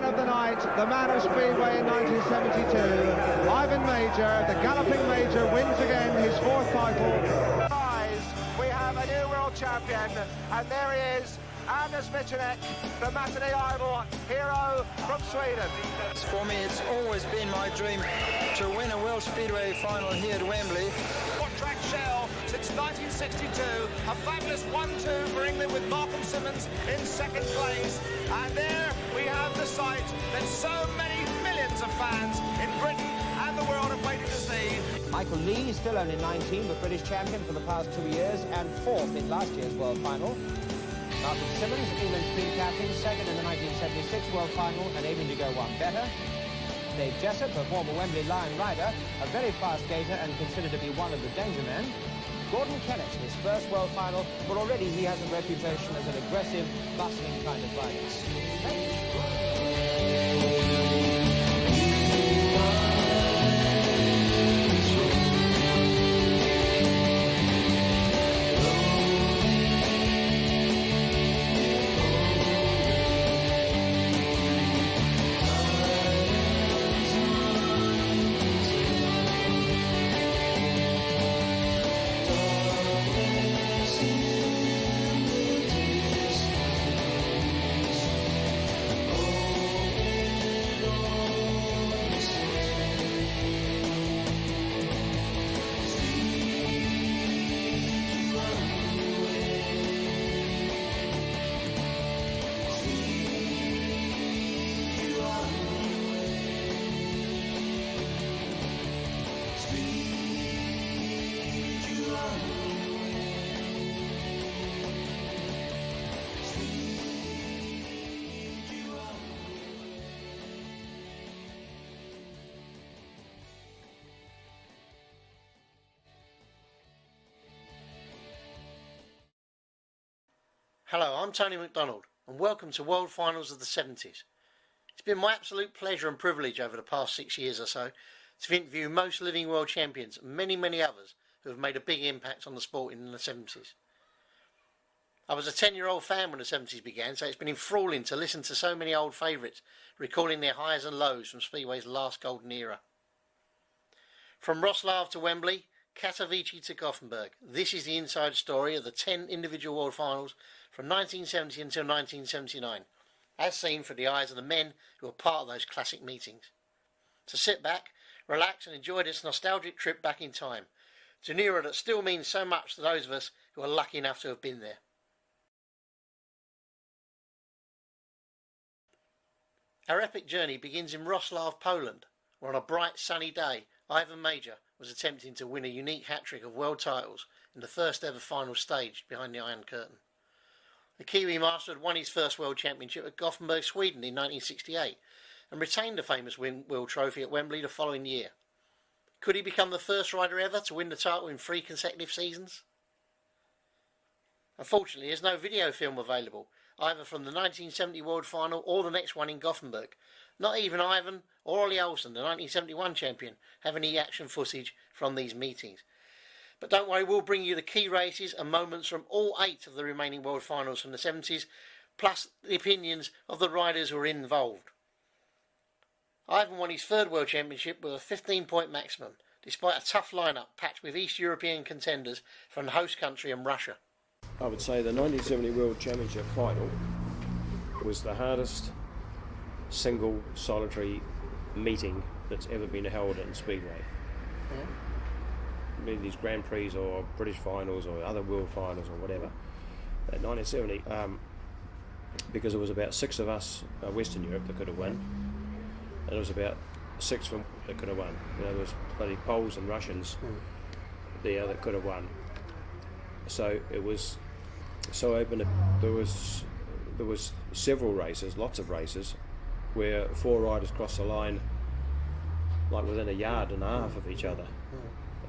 man of the night, the man of Speedway in 1972. Ivan Major, the galloping Major, wins again his fourth title. We have a new world champion, and there he is, Anders Michanek, the matinee idol hero from Sweden. For me, it's always been my dream to win a World Speedway final here at Wembley. Track shell since 1962, a fabulous 1-2 for England with Malcolm Simmons in second place. And there we have the sight that so many millions of fans in Britain and the world have waited to see. Michael Lee, still only 19, but British champion for the past 2 years and fourth in last year's World Final. Malcolm Simmons, England's team captain, second in the 1976 World Final and aiming to go one better. Dave Jessup, a former Wembley Lion rider, a very fast gaiter and considered to be one of the danger men. Gordon Kennett, his first World Final, but already he has a reputation as an aggressive, bustling kind of rider. Hello, I'm Tony McDonald and welcome to World Finals of the 70s. It's been my absolute pleasure and privilege over the past 6 years or so to interview most living world champions and many others who have made a big impact on the sport in the 70s. I was a 10-year-old fan when the 70s began, so it's been enthralling to listen to so many old favourites recalling their highs and lows from Speedway's last golden era. From Wrocław to Wembley, Katowice to Gothenburg, this is the inside story of the 10 individual world finals from 1970 until 1979, as seen through the eyes of the men who were part of those classic meetings. So sit back, relax and enjoy this nostalgic trip back in time, to an era that still means so much to those of us who are lucky enough to have been there. Our epic journey begins in Wrocław, Poland, where on a bright sunny day, Ivan Major was attempting to win a unique hat-trick of world titles in the first ever final stage behind the Iron Curtain. The Kiwi master had won his first world championship at Gothenburg, Sweden in 1968 and retained the famous world trophy at Wembley the following year. Could he become the first rider ever to win the title in 3 consecutive seasons? Unfortunately, there's no video film available, either from the 1970 World Final or the next one in Gothenburg. Not even Ivan or Ollie Olsen, the 1971 champion, have any action footage from these meetings. But don't worry, we'll bring you the key races and moments from all 8 of the remaining World Finals from the 70s, plus the opinions of the riders who were involved. Ivan won his 3rd World Championship with a 15-point maximum, despite a tough lineup packed with East European contenders from the host country and Russia. I would say the 1970 World Championship final was the hardest single solitary meeting that's ever been held in Speedway. Yeah. Be these Grand Prix or British finals or other world finals or whatever. At 1970, because there was about 6 of us Western Europe that could have won, and there was about 6 from that could have won. You know, there was bloody Poles and Russians there that could have won. So it was so open. There was several races, lots of races, where 4 riders crossed the line like within a yard and a half of each other,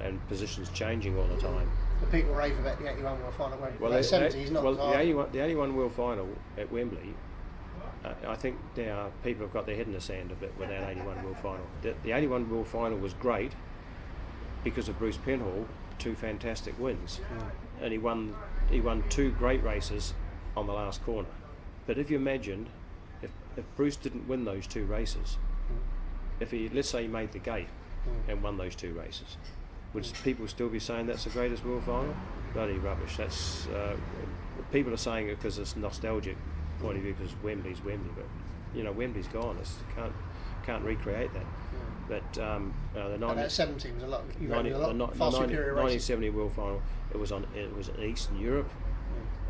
and positions changing all the time. The people rave about the 81 World Final. Well, the 70s, not the 81 World Final at Wembley. I think now people have got their head in the sand a bit with that 81 World Final. The 81 World Final was great because of Bruce Penhall, 2 fantastic wins, and he won 2 great races on the last corner. But if you imagined, if if Bruce didn't win those 2 races, if he, let's say he made the gate and won those 2 races, would people still be saying that's the greatest world final? Bloody rubbish. That's people are saying it because it's nostalgic point of view, because Wembley's Wembley, but you know, Wembley's gone. It's can't recreate that. But the 70 was a lot. You ran a lot far superior races. 1970 World Final. It was in Eastern Europe.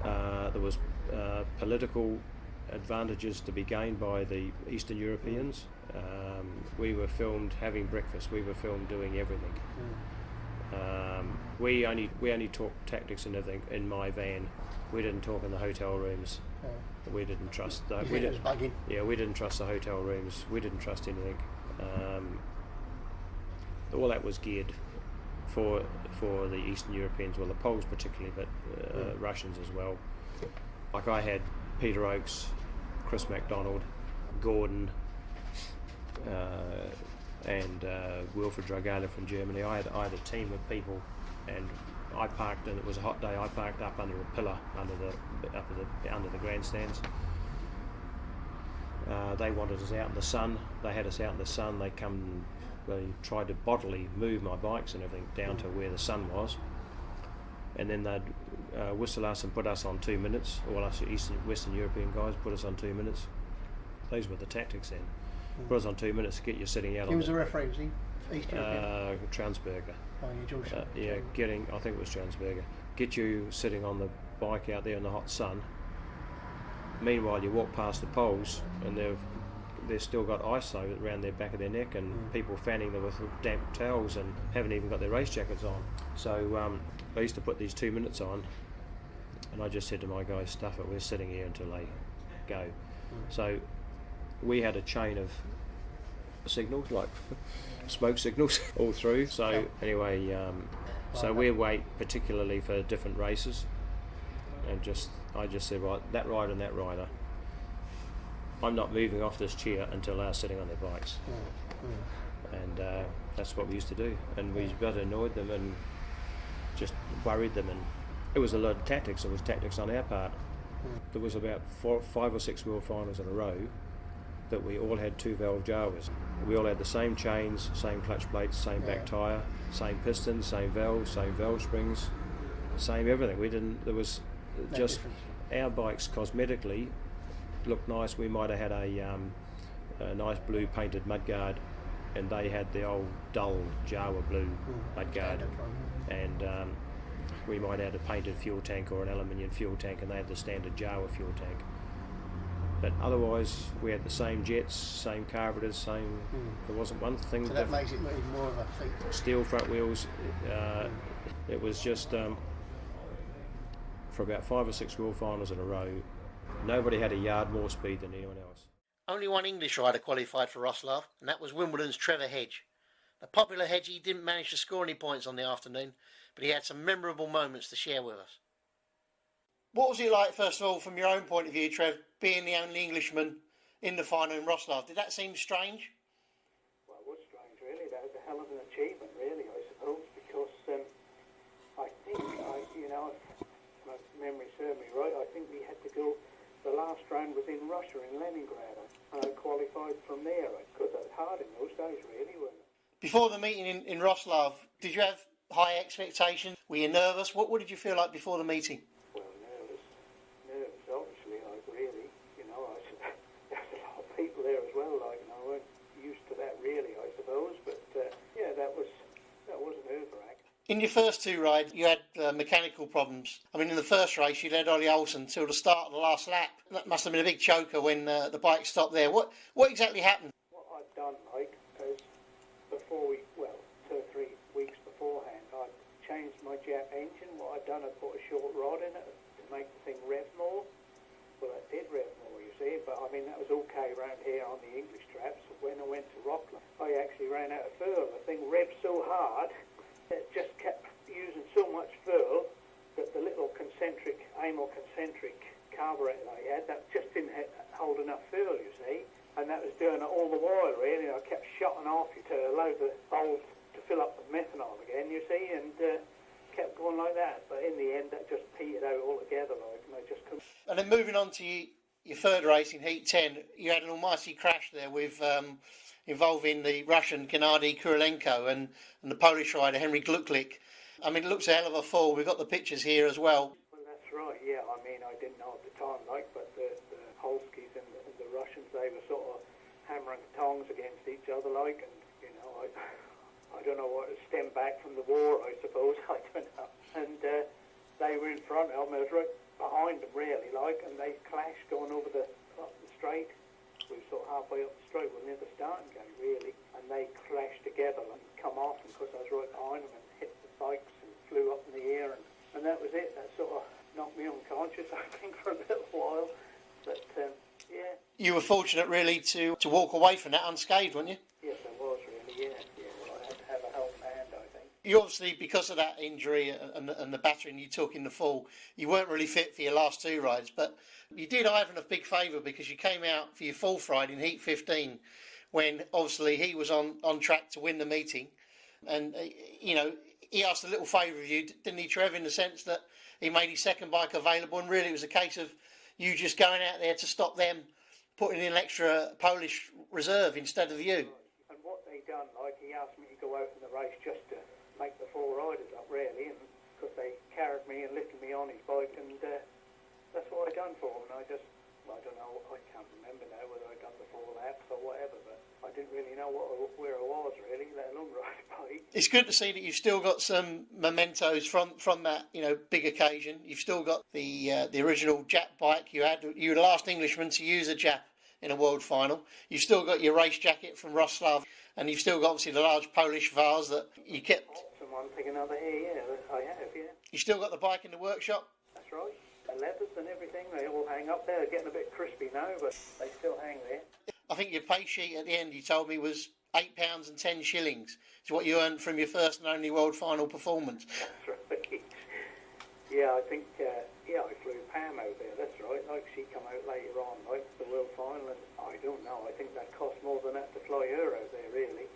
There was political advantages to be gained by the Eastern Europeans. We were filmed having breakfast. We were filmed doing everything. We only talked tactics and everything in my van. We didn't talk in the hotel rooms. We didn't trust. We didn't trust the hotel rooms. We didn't trust anything. All that was geared for the Eastern Europeans, well, the Poles particularly, but Russians as well. Like I had Peter Oakes, Chris MacDonald, Gordon, and Wilfred Dragala from Germany. I had a team of people, and I parked, and it was a hot day. I parked up under a pillar under the grandstands. They wanted us out in the sun. They had us out in the sun. They tried to bodily move my bikes and everything down to where the sun was, and then they'd whistle us and put us on 2 minutes. All us Western European guys put us on 2 minutes. Those were the tactics then. Put us on 2 minutes to get you sitting out. Who was the referee? Was he East European? Transberger. Oh, yeah, George. I think it was Transberger. Get you sitting on the bike out there in the hot sun. Meanwhile, you walk past the Poles, and they've still got ice around their back of their neck, and people fanning them with damp towels, and haven't even got their race jackets on. So I used to put these 2 minutes on, and I just said to my guys, "Stuff it. We're sitting here until they go." So we had a chain of signals, like smoke signals, all through. So anyway, so we wait particularly for different races, and I just said, right, that rider and that rider, I'm not moving off this chair until they're sitting on their bikes. And that's what we used to do, and we just annoyed them and just worried them, and it was a lot of tactics. It was tactics on our part. There was about 5 or 6 world finals in a row that we all had 2-valve Jawas. We all had the same chains, same clutch plates, same back tyre, same pistons, same valves, same valve springs, same everything. There was just our bikes cosmetically looked nice. We might have had a nice blue painted mudguard, and they had the old dull Jawa blue mudguard, and we might have had a painted fuel tank or an aluminium fuel tank, and they had the standard Jawa fuel tank. But otherwise, we had the same jets, same carburetors, same. There wasn't one thing. So that makes it even more of a feat. Steel front wheels. It was just for about 5 or 6 world finals in a row, nobody had a yard more speed than anyone else. Only one English rider qualified for Roslav, and that was Wimbledon's Trevor Hedge. The popular Hedgie didn't manage to score any points on the afternoon, but he had some memorable moments to share with us. What was it like, first of all, from your own point of view, Trev, being the only Englishman in the final in Roslav? Did that seem strange? Well, it was strange, really. That was a hell of an achievement, really, I suppose, because I think, if my memory serves me right, I think we had to go, the last round was in Russia, in Leningrad, and I qualified from there, because it was hard in those days, really, wasn't it? Before the meeting in Roslav, did you have high expectations? Were you nervous? What did you feel like before the meeting? Well, nervous, obviously, really, there's a lot of people there as well, I weren't used to that really, I suppose, but that was a nerve-wrack. In your first 2 rides, you had mechanical problems. I mean, in the first race, you led Ollie Olsen till the start of the last lap. That must have been a big choker when the bike stopped there. What exactly happened? What I'd done, is before 2 or 3 weeks beforehand, I'd changed my Jap engine. What I'd done, I put a short rod in it to make the thing rev more. Well, it did rev more, you see, but I mean, that was okay around here on the English tracks. When I went to Rockland, I actually ran out of fuel. The thing revved so hard, it just kept using so much fuel that the little Amel concentric carburetor I had, that just didn't hold enough fuel, you see. And that was doing it all the while, really. I kept shutting off to allow the valve to fill up with methanol again, you see, and kept going like that. But in the end, that just petered out altogether, and I just couldn't. And then moving on to your third race in Heat 10, you had an almighty crash there with involving the Russian Gennady Kurilenko and the Polish rider Henry Gluklik. I mean, it looks a hell of a fall. We've got the pictures here as well. Well, that's right, yeah. I mean, I didn't know at the time, but the Holskys and the Russians, they were sort of hammering tongs against each other, and, I don't know what, stem back from the war, I suppose, I don't know. And they were in front of me, I was right behind them, really, and they clashed going over up the straight. We were sort of halfway up the straight, we were near the starting gate, really, and they clashed together and come off, and of course I was right behind them and hit the bikes and flew up in the air, and that was it. That sort of knocked me unconscious, I think, for a little while. But, yeah. You were fortunate, really, to walk away from that unscathed, weren't you? Yes, I was, really, yeah. Well, I had to have a helping hand, I think. You obviously, because of that injury and the battering you took in the fall, you weren't really fit for your last two rides, but you did Ivan a big favour because you came out for your fourth ride in Heat 15 when, obviously, he was on track to win the meeting. And, he asked a little favour of you, didn't he, Trev, in the sense that he made his second bike available, and really it was a case of you just going out there to stop them putting in an extra Polish reserve instead of you. And what they done, he asked me to go out in the race just to make the four riders up, really, and because they carried me and lifted me on his bike, and that's what I done for him. And I don't know, I can't remember now whether I done the 4 laps or whatever, but I didn't really know where I was, really, let alone ride a bike. It's good to see that you've still got some mementos from that, big occasion. You've still got the original Jap bike you had. You were the last Englishman to use a Jap in a world final. You've still got your race jacket from Wrocław, and you've still got, obviously, the large Polish vase that you kept. Someone taking another here, yeah, I have, yeah. You still got the bike in the workshop? That's right. The leathers and everything, they all hang up there. They're getting a bit crispy now, but they still hang there. I think your pay sheet at the end, you told me, was £8 and 10 shillings. It's what you earned from your first and only world final performance. That's right. Yeah, I think, I flew Pam out there, that's right. She come out later on, the world final, and I don't know, I think that cost more than that to fly her out there, really.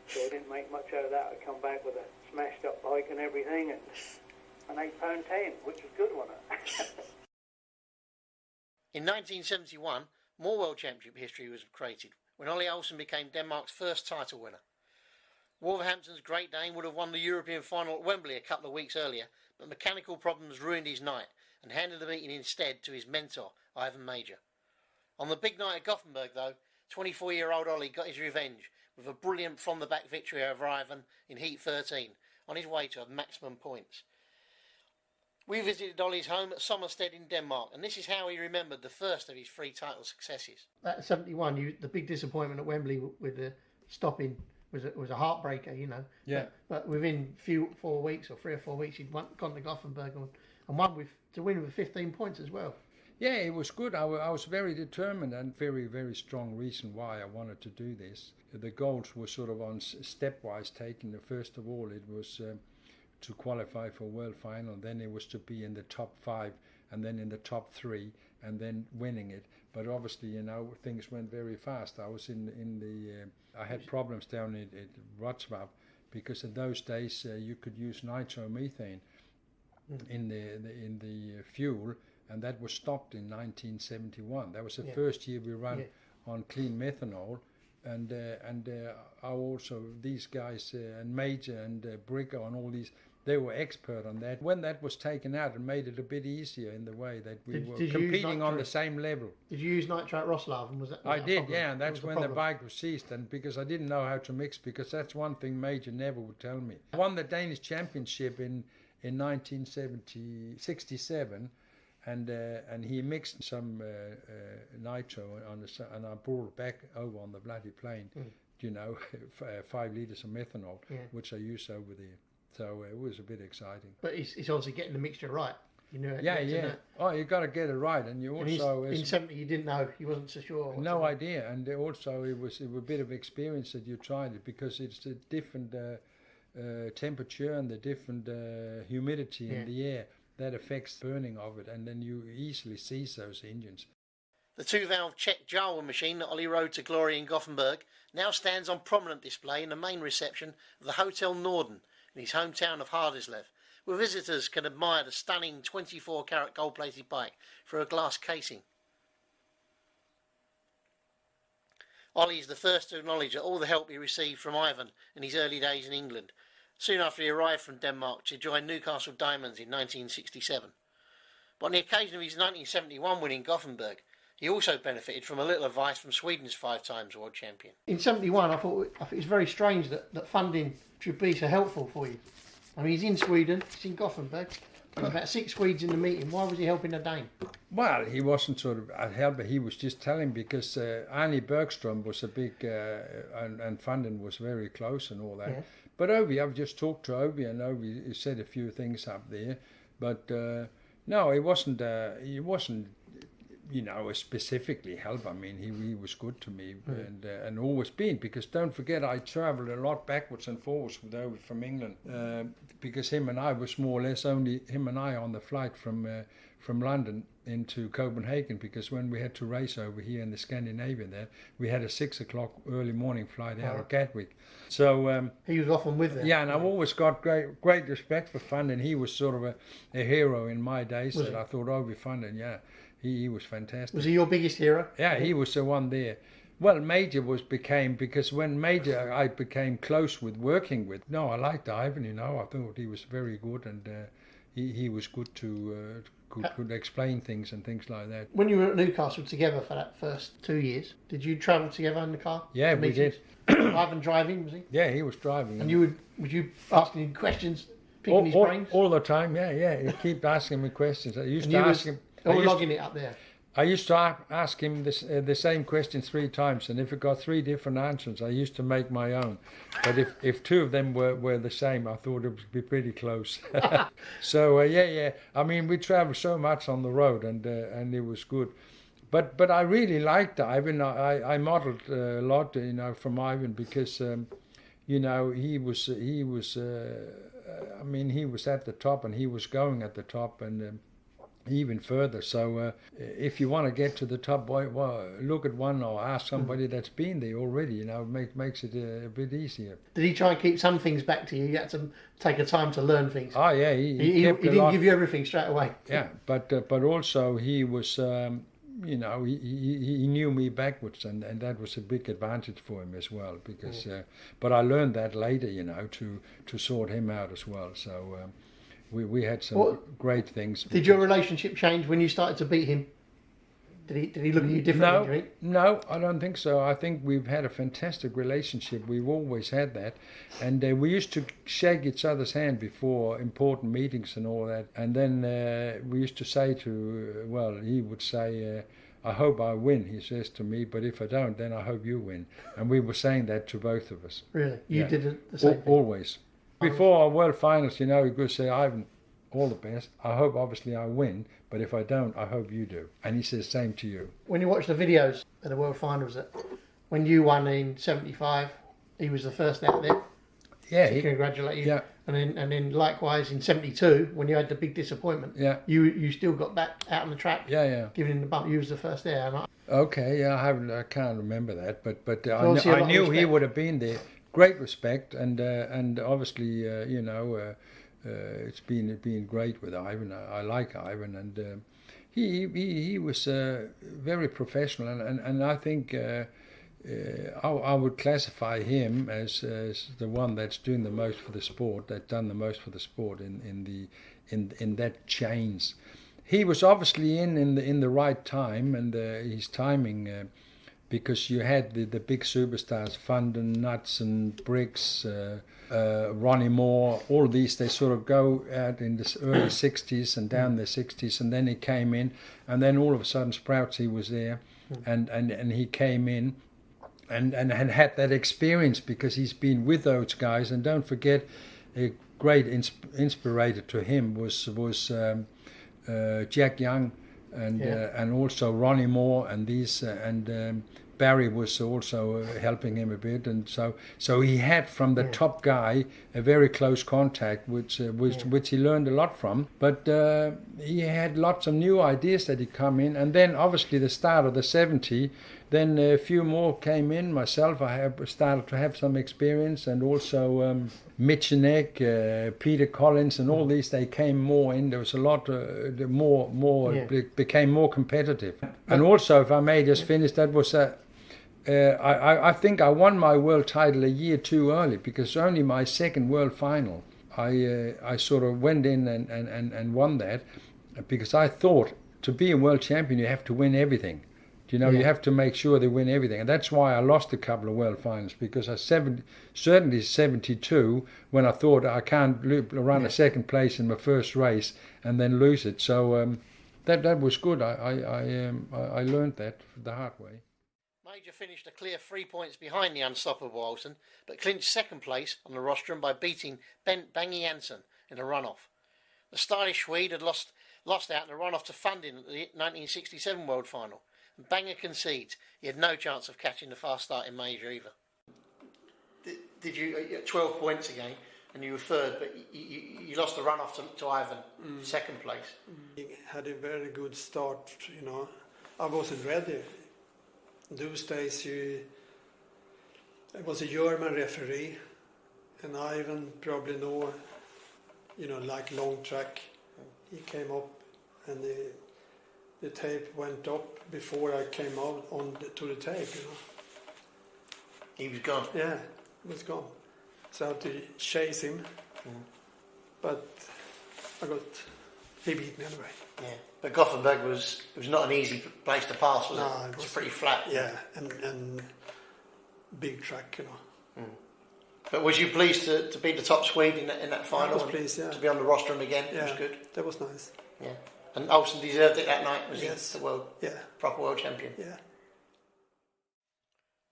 So I didn't make much out of that. I come back with a smashed up bike and everything, and £8.10, which was good, wasn't it? In 1971, more World Championship history was created when Ollie Olsen became Denmark's first title winner. Wolverhampton's Great Dane would have won the European final at Wembley a couple of weeks earlier, but mechanical problems ruined his night and handed the meeting instead to his mentor, Ivan Major. On the big night at Gothenburg, though, 24-year-old Ollie got his revenge with a brilliant from-the-back victory over Ivan in Heat 13 on his way to maximum points. We visited Ollie's home at Sommersted in Denmark, and this is how he remembered the first of his 3 title successes. At 71, the big disappointment at Wembley with the stopping was a heartbreaker, Yeah. But within 4 weeks or 3 or 4 weeks, he'd gone to Gothenburg and won to win with 15 points as well. Yeah, it was good. I was very determined and very, very strong reason why I wanted to do this. The goals were sort of on stepwise taken. First of all, it was to qualify for world final, then it was to be in the top 5 and then in the top 3 and then winning it. But obviously, things went very fast. I was I had problems down at Wrocław because in those days you could use nitromethane in the fuel, and that was stopped in 1971. That was the first year we ran on clean methanol, and also these guys and Major and Brigger and all these, they were expert on that. When that was taken out, it made it a bit easier in the way that we were competing on the same level. Did you use nitro at Wrocław? And was that I did, yeah, and that's when the bike was seized, and because I didn't know how to mix, because that's one thing Major never would tell me. I won the Danish championship in 1967, and he mixed some nitro and I brought it back over on the bloody plane, 5 litres of methanol, which I used over there. So it was a bit exciting. But it's obviously getting the mixture right. Yeah. Oh, you got to get it right, and you also in 70 you didn't know, you wasn't so sure. No idea, and also it was a bit of experience that you tried it, because it's a different temperature and the different humidity in the air that affects burning of it, and then you easily seize those engines. The 2-valve Czech Jawa machine that Ollie rode to glory in Gothenburg now stands on prominent display in the main reception of the Hotel Norden in his hometown of Hardislev, where visitors can admire the stunning 24-carat gold-plated bike through a glass casing. Ollie is the first to acknowledge all the help he received from Ivan in his early days in England, soon after he arrived from Denmark to join Newcastle Diamonds in 1967. But on the occasion of his 1971 win in Gothenburg, he also benefited from a little advice from Sweden's 5 times world champion. In 71, I thought it was very strange that funding should be so helpful for you. I mean, he's in Sweden, he's in Gothenburg. There's about 6 Swedes in the meeting. Why was he helping a Dane? Well, he wasn't sort of a helper. He was just telling because Arne Bergström was a big, and Funden was very close and all that. Yeah. But Ovi, I've just talked to Ovi, and Ovi said a few things up there. But no, he wasn't, you know, specifically help. I mean, he was good to me and always been, because don't forget I travelled a lot backwards and forwards with Ovi from England, because him and I was more or less only him and I on the flight from London into Copenhagen, because when we had to race over here in the Scandinavian there, we had a 6 o'clock early morning flight out of Gatwick. So he was often with them. Yeah, and I've always got great respect for Funden. He was sort of a hero in my days. That I thought Ovi Funden, yeah. He was fantastic. Was he your biggest hero? Yeah, he was the one there. Well, Major because when Major I became close with working with. No, I liked Ivan, you know. I thought he was very good, and he was good to could explain things and things like that. When you were at Newcastle together for that first 2 years, did you travel together in the car? Yeah, we did. Ivan driving, was he? Yeah, he was driving. And you would you asking him questions, picking his brains? All the time, yeah. He kept asking me questions. I used to ask him. Logging it up there. I used to ask him the same question 3 times, and if it got 3 different answers, I used to make my own. But if 2 of them were the same, I thought it would be pretty close. So yeah. I mean, we travelled so much on the road, and it was good. But I really liked Ivan. I modelled a lot, you know, from Ivan, because you know, he was. I mean, he was at the top, and he was going at the top, and. Even further. So if you want to get to the top, well, look at one or ask somebody that's been there already. You know, makes it a bit easier. Did he try and keep some things back to you? You had to take a time to learn things. Oh yeah, he didn't give you everything straight away. Yeah, but also he was, you know, he knew me backwards, and that was a big advantage for him as well. Because, but I learned that later, you know, to sort him out as well. So. We had some great things. Did your relationship change when you started to beat him? Did he look at you differently? No, I don't think so. I think we've had a fantastic relationship. We've always had that. And we used to shake each other's hand before important meetings and all that. And then we used to say he would say, I hope I win, he says to me, but if I don't, then I hope you win. And we were saying that to both of us. Really? You did the same thing? Always. Before our world finals, you know, he could say, Ivan, all the best. I hope, obviously, I win, but if I don't, I hope you do. And he says, same to you. When you watch the videos of the world finals, when you won in 75, he was the first out there. Yeah. To congratulate you. Yeah. And then likewise in 72, when you had the big disappointment, you still got back out on the track. Yeah. Giving him the bump. You was the first there. Okay, yeah, I can't remember that, but I knew he would have been there. Great respect, and obviously, you know, it's been great with Ivan. I like Ivan, and he was very professional, and I think I would classify him as the one that's doing the most for the sport, that's done the most for the sport in that chains. He was obviously in the right time, and his timing. Because you had the big superstars, Funden, Nuts and Briggs, Ronnie Moore, all these, they sort of go out in the early 60s and down the 60s, and then he came in, and then all of a sudden Sproutsy was there, and he came in and had that experience because he's been with those guys. And don't forget, a great inspirator to him was Jack Young, and also Ronnie Moore, and these Barry was also helping him a bit, and so he had from the top guy a very close contact, which he learned a lot from. But he had lots of new ideas that he come in, and then obviously the start of the 70s. Then a few more came in. Myself, I have started to have some experience, and also Michenek, Peter Collins, and all these. They came more in. There was a lot became more competitive. And also, if I may just finish, that was I think I won my world title a year too early, because only my second world final I sort of went in and won that, because I thought to be a world champion you have to win everything. You know, you have to make sure they win everything, and that's why I lost a couple of world finals, because certainly 72, when I thought I can't run a second place in my first race and then lose it. So that was good. I learned that the hard way. Major finished a clear 3 points behind the unstoppable Olsen, but clinched second place on the rostrum by beating Bangy Jansen in a runoff. The stylish Swede had lost out in a runoff to Fundin at the 1967 World Final. And Banger concedes he had no chance of catching the fast starting Major either. Did you 12 points again, and you were third, but you lost the runoff to Ivan, second place. He had a very good start, you know. I wasn't ready. Those days it was a German referee, and Ivan probably know, you know, like long track. He came up and the tape went up before I came out to the tape, you know. He was gone? Yeah, he was gone. So I had to chase him, but he beat me anyway. Yeah, but Gothenburg was not an easy place to pass, was No, it? It was pretty flat. Yeah, and big track, you know. But was you pleased to be the top Swede in that final? I was pleased, yeah. To be on the rostrum again, yeah, it was good. That was nice. Yeah, and Olsen deserved it that night. Was yes. he the proper world champion? Yeah.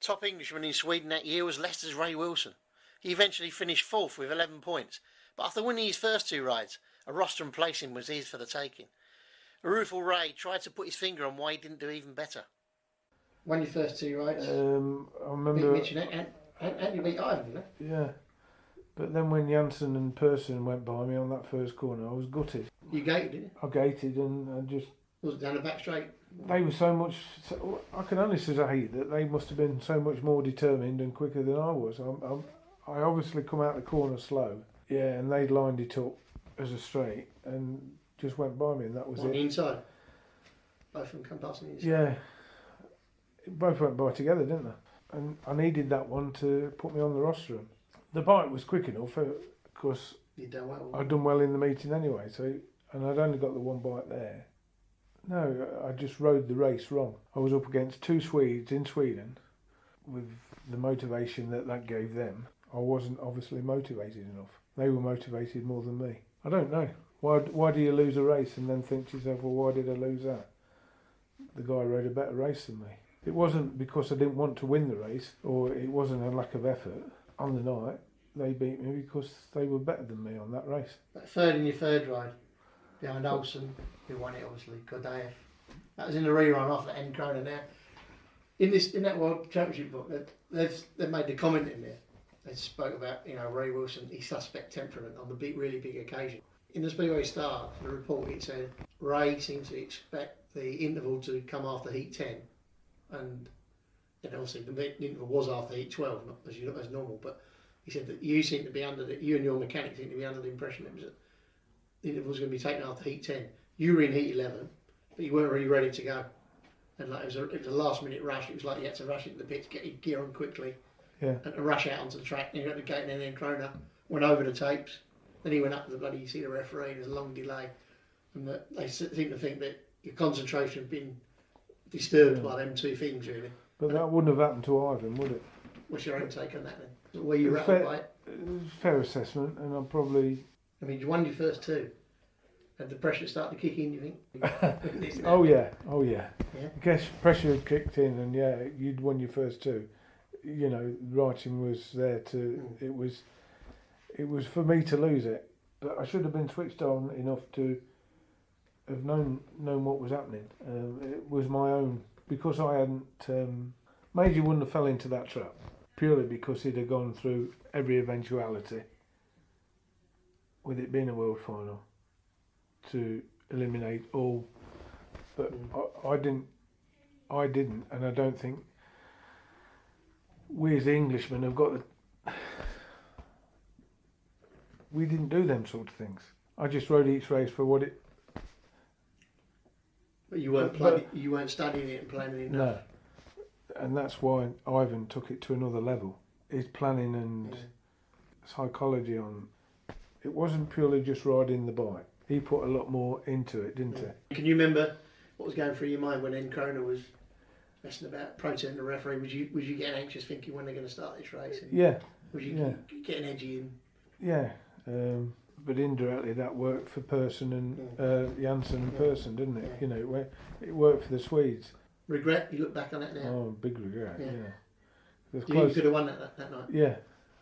Top Englishman in Sweden that year was Leicester's Ray Wilson. He eventually finished fourth with 11 points, but after winning his first two rides, a rostrum placing was his for the taking. A rueful Ray tried to put his finger on why he didn't do even better. Won your first two rides? I remember... Beat Mitch and you beat Ivan, didn't you? Yeah. But then when Janssen and Persson went by me on that first corner, I was gutted. You gated, didn't you? I gated and I just... Was it down the back straight? They were so much... I can only say that they must have been so much more determined and quicker than I was. I obviously come out the corner slow. Yeah, and they lined it up as a straight and just went by me, and that was it. On the inside? Both of them come past on the inside? Yeah. Both went by together, didn't they? And I needed that one to put me on the rostrum. The bike was quick enough, of course. You'd done well. I'd done well in the meeting anyway, and I'd only got the one bike there. No, I just rode the race wrong. I was up against two Swedes in Sweden with the motivation that gave them. I wasn't obviously motivated enough. They were motivated more than me. I don't know. Why do you lose a race and then think to yourself, well, why did I lose that? The guy rode a better race than me. It wasn't because I didn't want to win the race, or it wasn't a lack of effort. On the night, they beat me because they were better than me on that race. Third in your third ride, behind Olsen, who won it obviously, Godaev. That was in the rerun off the end Krona now. In that World Championship book, they've made the comment in there. They spoke about, you know, Ray Wilson, his suspect temperament on the really big occasion. In the Speedway Star, the report, it said Ray seemed to expect the interval to come after heat 10, and obviously the interval was after heat 12, not as normal. But he said that you and your mechanic seem to be under the impression that the interval was going to be taken after heat 10. You were in heat 11, but you weren't really ready to go, and like it was a last minute rush. It was like you had to rush into the pits, get your gear on quickly. Yeah. And to rush out onto the track, and you got the gate, and then Krona went over the tapes. Then he went up to the bloody, you see the referee, there's a long delay. And they seem to think that your concentration had been disturbed by them two things, really. But that wouldn't have happened to Ivan, would it? What's your own take on that then? Were you rattled by it? It was a fair assessment, and I'm probably... I mean, you won your first two. Had the pressure start to kick in, you think? Oh yeah. Yeah? I guess pressure had kicked in, and yeah, you'd won your first two. You know, writing was there to... It was for me to lose it, but I should have been switched on enough to have known what was happening. It was my own, because I hadn't... Major wouldn't have fell into that trap, purely because he'd have gone through every eventuality, with it being a world final, to eliminate all. But I didn't, and I don't think we as Englishmen have got the... We didn't do them sort of things. I just rode each race for what it... But you weren't studying it and planning it enough? No. And that's why Ivan took it to another level. His planning and psychology on... It wasn't purely just riding the bike. He put a lot more into it, didn't he? Can you remember what was going through your mind when Encrona was messing about, protesting the referee? Was you getting anxious thinking when they're going to start this race? And Yeah. was you getting edgy? Yeah. But indirectly that worked for Persson and Janssen and Persson, didn't it? Yeah. You know, it worked for the Swedes. Regret? You look back on it now? Oh, big regret, yeah. You could have won that night? Yeah.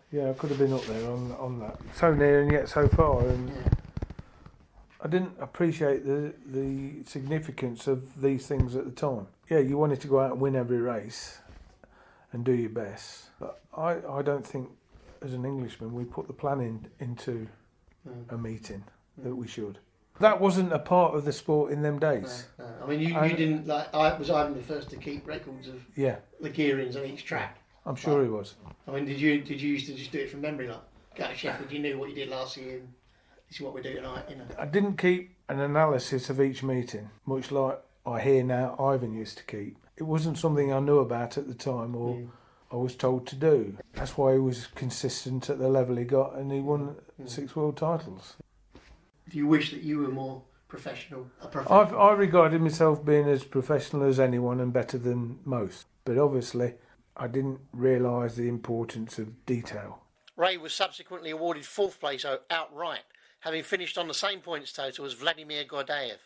Yeah, I could have been up there on that. So near and yet so far. And I didn't appreciate the significance of these things at the time. Yeah, you wanted to go out and win every race and do your best. But I don't think, as an Englishman, we put the planning into a meeting that we should. That wasn't a part of the sport in them days. No. I mean, you didn't, like, was Ivan the first to keep records of the gearings on each track? I'm sure he was. I mean, did you used to just do it from memory, like, go to Sheffield, you knew what you did last year, and this is what we do tonight, you know? I didn't keep an analysis of each meeting, much like I hear now Ivan used to keep. It wasn't something I knew about at the time or I was told to do. That's why he was consistent at the level he got, and he won 6 world titles. Do you wish that you were more professional? I regarded myself being as professional as anyone and better than most. But obviously, I didn't realise the importance of detail. Ray was subsequently awarded 4th place outright, having finished on the same points total as Vladimir Gordaev.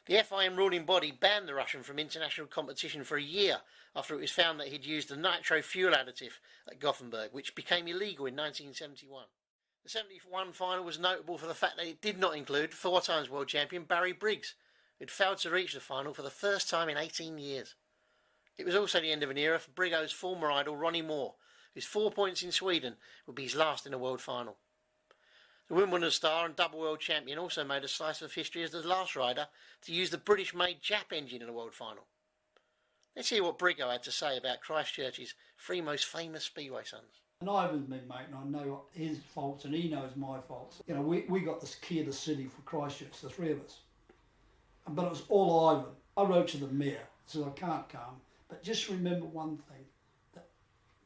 The FIM ruling body banned the Russian from international competition for a year after it was found that he'd used a nitro fuel additive at Gothenburg, which became illegal in 1971. The 71 final was notable for the fact that it did not include 4 times world champion Barry Briggs, who had failed to reach the final for the first time in 18 years. It was also the end of an era for Briggo's former idol Ronnie Moore, whose 4 points in Sweden would be his last in a world final. The Wimbledon star and double world champion also made a slice of history as the last rider to use the British-made Jap engine in a world final. Let's hear what Briggo had to say about Christchurch's 3 most famous Speedway sons. And Ivan's been mate, and I know his faults, and he knows my faults. You know, we got this key of the city for Christchurch, the 3 of us. But it was all Ivan. I wrote to the mayor, said I can't come, but just remember one thing, that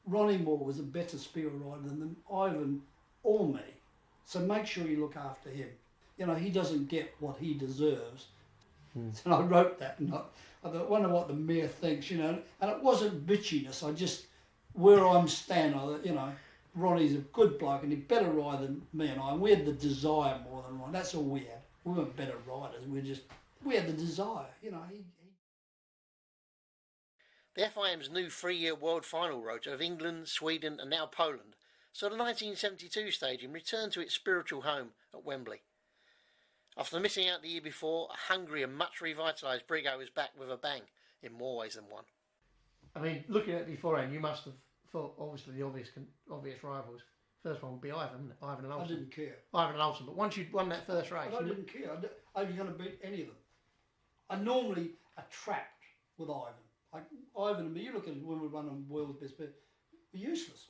Ronnie Moore was a better speedway rider than Ivan or me. So make sure you look after him. You know, he doesn't get what he deserves. And I wrote that, and I wonder what the mayor thinks, you know. And it wasn't bitchiness, I just, where I'm standing, you know, Ronnie's a good bloke and he's better rider than me and I. And we had the desire more than Ronnie, that's all we had. We weren't better riders, we had the desire, you know. The FIM's new 3-year world final rota of England, Sweden and now Poland saw the 1972 stadium return to its spiritual home at Wembley. After missing out the year before, a hungry and much revitalised Briggo is back with a bang, in more ways than one. I mean, looking at it beforehand, you must have thought, obviously, the obvious rivals. First one would be Ivan and Olsen. I didn't care. Ivan and Olsen, but once you'd won that first race... I didn't care. I was going to beat any of them. I normally attract with Ivan. Ivan and me, you look at when we won on World's Best Bet, we're useless.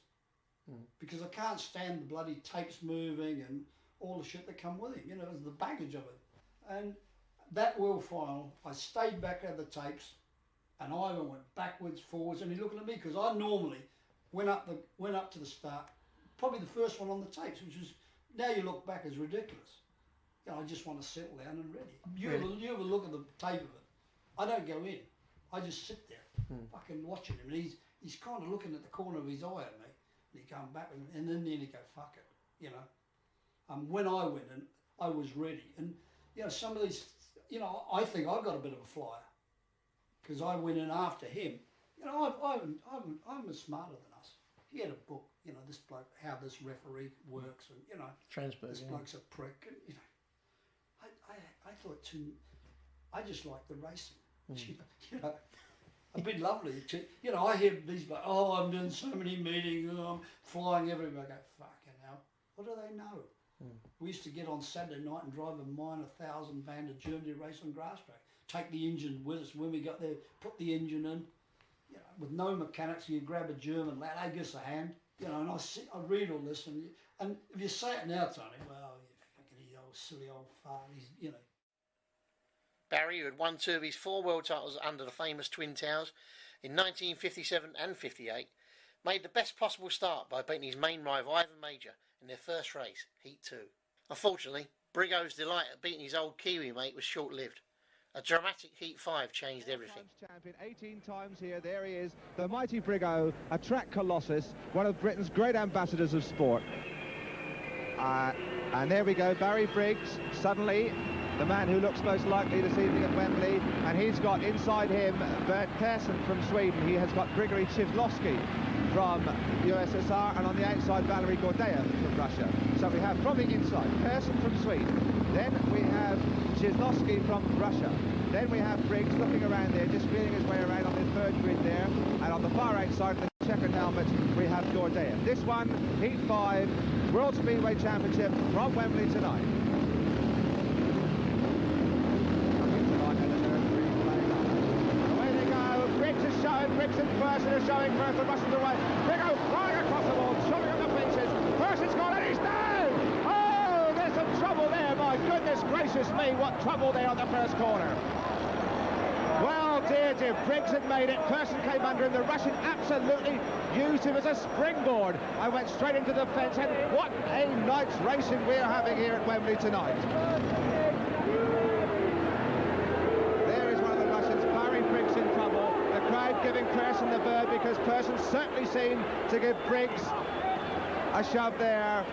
Because I can't stand the bloody tapes moving and all the shit that come with it. You know, there's the baggage of it. And that world final, I stayed back at the tapes, and Ivan went backwards, forwards, and he looking at me because I normally went up to the start, probably the first one on the tapes, which was, now you look back, is ridiculous. You know, I just want to settle down and ready. You ever look at the tape of it? I don't go in. I just sit there, fucking watching him, and he's kind of looking at the corner of his eye at me, and he come back, and then he go, fuck it, you know. When I went in, I was ready, and you know, some of these, you know, I think I got a bit of a flyer because I went in after him. You know, I'm smarter than us. He had a book, you know, this bloke, how this referee works, and you know, this bloke's a prick, and you know, I thought I just like the racing. You know, a bit lovely. You know, I hear these blokes, oh, I'm doing so many meetings, I'm flying everywhere. I go, fucking hell, what do they know? We used to get on Saturday night and drive a mine 1,000 van to Germany to race on grass track. Take the engine with us. When we got there, put the engine in. You know, with no mechanics, you grab a German lad, hey, give us a hand. You know, and I read all this, and if you say it now, Tony, well, you fucking old silly old fart, you know. Barry, who had won 2 of his 4 world titles under the famous Twin Towers, in 1957 and 58, made the best possible start by beating his main rival Ivan Major in their first race, Heat 2. Unfortunately, Brigo's delight at beating his old Kiwi mate was short-lived. A dramatic Heat 5 changed everything. Champion 18 times here, there he is, the mighty Brigo, a track colossus, one of Britain's great ambassadors of sport. And there we go, Barry Briggs, suddenly the man who looks most likely this evening at Wembley, and he's got inside him Bert Persson from Sweden. He has got Grigory Chizlowski from USSR, and on the outside Valery Gordeev from Russia. So we have from the inside Persson from Sweden, then we have Chizlowski from Russia, then we have Briggs looking around there, just feeling his way around on the third grid there, and on the far outside of the checkered helmet we have Gordeev. This one, Heat 5, World Speedway Championship from Wembley tonight. Briggs and Persson are showing Persson, the Russians away. Brigo flying across the wall, shoving up the fences. Person's gone and he's down! Oh, there's some trouble there. My goodness gracious me, what trouble there on the first corner. Well, dear, Briggs had made it. Persson came under him. The Russian absolutely used him as a springboard and went straight into the fence. And what a night's racing we're having here at Wembley tonight. There is one of the Russians, Barry Briggs, in trouble. The crowd giving Persson the bird because Persson certainly seemed to give Briggs a shove there.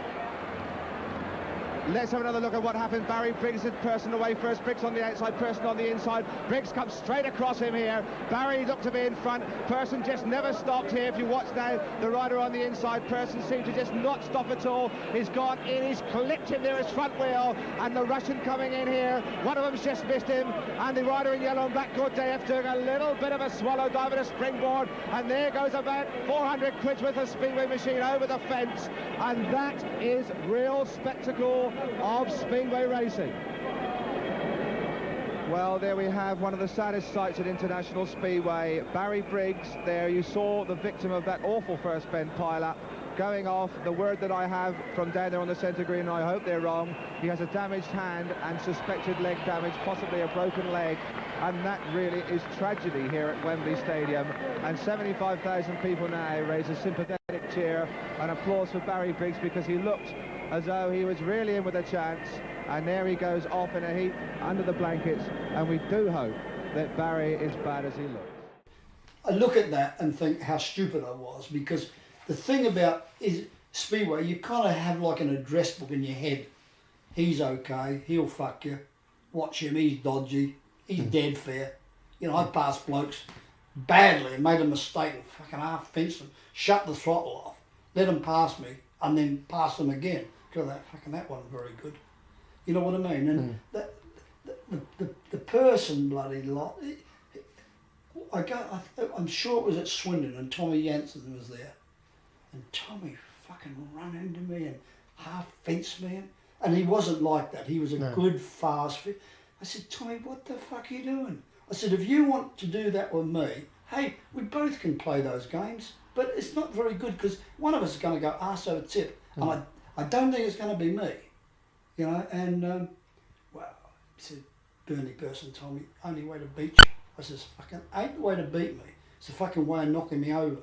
Let's have another look at what happened. Barry Briggs had Persson away first. Briggs on the outside, Persson on the inside. Briggs comes straight across him here. Barry looked to be in front. Persson just never stopped here. If you watch now, the rider on the inside, Persson seemed to just not stop at all. He's gone in, he's clipped him near his front wheel, and the Russian coming in here. One of them's just missed him, and the rider in yellow and black, Gordeev, doing a little bit of a swallow dive at a springboard, and there goes about 400 quid worth of Speedway machine over the fence, and that is real spectacle of Speedway racing. Well, there we have one of the saddest sights at International Speedway. Barry Briggs there, you saw the victim of that awful first bend pile-up going off. The word that I have from down there on the centre green, and I hope they're wrong, he has a damaged hand and suspected leg damage, possibly a broken leg, and that really is tragedy here at Wembley Stadium. And 75,000 people now raise a sympathetic cheer and applause for Barry Briggs because he looked as though he was really in with a chance, and there he goes off in a heap under the blankets, and we do hope that Barry is bad as he looks. I look at that and think how stupid I was, because the thing about is Speedway, you kind of have like an address book in your head. He's okay, he'll fuck you, watch him, he's dodgy, he's dead fair. You know, I passed blokes badly and made a mistake and fucking half fenced them, shut the throttle off, let them pass me, and then pass them again. God, that wasn't very good. You know what I mean? And the person bloody lot. I'm sure it was at Swindon, and Tommy Jansen was there, and Tommy fucking ran into me and half fenced me, and he wasn't like that. He was a good fast fit. I said, Tommy, what the fuck are you doing? I said, if you want to do that with me, hey, we both can play those games, but it's not very good because one of us is going to go arse over tip, and I don't think it's going to be me, you know. And well, he said, Bernie Persson told me, only way to beat you. I says, fucking ain't the way to beat me. It's the fucking way of knocking me over.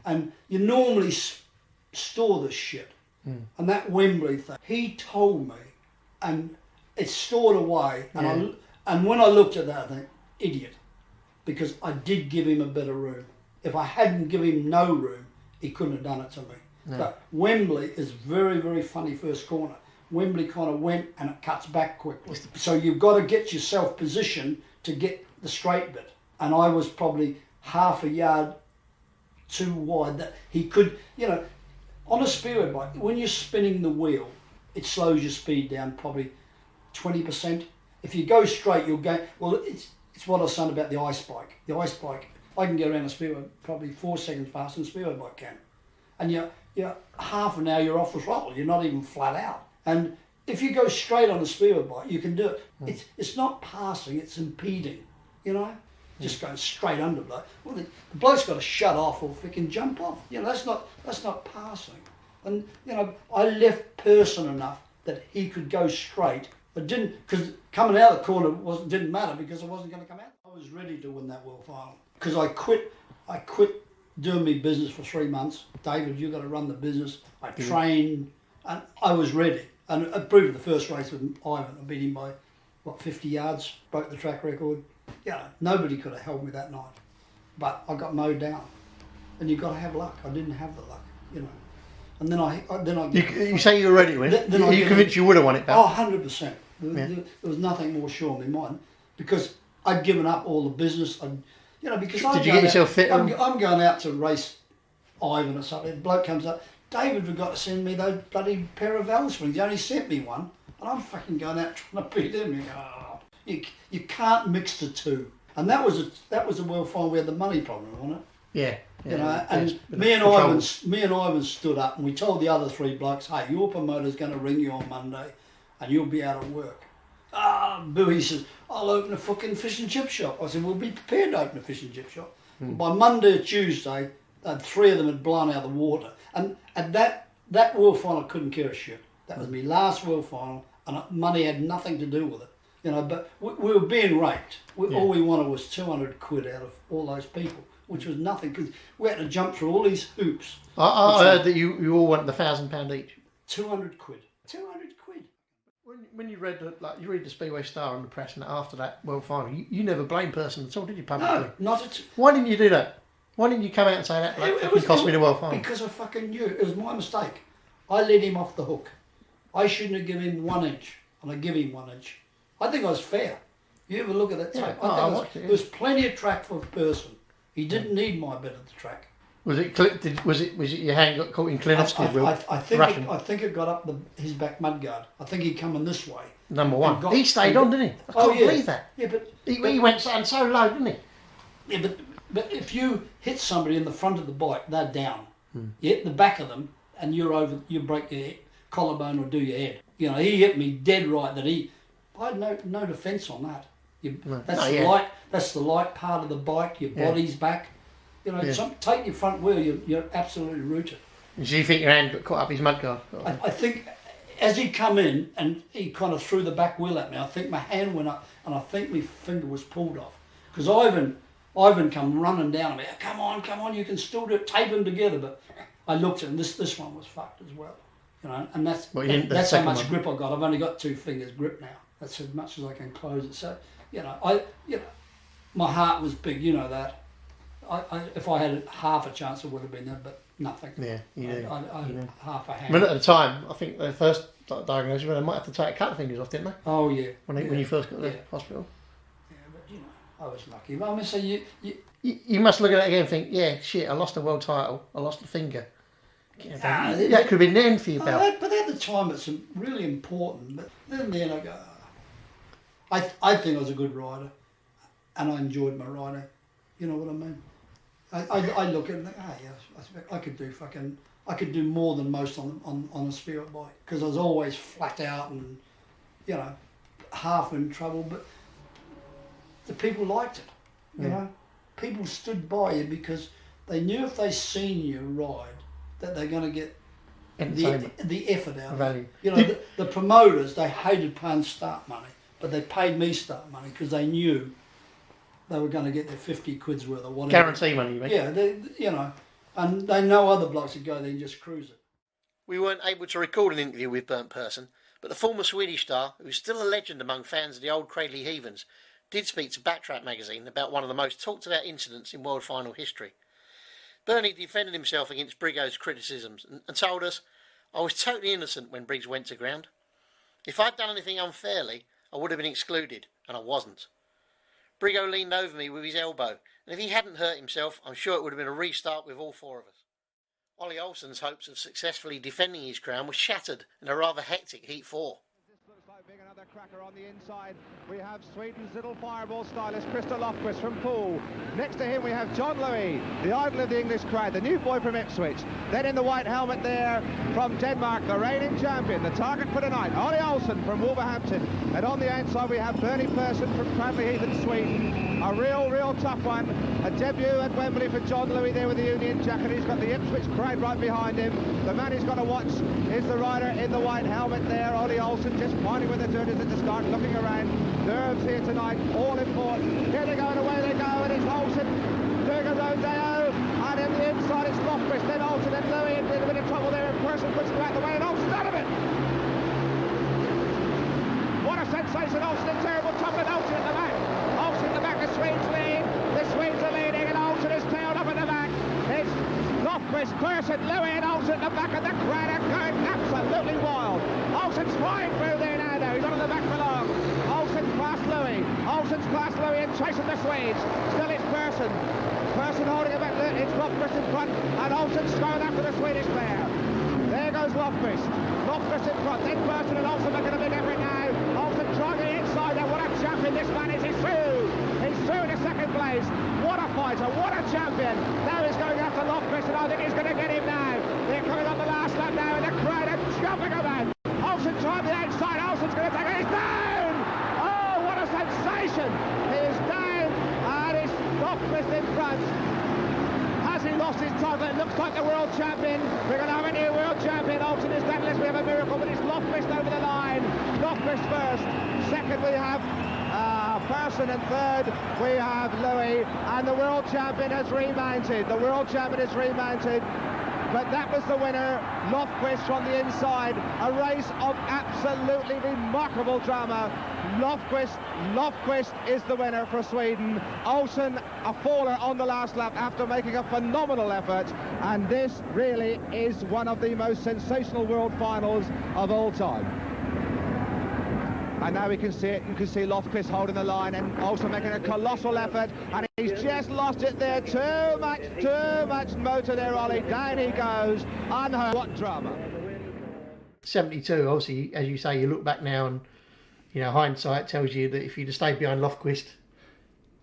And you normally store this shit. And that Wembley thing, he told me, and it's stored away. And when I looked at that, I think, idiot, because I did give him a bit of room. If I hadn't given him no room, he couldn't have done it to me. But Wembley is very, very funny first corner. Wembley kind of went and it cuts back quickly. So you've got to get yourself positioned to get the straight bit. And I was probably half a yard too wide that he could, you know, on a speedway bike, when you're spinning the wheel, it slows your speed down probably 20%. If you go straight, you'll go, well, it's what I was saying about the ice bike. The ice bike, I can get around a speedway probably 4 seconds faster than a speedway bike can. And you're half an hour, you're off the throttle, you're not even flat out. And if you go straight on a speedway bike, you can do it. It's not passing, it's impeding, you know? Just going straight under bloke. Well, the bloke's got to shut off or freaking jump off. You know, that's not passing. And, you know, I left Persson enough that he could go straight. I didn't, because coming out of the corner didn't matter because I wasn't going to come out. I was ready to win that world final because I quit I quit doing my business for 3 months. David, you've got to run the business. I trained, and I was ready. And I proved the first race with Ivan. I beat him by, 50 yards, broke the track record. Nobody could have held me that night. But I got mowed down. And you've got to have luck. I didn't have the luck, And then I You say you were ready, when you convinced you would have won it back? Oh, 100%. There was nothing more sure in my mind because I'd given up all the business. Because Did you get yourself fit? I'm going out to race Ivan or something. The bloke comes up. David forgot to send me those bloody pair of valve springs. He only sent me one, and I'm fucking going out trying to beat him. You can't mix the two. And that was a world final. We had the money problem, wasn't it? Yeah. Me and Ivan stood up and we told the other 3 blokes, hey, your promoter's going to ring you on Monday and you'll be out of work. Bowie says, I'll open a fucking fish and chip shop. I said, we'll be prepared to open a fish and chip shop. By Monday or Tuesday, 3 of them had blown out of the water. And that world final couldn't care a shit. That was my last world final and money had nothing to do with it. But we were being raped. All we wanted was 200 quid out of all those people, which was nothing because we had to jump through all these hoops. I heard that you all want the £1,000 each. 200 quid. 200 quid. When you read the Speedway Star in the press and after that world final, you never blamed person at all, did you, publicly? No, not at all. Why didn't you do that? Why didn't you come out and say that? It cost me the world final. Because I fucking knew. It was my mistake. I let him off the hook. I shouldn't have given him 1 inch, and I give him 1 inch. I think I was fair. You ever look at that tape? There was plenty of track for a person. He didn't need my bit of the track. Was it your hand got caught in Klinovsky's wheel? I think it got up his back mudguard. I think he'd come in this way. Number 1. He stayed on, didn't he? I can't believe that. Yeah, but he went so low, didn't he? Yeah, but if you hit somebody in the front of the bike, they're down. You hit the back of them, and you break your collarbone or do your head. He hit me dead right. I had no defence on that. That's the light part of the bike. Your body's back. Take your front wheel. You're absolutely rooted. Do you think your hand got caught up his mudguard? I think as he come in and he kind of threw the back wheel at me, I think my hand went up and I think my finger was pulled off because Ivan come running down at me. Come on, you can still do it. Tape them together. But I looked at him. This one was fucked as well. And that's how much grip I got. I've only got 2 fingers grip now. That's as much as I can close it. So my heart was big. You know that. If I had half a chance, it would have been there, but nothing. Yeah, you do. I had half a hand. But at the time, I think the first diagnosis, they might have to take a couple of fingers off, didn't they? Oh yeah. When you first got to the hospital. Yeah, but I was lucky. But I mean, so you must look at it again and think, yeah, shit, I lost the world title, I lost a finger. That could have been the end for you, pal. But at the time, it's really important. But then I go, I think I was a good rider, and I enjoyed my riding. You know what I mean? I look at it and think, I could do more than most on a speedway bike because I was always flat out and half in trouble. But the people liked it. People stood by you because they knew if they seen you ride that they're going to get the effort out of it. The promoters, they hated paying start money, but they paid me start money because they knew they were going to get their 50 quid's worth or whatever. Guarantee money, you mean? Yeah, and they know other blokes would go there and just cruise it. We weren't able to record an interview with Burnt Person, but the former Swedish star, who's still a legend among fans of the old Cradley Heathens, did speak to Backtrack magazine about one of the most talked about incidents in world final history. Bernie defended himself against Briggo's criticisms and told us, I was totally innocent when Briggs went to ground. If I'd done anything unfairly, I would have been excluded, and I wasn't. Briggo leaned over me with his elbow, and if he hadn't hurt himself, I'm sure it would have been a restart with all 4 of us. Ollie Olsen's hopes of successfully defending his crown were shattered in a rather hectic Heat 4. Being another cracker on the inside, we have Sweden's little fireball stylist Krista Lofquist from Poole. Next to him we have John Louis, the idol of the English crowd, the new boy from Ipswich. Then in the white helmet there from Denmark, the reigning champion, the target for tonight, Ollie Olsen from Wolverhampton. And on the outside we have Bernie Persson from Cradley Heath in Sweden. A real tough one. A debut at Wembley for John Louis there with the Union jacket. He's got the Ipswich crowd right behind him. The man he's got to watch is the rider in the white helmet there, Ollie Olsen, just pointing with the dirt at the start, looking around. Nerves here tonight, all important. Here they go and away they go, and it's Olsen doing a rodeo. inside, it's Lofquist, then Olsen, then Louis in a bit of trouble there, and Person puts him out the way, and Olsen's out of it! What a sensation, Olsen in terrible trouble, and Olsen at the back. Olsen at the back, the Swedes lead, the Swedes are leading, and Olsen is tailed up at the back. It's Lofquist, Person, Louis, and Olsen at the back, and the crowd are going absolutely wild. Olsen's flying through there now, though, he's not at the back for long. Olsen's past Louis, and chasing the Swedes. Still it's Person. Person holding it back, it's Lofquist in front, and Olsen's going after the Swedish player. There goes Lofquist. Lofquist in front, then Person and Olsen making a big effort now. Olsen trying the inside there. What a champion this man is. He's through. He's through to second place. What a fighter. What a champion. Now he's going after Lofquist, and I think he's going to get him now. They're coming on the last lap now, and the crowd are jumping about. Olsen trying the outside. Olsen's going to take it. He's down. Oh, what a sensation. He is down, and it's Lofquist in front. Has he lost his title? It looks like the world champion. We're going to have a new world champion. Olsen is dead unless we have a miracle, but it's Lofquist over the line. Lofquist first. Second we have Person, and third we have Louis. And the world champion has remounted. The world champion has remounted. But that was the winner, Lofquist from the inside. A race of absolutely remarkable drama. Lofquist is the winner for Sweden. Olsen, a faller on the last lap after making a phenomenal effort. And this really is one of the most sensational world finals of all time. And now we can see it. You can see Lofquist holding the line and also making a colossal effort. And he's just lost it there. Too much motor there, Ollie. Down he goes. Unheard. What drama. 72, obviously, as you say, you look back now and, you know, hindsight tells you that if you'd have stayed behind Lofquist,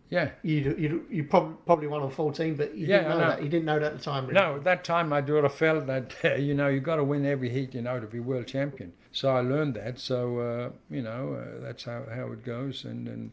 yeah, you probably won on 14, but you didn't know that. You didn't know that at the time. Really. No, at that time I would have felt that, you know, you've got to win every heat, you know, to be world champion. So I learned that. So, you know, that's how it goes. And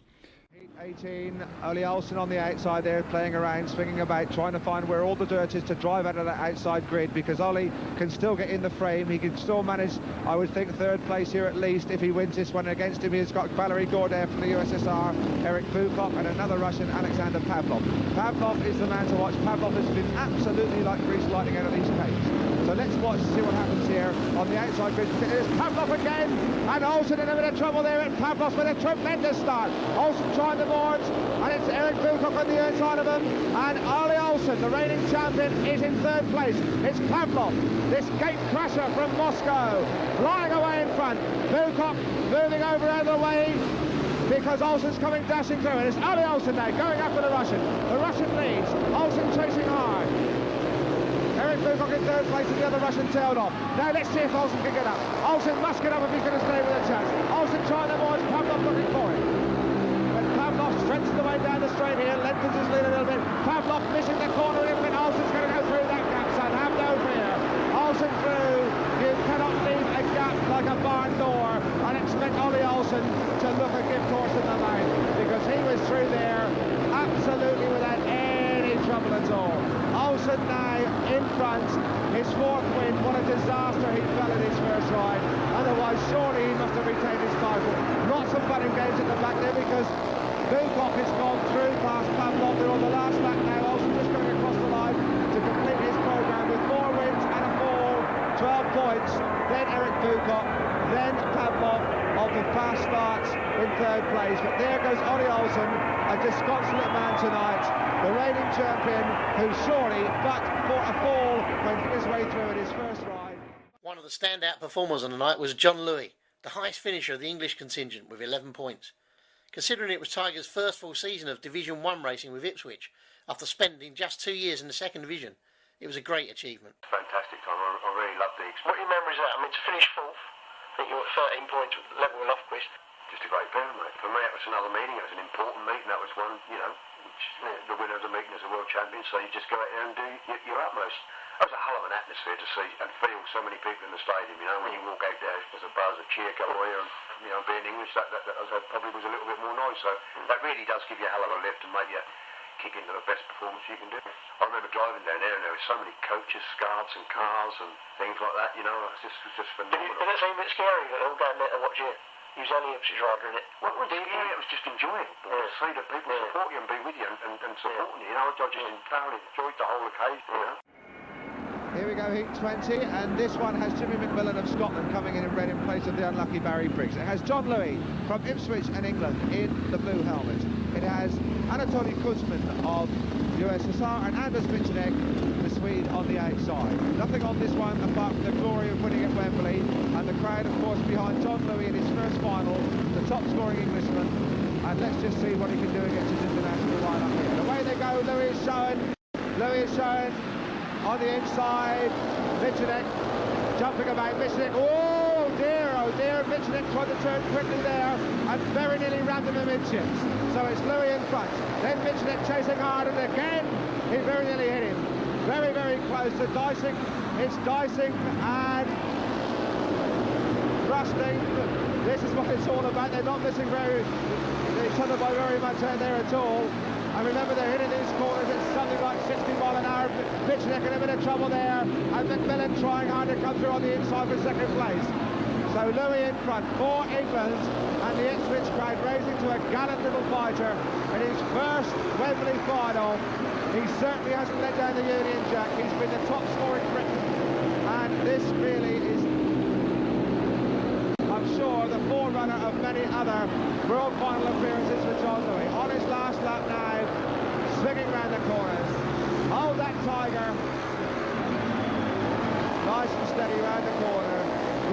18, Ole Olsen on the outside there, playing around, swinging about, trying to find where all the dirt is to drive out of that outside grid, because Ole can still get in the frame. He can still manage, I would think, third place here at least if he wins this one. Against him he's got Valery Gordev from the USSR, Eric Bukov, and another Russian, Alexander Pavlov. Pavlov is the man to watch. Pavlov has been absolutely like grease lightning out of these paints. So let's watch and see what happens here on the outside grid. There's Pavlov again, and Olsen in a bit of trouble there, and Pavlov's with a tremendous start. Olsen trying the boards, and it's Eric Bukov on the inside of him, and Ole Olsen, the reigning champion, is in third place. It's Pavlov, this gate crasher from Moscow, flying away in front. Bukov moving over out of the way, because Olsen's coming dashing through, and it's Ole Olsen now going after the Russian. The Russian leads, Olsen chasing hard. Eric Bukov in third place and the other Russian tailed off. Now let's see if Olsen can get up. Olsen must get up if he's going to stay with a chance. Olsen trying the boards, Pavlov looking for him. But Pavlov stretches the way down the straight here, lengthens his lead a little bit. Pavlov missing the corner in, but Olsen's going to go through that gap, son. Have no fear. Olsen through. You cannot leave a gap like a barn door and expect Ole Olsen to look a gift horse in the mouth, because he was through there absolutely without any trouble at all. Olsen now in front, his fourth win. What a disaster he fell in his first ride. Otherwise, surely he must have retained his title. Lots of fun and games at the back there, because Bukov has gone through past Pavlov. They're on the last lap now. Olsen just going across the line to complete his programme with 4 wins and a fall, 12 points. Then Eric Bukov, then Pavlov of the fast starts in third place. But there goes Ole Olsen, a disconsolate man tonight. The reigning champion, who surely, but for a fall, went his way through in his first ride. One of the standout performers on the night was John Louis, the highest finisher of the English contingent with 11 points. Considering it was Tiger's first full season of Division 1 racing with Ipswich, after spending just 2 years in the second division, it was a great achievement. Fantastic time, I really loved the experience. What are your memories of that? I mean, to finish fourth, I think you were 13 points level with Lofquist. Just a great pair, mate. For me, it was another meeting. It was an important meeting. That was one, you know, the winner of the meeting is a world champion, so you just go out there and do your utmost. That was a hell of an atmosphere to see and feel so many people in the stadium, you know. When you walk out there, there's a buzz, a cheer, go here, and, you know, being English, that probably was a little bit more noise. So that really does give you a hell of a lift and make you kick into the best performance you can do. I remember driving down there and there were so many coaches, scarves and cars and things like that, you know. It was just phenomenal. Did it seem a bit scary that all going there to watch you? You was only Ipswich rider in it. Well, it was just enjoyable. To see the people support you and be with you and supporting you. You know, I just thoroughly enjoyed the whole occasion, you know. Here we go, heat 20, and this one has Jimmy McMillan of Scotland coming in red in place of the unlucky Barry Briggs. It has John Louis from Ipswich and England in the blue helmet. It has Anatoly Kuzmin of USSR and Anders Michenek, the Swede, on the outside. Nothing on this one apart from the glory of winning at Wembley, and the crowd, of course, behind John Louis in his first final, the top-scoring Englishman. And let's just see what he can do against his international lineup here. And away they go, Louis is showing. Louis is showing. On the inside, Michenek jumping about, Michenek, oh dear, Michenek tried to turn quickly there and very nearly rammed him amidships. So it's Louis in front, then Michenek chasing hard, and again he very nearly hit him. Very, very close to dicing. It's dicing and thrusting. This is what it's all about. They're not missing each other by very much out there at all. And remember, they're hitting these corners at something like 60 miles an hour. Michenek in a bit of trouble there, and McMillan trying hard to come through on the inside for second place. So Louis in front for England, and the Ipswich crowd raising to a gallant little fighter in his first Wembley final. He certainly hasn't let down the Union Jack. He's been the top scoring Briton, and this really is, I'm sure, the forerunner of many other World Final appearances for John Louis. On his last lap now, swinging round the corners. Hold that Tiger. Nice and steady round the corner.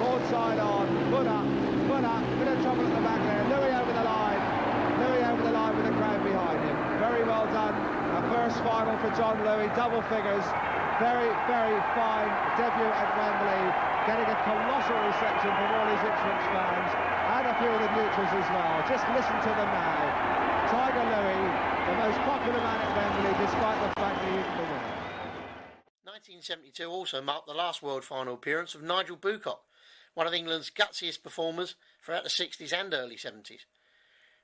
Broadside on, foot up, bit of trouble at the back there. Louis over the line. Louis over the line with the crowd behind him. Very well done. A first final for John Louis, double figures. Very, very fine debut at Wembley, getting a colossal reception from all his Ipswich fans and a few of the neutrals as well. Just listen to them now. Tiger Louis, the most popular man at Wembley, despite the fact that he isn't the winner. 1972 also marked the last World Final appearance of Nigel Bucock, one of England's gutsiest performers throughout the 60s and early 70s.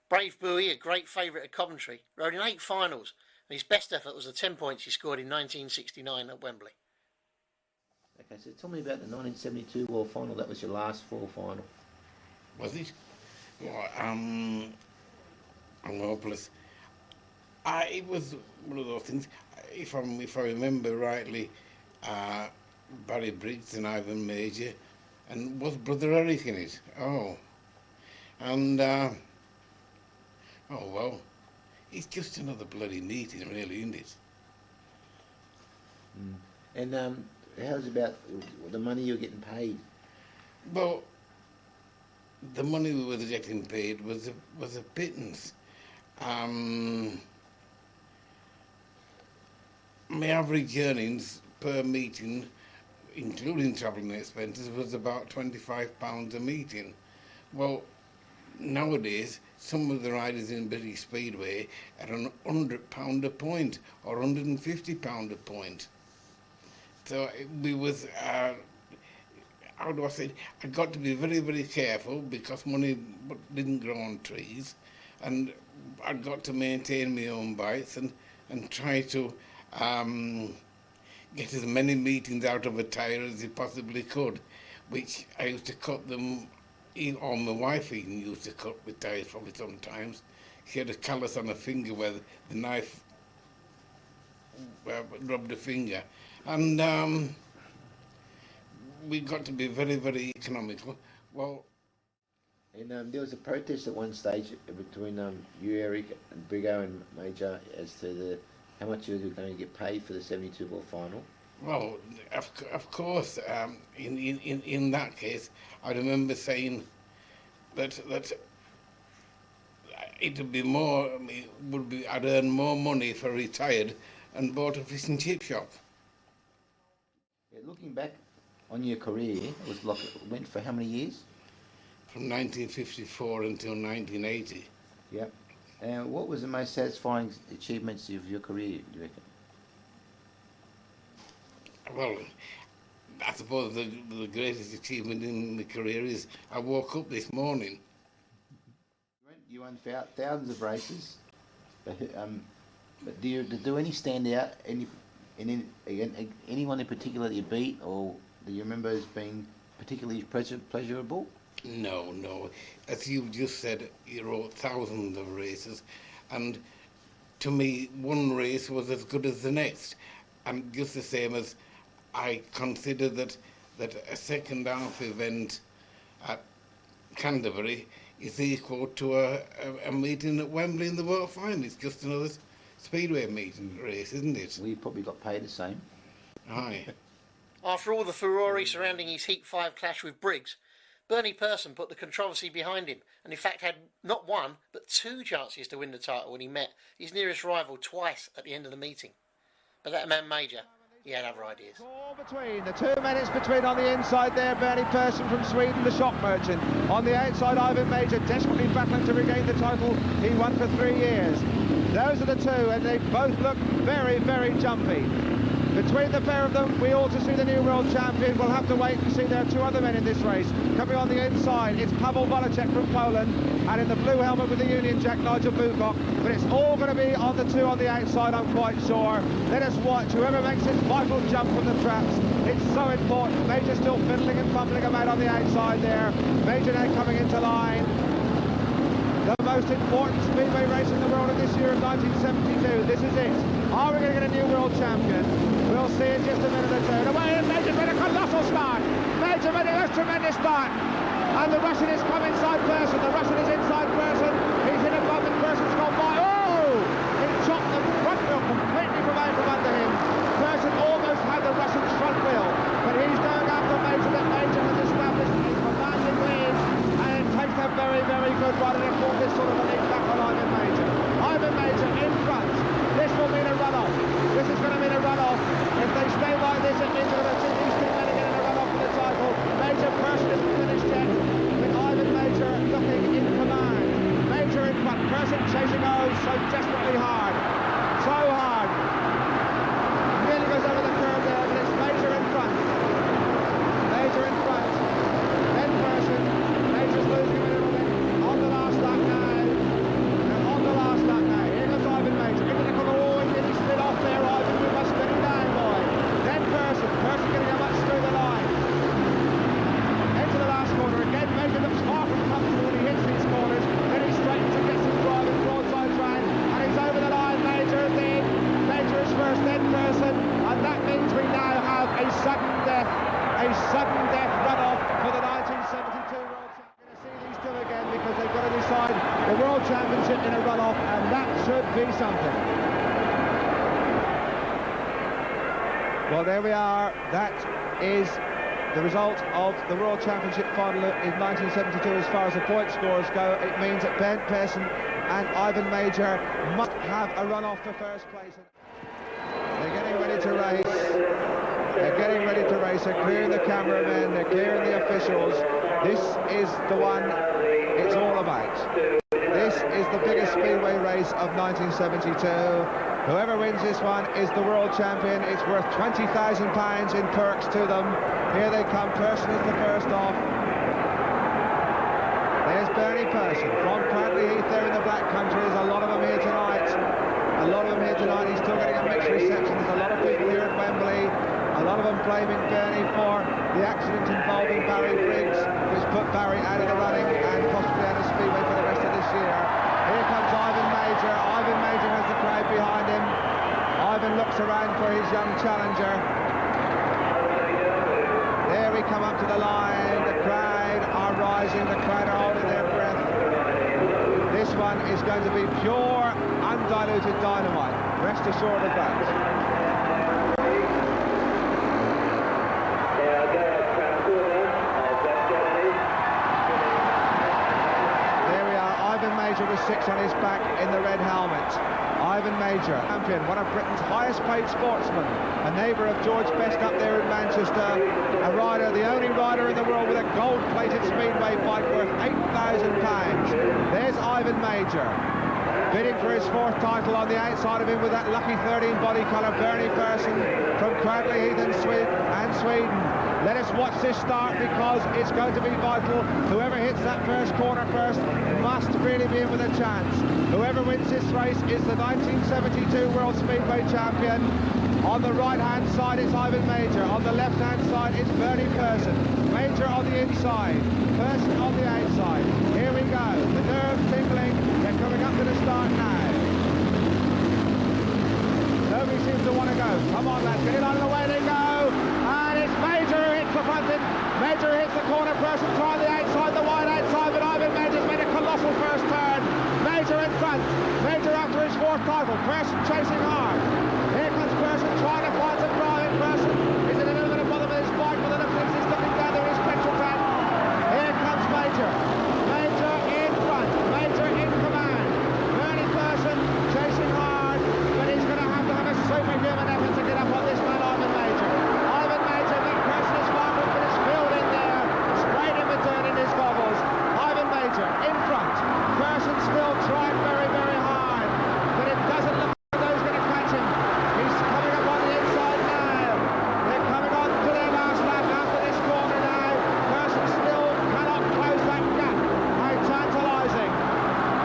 Brave Bowie, a great favourite at Coventry, rode in 8 finals, and his best effort was the 10 points he scored in 1969 at Wembley. Okay, so tell me about the 1972 World Final. That was your last full final. Was it? Well, I'm hopeless. It was one of those things. If I remember rightly, Barry Briggs and Ivan Major, and was Brother Eric in it? Oh, and oh well, it's just another bloody meeting, really, isn't it? And how's about the money you're getting paid? Well, the money we were getting paid was a pittance. My average earnings per meeting, including travelling expenses, was about £25 a meeting. Well, nowadays, some of the riders in British Speedway are on £100 a point or £150 a point. So we was, how do I say, I got to be very, very careful because money didn't grow on trees, and I got to maintain my own bikes and try to get as many meetings out of a tyre as you possibly could, which I used to cut them, or my wife even used to cut with tyres probably sometimes. She had a callus on her finger where the knife rubbed her finger. And we got to be very, very economical. Well, and there was a protest at one stage between you, Eric, and Brigo and Major as to how much you were going to get paid for the 72 World Final. Well, of course, in that case, I remember saying that it would be more, I'd earn more money if I retired and bought a fish and chip shop. Yeah, looking back on your career, it went for how many years? From 1954 until 1980. Yep. And what was the most satisfying achievements of your career, do you reckon? Well, I suppose the greatest achievement in my career is I woke up this morning. You won thousands of races, but do any stand out? Anyone in particular that you beat, or do you remember as being particularly pleasurable? No. As you just said, you rode thousands of races, and to me, one race was as good as the next, and just the same as I consider that a second half event at Canterbury is equal to a meeting at Wembley in the World Final. It's just another Speedway meeting race, isn't it? We probably got paid the same. Aye. After all the furore surrounding his Heat 5 clash with Briggs, Bernie Persson put the controversy behind him and in fact had not one but two chances to win the title when he met his nearest rival twice at the end of the meeting. But that man Major, he had other ideas. Between the 2 minutes between on the inside there, Bernie Persson from Sweden, the shock merchant. On the outside, Ivan Major desperately battling to regain the title he won for 3 years. Those are the two, and they both look very, very jumpy. Between the pair of them, we ought to see the new world champion. We'll have to wait and see. There are two other men in this race. Coming on the inside, it's Pavel Volacek from Poland, and in the blue helmet with the Union Jack, Nigel Bukok. But it's all going to be on the two on the outside, I'm quite sure. Let us watch whoever makes this vital jump from the traps. It's so important. Major still fiddling and fumbling about on the outside there. Major now coming into line. The most important speedway race in the world of this year of 1972. This is it. Are we going to get a new world champion? We'll see in just a minute or two. Away, Major made a colossal start. Major made a tremendous start. And the Russian is come inside Persson. The Russian is inside Persson. He's in above and Persson's gone by. Oh! He chopped the front wheel completely from out from under him. Persson almost had the Russian's front wheel. But he's going after Major. That Major has established a commanding lead. And takes a very, very good run. And it brought this sort of a lead back on Ivan Major. Ivan Major in front. This will mean a runoff. This is going to mean a runoff. If they stay like this, it means they're going to see these two men again in a runoff for the title. Major Persson isn't finished yet, with Ivan Major looking in command. Major in front, Persson chasing so desperately hard. So hard. Nearly goes over the curve there, but it's Major in front. Major in front. Then Persson. Major's losing a little bit. On the last lap now. And on the last lap now. Here comes Ivan Major. Into the corner. Oh, he nearly slid off there, Ivan. We must get him down, boy. Then Persson. Persson getting a much through the line. Into the last corner again. Major looks far from comfortable when he hits these corners. Then he straightens and gets his driving broadside round. And he's over the line. Major then. Major is first, then Persson. And that means we now have a sudden death. A sudden death runoff for the 1972 World Championship. We're going to see these two again because they've got to decide the World Championship in a runoff, and that should be something. Well, there we are. That is the result of the World Championship final in 1972 as far as the point scores go. It means that Bernd Persson and Ivan Major must have a runoff for first place. They're getting ready to race. They're getting ready to race. They're clearing the cameramen. They're clearing the officials. This is the one it's all about. This is the biggest speedway race of 1972. Whoever wins this one is the world champion. It's worth £20,000 in perks to them. Here they come. Persson is the first off. There's Bernie Persson from Cradley Heath there in the Black Country. There's a lot of them here tonight. A lot of them here tonight. He's still getting a mixed reception. There's a lot of people here at Wembley. A lot of them blaming Bernie for the accident involving Barry Briggs, which put Barry out of the running and possibly out of Speedway for the rest of this year. Here comes Ivan Major. Ivan Major has the crowd behind him. Ivan looks around for his young challenger. There we come up to the line. The crowd are rising. The crowd are holding their breath. This one is going to be pure, undiluted dynamite. Rest assured of that. Major with 6 on his back in the red helmet. Ivan Major, champion, one of Britain's highest paid sportsmen, a neighbour of George Best up there in Manchester, a rider, the only rider in the world with a gold-plated Speedway bike worth £8,000. There's Ivan Major, bidding for his 4th title. On the outside of him with that lucky 13 body colour, Bernie Persson from Cradley Heath and Sweden. Let us watch this start because it's going to be vital. Whoever hits that first corner first must really be in with a chance. Whoever wins this race is the 1972 World Speedway Champion. On the right-hand side, it's Ivan Major. On the left-hand side, it's Bernie Persson. Major on the inside, Persson on the outside. Here we go. The nerves tingling. They're coming up to the start now. Nobody seems to want to go. Come on, lads. Get it on the way they go. Person trying the outside, the wide outside, but Ivan Major's made a colossal first turn. Major in front. Major after his fourth title. Person chasing hard. Here comes Person trying to find some driving. Person is in a little bit of bother with his bike, but then it looks he's looking down there his petrol tank. Here comes Major. Major in front. Major in command. Bernie Person chasing hard, but he's going to have a superhuman effort to get up on this man, Ivan Major. Ivan Major, but Person is forward, but it's filled in there. Sprayed him with dirt in his goggles. Ivan Major in front. Person still trying very, very hard, but it doesn't look like those going to catch him. He's coming up on the inside now. They're coming on to their last lap after this corner now. Person still cannot close that gap. How tantalising.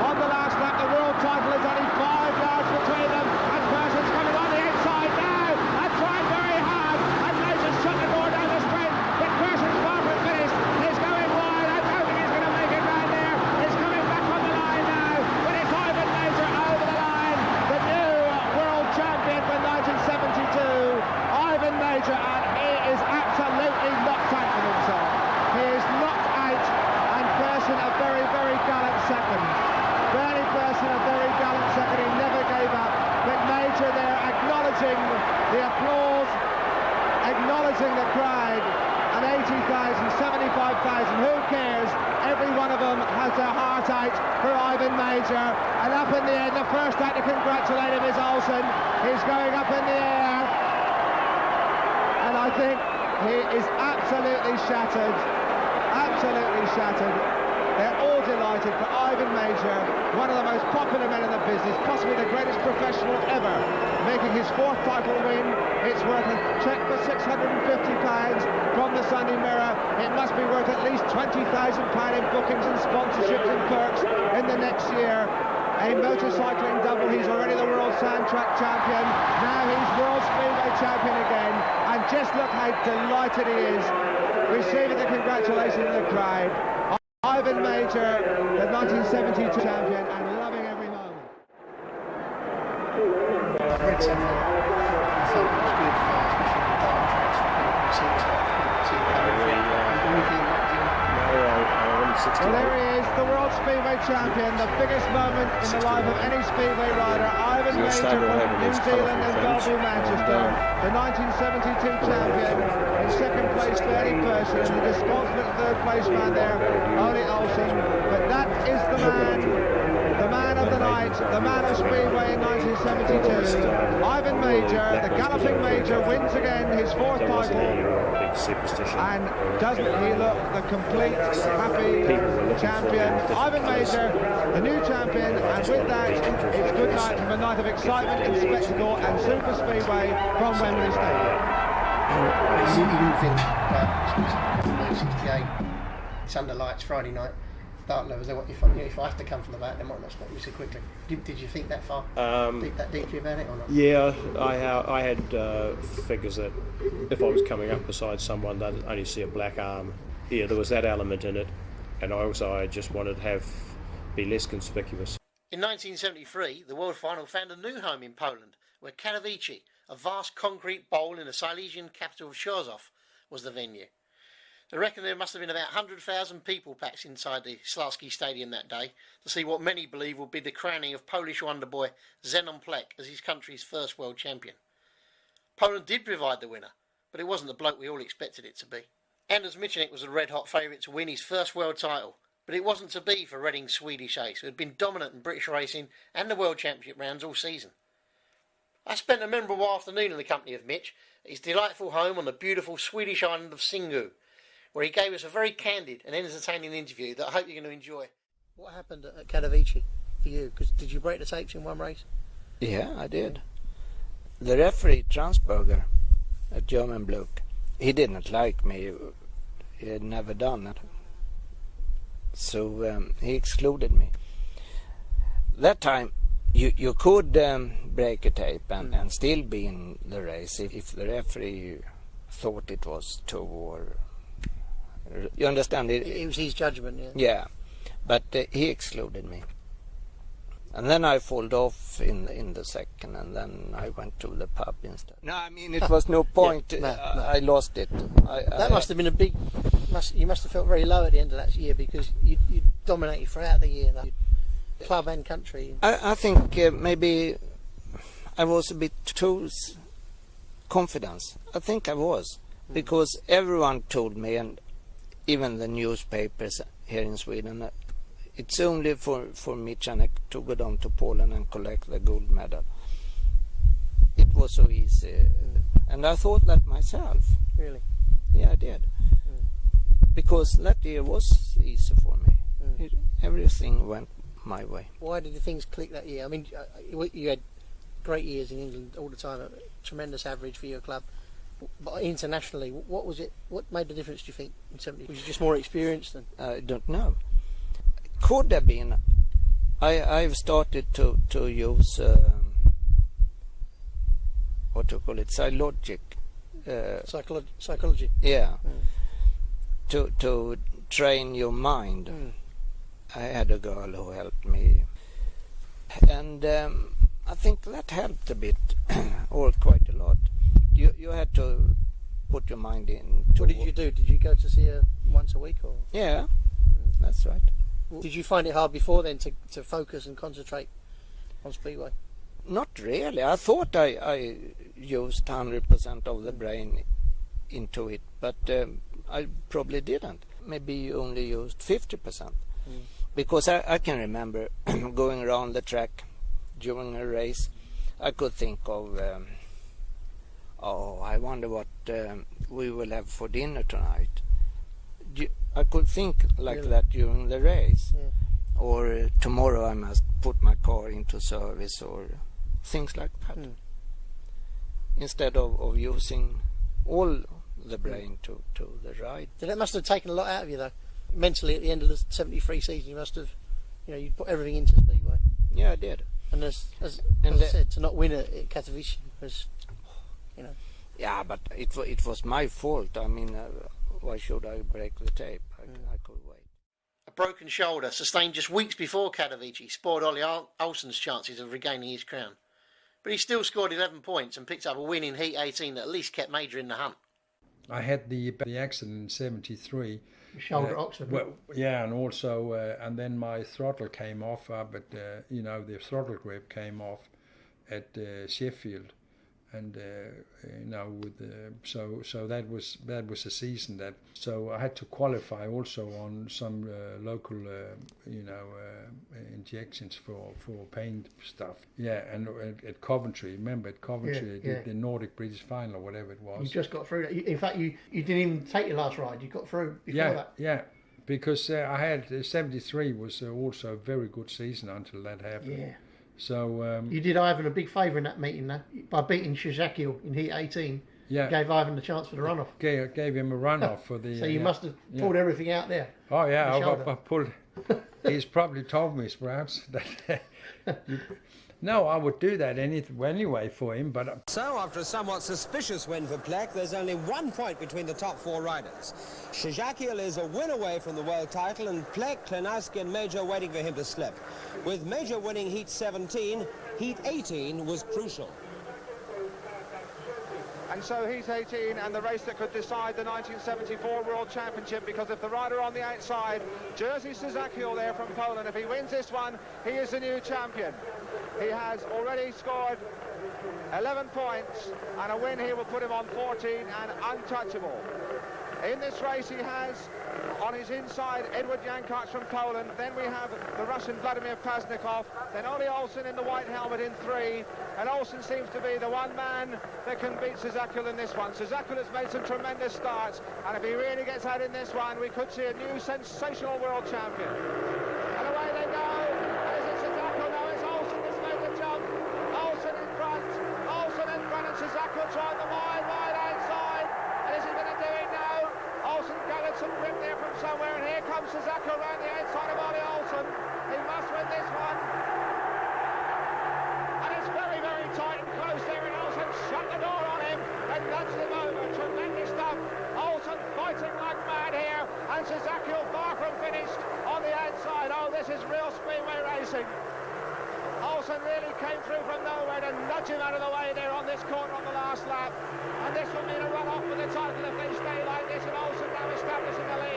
On the last lap, the world title is only 5 yards between them, and Person's coming on the inside now. And trying very hard, and Major's shut the door down the straight, but Person's far from finished. He's going wide. I don't think he's going to make it round there. He's coming back on the line now, but it's Ivan Major over the line, the new world champion for 1972. Ivan Major, and he is absolutely knocked out of himself. He is knocked out, and Person a very, very gallant second. Bernie Person a very gallant second. He never gave up, but Major there acknowledging the applause, acknowledging the crowd, and 80,000, 75,000, who cares? Every one of them has their heart out for Ivan Major, and up in the end, the first out to congratulate him is Olsen. He's going up in the air, and I think he is absolutely shattered, absolutely shattered. They're all delighted for Ivan Major, one of the most popular men in the business, possibly the greatest professional ever, making his 4th title win. It's worth a cheque for £650 from the Sunday Mirror. It must be worth at least £20,000 in bookings and sponsorships and perks in the next year. A motorcycling double. He's already the World Sand Track champion. Now he's World Speedway champion again. And just look how delighted he is, receiving the congratulations of the crowd. Ivan Major, the 1972 champion, and loving every moment. Great something. I thought it was good for especially the dark tracks. Well, there he is, the World Speedway champion, the biggest moment in the life of any Speedway rider. Ivan Major from New Zealand and Bellevue, Manchester, the 1972 champion. In second place, Bernie Person, and the disconsolate third place man there, Ole Olsen. But that is the man of the night, the man of Speedway in 1972. Ivan Major, the galloping Major, wins again his 4th title. And doesn't he look the complete, happy champion? Ivan Major, the new champion, and with that, it's good night from a night of excitement and spectacle and super speedway from Wembley Stadium. You didn't think about 68, it's under lights, Friday night, dark levels. If I have to come from the back, they might not stop me so quickly. Did you think that far? That deeply about it or not? Yeah, I had figures that if I was coming up beside someone, they'd only see a black arm. Yeah, there was that element in it, and I just wanted to be less conspicuous. In 1973, the World Final found a new home in Poland, where Katowice, a vast concrete bowl in the Silesian capital of Chorzów, was the venue. They reckon there must have been about 100,000 people packed inside the Śląski Stadium that day to see what many believe will be the crowning of Polish wonder boy Zenon Plek as his country's first world champion. Poland did provide the winner, but it wasn't the bloke we all expected it to be. Anders Michanek was a red-hot favourite to win his first world title, but it wasn't to be for Reading's Swedish ace, who had been dominant in British racing and the World Championship rounds all season. I spent a memorable afternoon in the company of Mitch at his delightful home on the beautiful Swedish island of Singu, where he gave us a very candid and entertaining interview that I hope you're going to enjoy. What happened at Katowice for you? Because did you break the tapes in one race? Yeah, I did. The referee, Transberger, a German bloke, he didn't like me. He had never done it. So he excluded me. That time, you could break a tape and still be in the race if the referee thought it was too, or you understand it. It was his judgment, yeah. Yeah, but he excluded me, and then I pulled off in the second, and then I went to the pub instead. No, I mean it was no point. No. I lost it. That must have been a big you must have felt very low at the end of that year because you dominated throughout the year, though. Club and country. I think maybe I was a bit too confident. I think I was, because everyone told me, and even the newspapers here in Sweden, it's only for Michanek to go down to Poland and collect the gold medal. It was so easy, and I thought that myself. Really? Yeah, I did. Because that year was easy for me. Everything went my way. Why did the things click that year? I mean, you had great years in England all the time, a tremendous average for your club. But internationally, what was it? What made the difference, do you think, in 70? Was you just more experienced than? I don't know. Could have been. I've started to use what to call it, psychology. Yeah. To train your mind. I had a girl who helped me, and I think that helped a bit, or quite a lot. You had to put your mind in. What did you do? Did you go to see her once a week, or? Yeah, that's right. Did you find it hard before then to focus and concentrate on Speedway? Not really. I thought I used 100% of the brain into it, but I probably didn't. Maybe only used 50%. Because I can remember going around the track during a race. I could think of, I wonder what we will have for dinner tonight. I could think like that during the race. Or tomorrow I must put my car into service, or things like that. Instead of using all the brain to the ride. So that must have taken a lot out of you, though. Mentally, at the end of the 73 season, you must have, you put everything into Speedway. Yeah, I did. And as I said, to not win at Katowice was, Yeah, but it was my fault. I mean, why should I break the tape? I could wait. A broken shoulder, sustained just weeks before Katowice, spoiled Ollie Olsen's chances of regaining his crown. But he still scored 11 points and picked up a win in Heat 18 that at least kept Major in the hunt. I had the accident in 73. Shoulder oxygen. Well, yeah, and also, and then my throttle came off, but the throttle grip came off at Sheffield, and so that was a season that. So I had to qualify also on some local, injections for pain stuff. Yeah, and at Coventry. Remember at Coventry, the Nordic British final or whatever it was. You just got through that. In fact, you didn't even take your last ride. You got through before that. Yeah, because I had 73 was also a very good season until that happened. Yeah. So you did Ivan a big favour in that meeting, though, by beating Shazakil in Heat 18. Yeah. Gave Ivan the chance for the runoff. Gave him a runoff for the. So you must have pulled everything out there. Oh yeah, I pulled. He's probably told me perhaps that. No, I would do that anyway for him, but... So, after a somewhat suspicious win for Plek, there's only 1 point between the top 4 riders. Shazakil is a win away from the world title, and Plek, Klenowski and Major waiting for him to slip. With Major winning Heat 17, Heat 18 was crucial. And so Heat 18 and the race that could decide the 1974 World Championship, because if the rider on the outside, Jerzy Szakil there from Poland, if he wins this one, he is the new champion. He has already scored 11 points, and a win here will put him on 14 and untouchable. In this race he has on his inside Edward Jankovic from Poland, then we have the Russian Vladimir Paznikov, then Ollie Olsen in the white helmet in 3, and Olsen seems to be the one man that can beat Szakil in this one. Szakil has made some tremendous starts, and if he really gets out in this one, we could see a new sensational world champion. And away they go. Is it Szakil? No, it's Olsen that's made the jump. Olsen in front, and Szakil trying the wide outside. And is he going to do it now? Olsen gathered some grip there from somewhere, and here comes Szakil around the outside of Ollie Olsen. He must win this one. And it's very, very tight and close there, and Olsen shut the door on him and nudged him over. Tremendous stuff. Olsen fighting like mad here, and Szakil far from finished on the outside. Oh, this is real Speedway racing. Olsen really came through from nowhere to nudge him out of the way there on this corner on the last lap. And this will mean a run-off for the title if they stay like this, and Olsen now establishing the lead.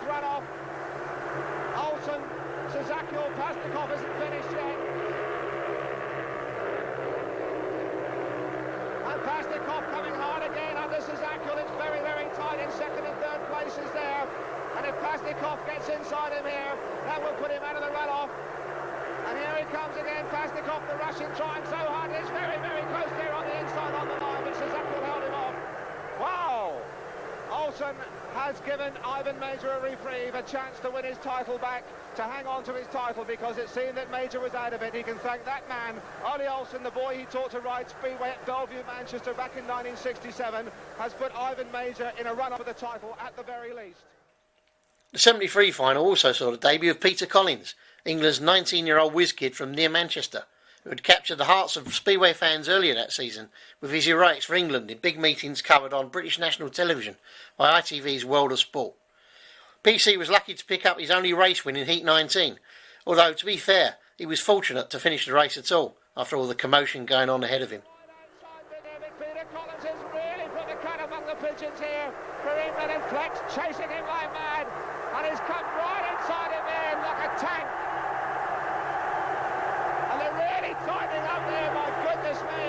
runoff. Olsen, Sazakul, Pasnikov isn't finished yet. And Pasnikov coming hard again under Sazakul. It's very, very tight in second and third places there. And if Pasnikov gets inside him here, that will put him out of the runoff. And here he comes again, Pasnikov, the Russian, trying so hard. It's very, very close there on the inside on the line, but Sazakul held him off. Wow! Olsen has given Ivan Major a reprieve, a chance to win his title back, to hang on to his title, because it seemed that Major was out of it. He can thank that man, Ollie Olsen, the boy he taught to ride Speedway at Bellevue, Manchester back in 1967, has put Ivan Major in a run-up for the title at the very least. The 73 final also saw the debut of Peter Collins, England's 19-year-old whiz kid from near Manchester, who had captured the hearts of Speedway fans earlier that season with his heroics for England in big meetings covered on British national television by ITV's World of Sport. PC was lucky to pick up his only race win in Heat 19, although, to be fair, he was fortunate to finish the race at all, after all the commotion going on ahead of him. Peter Collins has really put the cat among the pigeons here for England, and Flex chasing him like mad, and he's come right inside him in like a tank. And they're really tightening up there, my goodness me.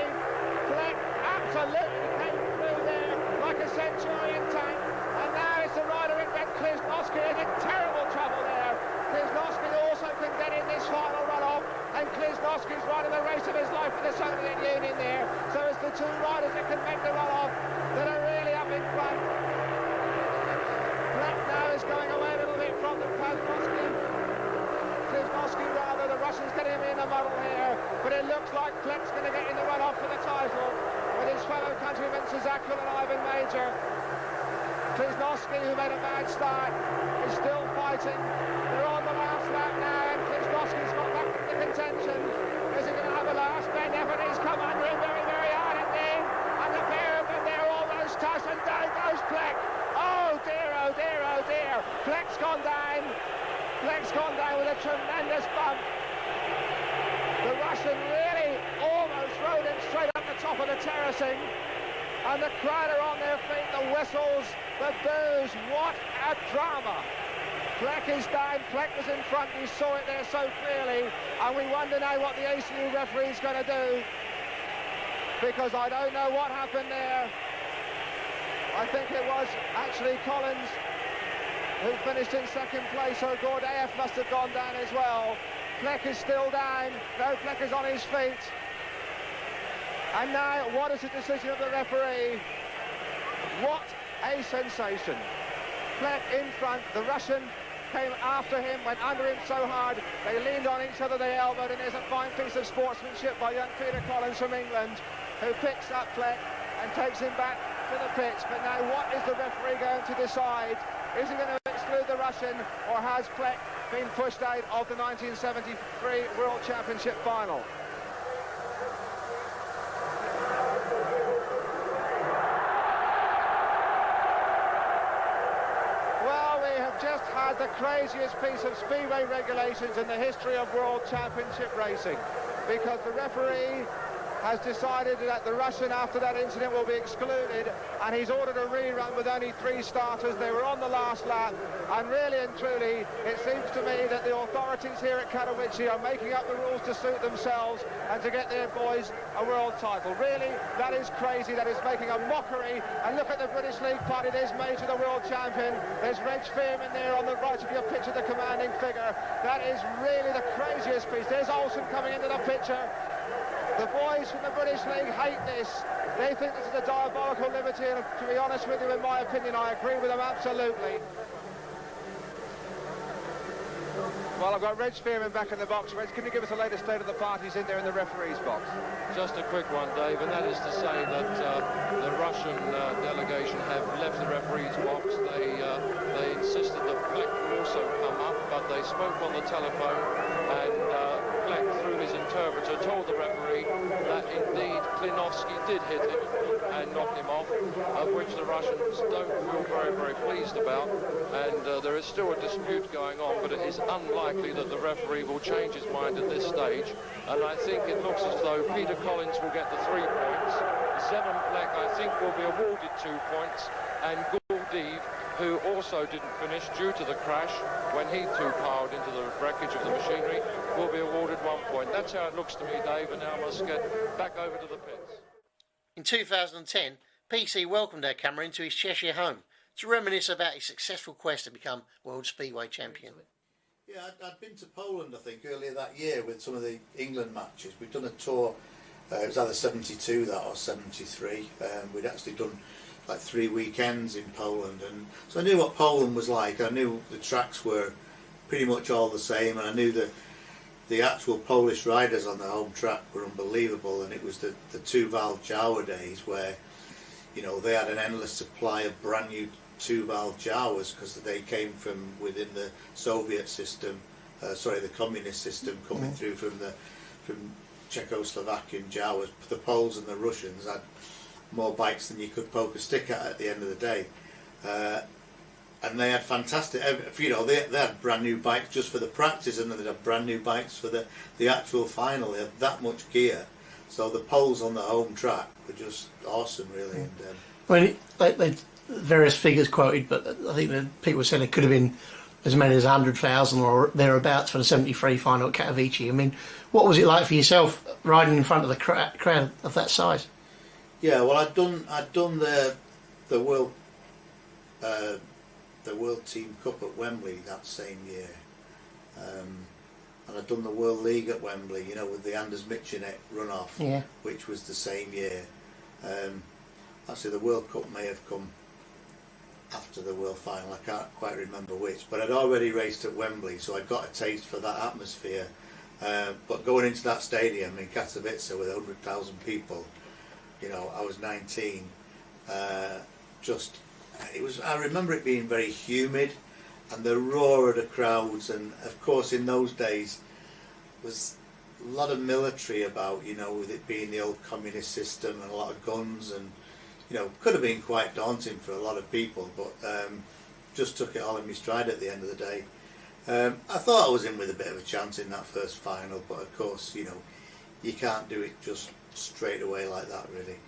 Fleck absolutely came through there like a Centurion tank. And now it's the rider in red, Kliznoski, is in terrible trouble there. Kliznoski also can get in this final runoff, and Kliznoski's riding the race of his life with the Soviet Union there. So it's the two riders that can make the runoff that are really up in front. Fleck now is going away a little bit from the Kliznoski rather, the Russians getting him in the muddle here, but it looks like Fleck's going to get in the run-off for the title with his fellow countrymen Sazakul and Ivan Major. Kliznoski, who made a bad start, is still fighting. They're on the last lap now, and Kliznoski's got back into contention. Is he going to have a last bend effort? He's come under him very, very hard indeed, and the pair of them there almost touch, and down goes Fleck. Oh dear, oh dear, oh dear. Fleck's gone down. Fleck's gone down with a tremendous bump. The Russian really almost rode him straight up the top of the terracing. And the crowd are on their feet, the whistles, the boos. What a drama. Fleck is down, Fleck was in front, you saw it there so clearly. And we wonder now what the ACU referee is going to do. Because I don't know what happened there. I think it was actually Collins who finished in second place, so Gordaev must have gone down as well. Fleck is still down. No, Fleck is on his feet. And now, what is the decision of the referee? What a sensation. Fleck in front, the Russian came after him, went under him so hard, they leaned on each other, they elbowed, and there's a fine piece of sportsmanship by young Peter Collins from England, who picks up Fleck and takes him back to the pitch. But now, what is the referee going to decide? Is he going to exclude the Russian, or has Fleck been pushed out of the 1973 World Championship final? Well, we have just had the craziest piece of Speedway regulations in the history of World Championship racing, because the referee has decided that the Russian after that incident will be excluded, and he's ordered a rerun with only 3 starters. They were on the last lap, and really and truly it seems to me that the authorities here at Katowice are making up the rules to suit themselves and to get their boys a world title. Really, that is crazy. That is making a mockery. And look at the British League party. There's Major, the world champion. There's Reg Fearman there on the right of your picture, the commanding figure. That is really the craziest piece. There's Olsen coming into the picture. The boys from the British League hate this. They think this is a diabolical liberty, and to be honest with you, in my opinion, I agree with them absolutely. Well, I've got Reg Fearman back in the box. Reg, can you give us the latest state of the parties in there in the referee's box? Just a quick one, Dave, and that is to say that the Russian delegation have left the referee's box. They insisted that Fleck would also come up, but they spoke on the telephone, and Fleck, through his interpreter, told the referee that indeed Kliznoski did hit him and knock him off, of which the Russians don't feel very, very pleased about, and there is still a dispute going on, but it is unlikely that the referee will change his mind at this stage, and I think it looks as though Peter Collins will get the 3 points, Zenon Fleck I think will be awarded 2 points, and Gordeev who also didn't finish due to the crash when he too piled into the wreckage of the machinery, will be awarded 1 point. That's how it looks to me, Dave, and now I must get back over to the pits. In 2010, PC welcomed our camera into his Cheshire home to reminisce about his successful quest to become World Speedway Champion. Yeah, I'd been to Poland, I think, earlier that year with some of the England matches. We'd done a tour, it was either 72 that or 73. We'd actually done like 3 weekends in Poland, and so I knew what Poland was like. I knew the tracks were pretty much all the same, and I knew that the actual Polish riders on the home track were unbelievable, and it was the two-valve Jawa days where, you know, they had an endless supply of brand new two-valve Jawas because they came from within the Soviet system, the communist system coming through from Czechoslovakian Jawas. The Poles and the Russians had more bikes than you could poke a stick at the end of the day. And they had fantastic, you know, they had brand new bikes just for the practice, and they'd have brand new bikes for the actual final. They had that much gear. So the Poles on the home track were just awesome, really. And, well, they various figures quoted, but I think that people said it could have been as many as 100,000 or thereabouts for the 73 final at Katowice. I mean, what was it like for yourself riding in front of the crowd of that size? Yeah, well, I'd done the world Team Cup at Wembley that same year, and I'd done the World League at Wembley, you know, with the Anders Michenet runoff, which was the same year. Actually, the World Cup may have come after the World Final, I can't quite remember which, but I'd already raced at Wembley, so I'd got a taste for that atmosphere. But going into that stadium in Katowice with 100,000 people, you know, I was 19. I remember it being very humid, and the roar of the crowds, and of course in those days was a lot of military about, you know, with it being the old communist system and a lot of guns, and you know, could have been quite daunting for a lot of people, but just took it all in my stride at the end of the day. I thought I was in with a bit of a chance in that first final, but of course, you know, you can't do it just straight away like that, really.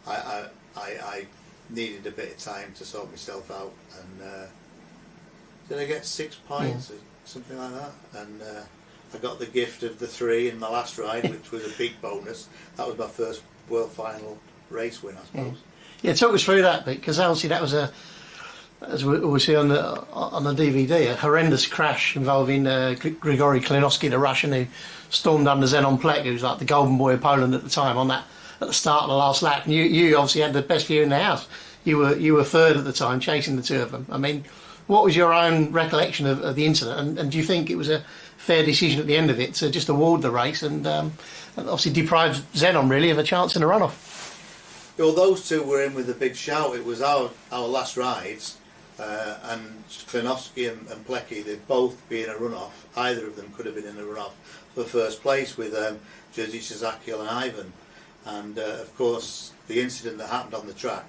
I needed a bit of time to sort myself out, and did I get 6 points or something like that? And I got the gift of the 3 in my last ride, which was a big bonus. That was my first World Final race win, I suppose. Yeah, talk us through that bit, because obviously that was as we see on the DVD, a horrendous crash involving Grigory Klinowski, the Russian, who stormed under Zenon Plek, who was like the golden boy of Poland at the time, at the start of the last lap. And you obviously had the best view in the house. You were third at the time, chasing the two of them. I mean, what was your own recollection of the incident, and do you think it was a fair decision at the end of it to just award the race and obviously deprive Zenon really of a chance in a runoff? Well, those two were in with a big shout. It was our last rides, and Klinowski and Plecky, they'd both be in a runoff. Either of them could have been in a runoff for first place with Jerzy Szakil and Ivan. And of course, the incident that happened on the track,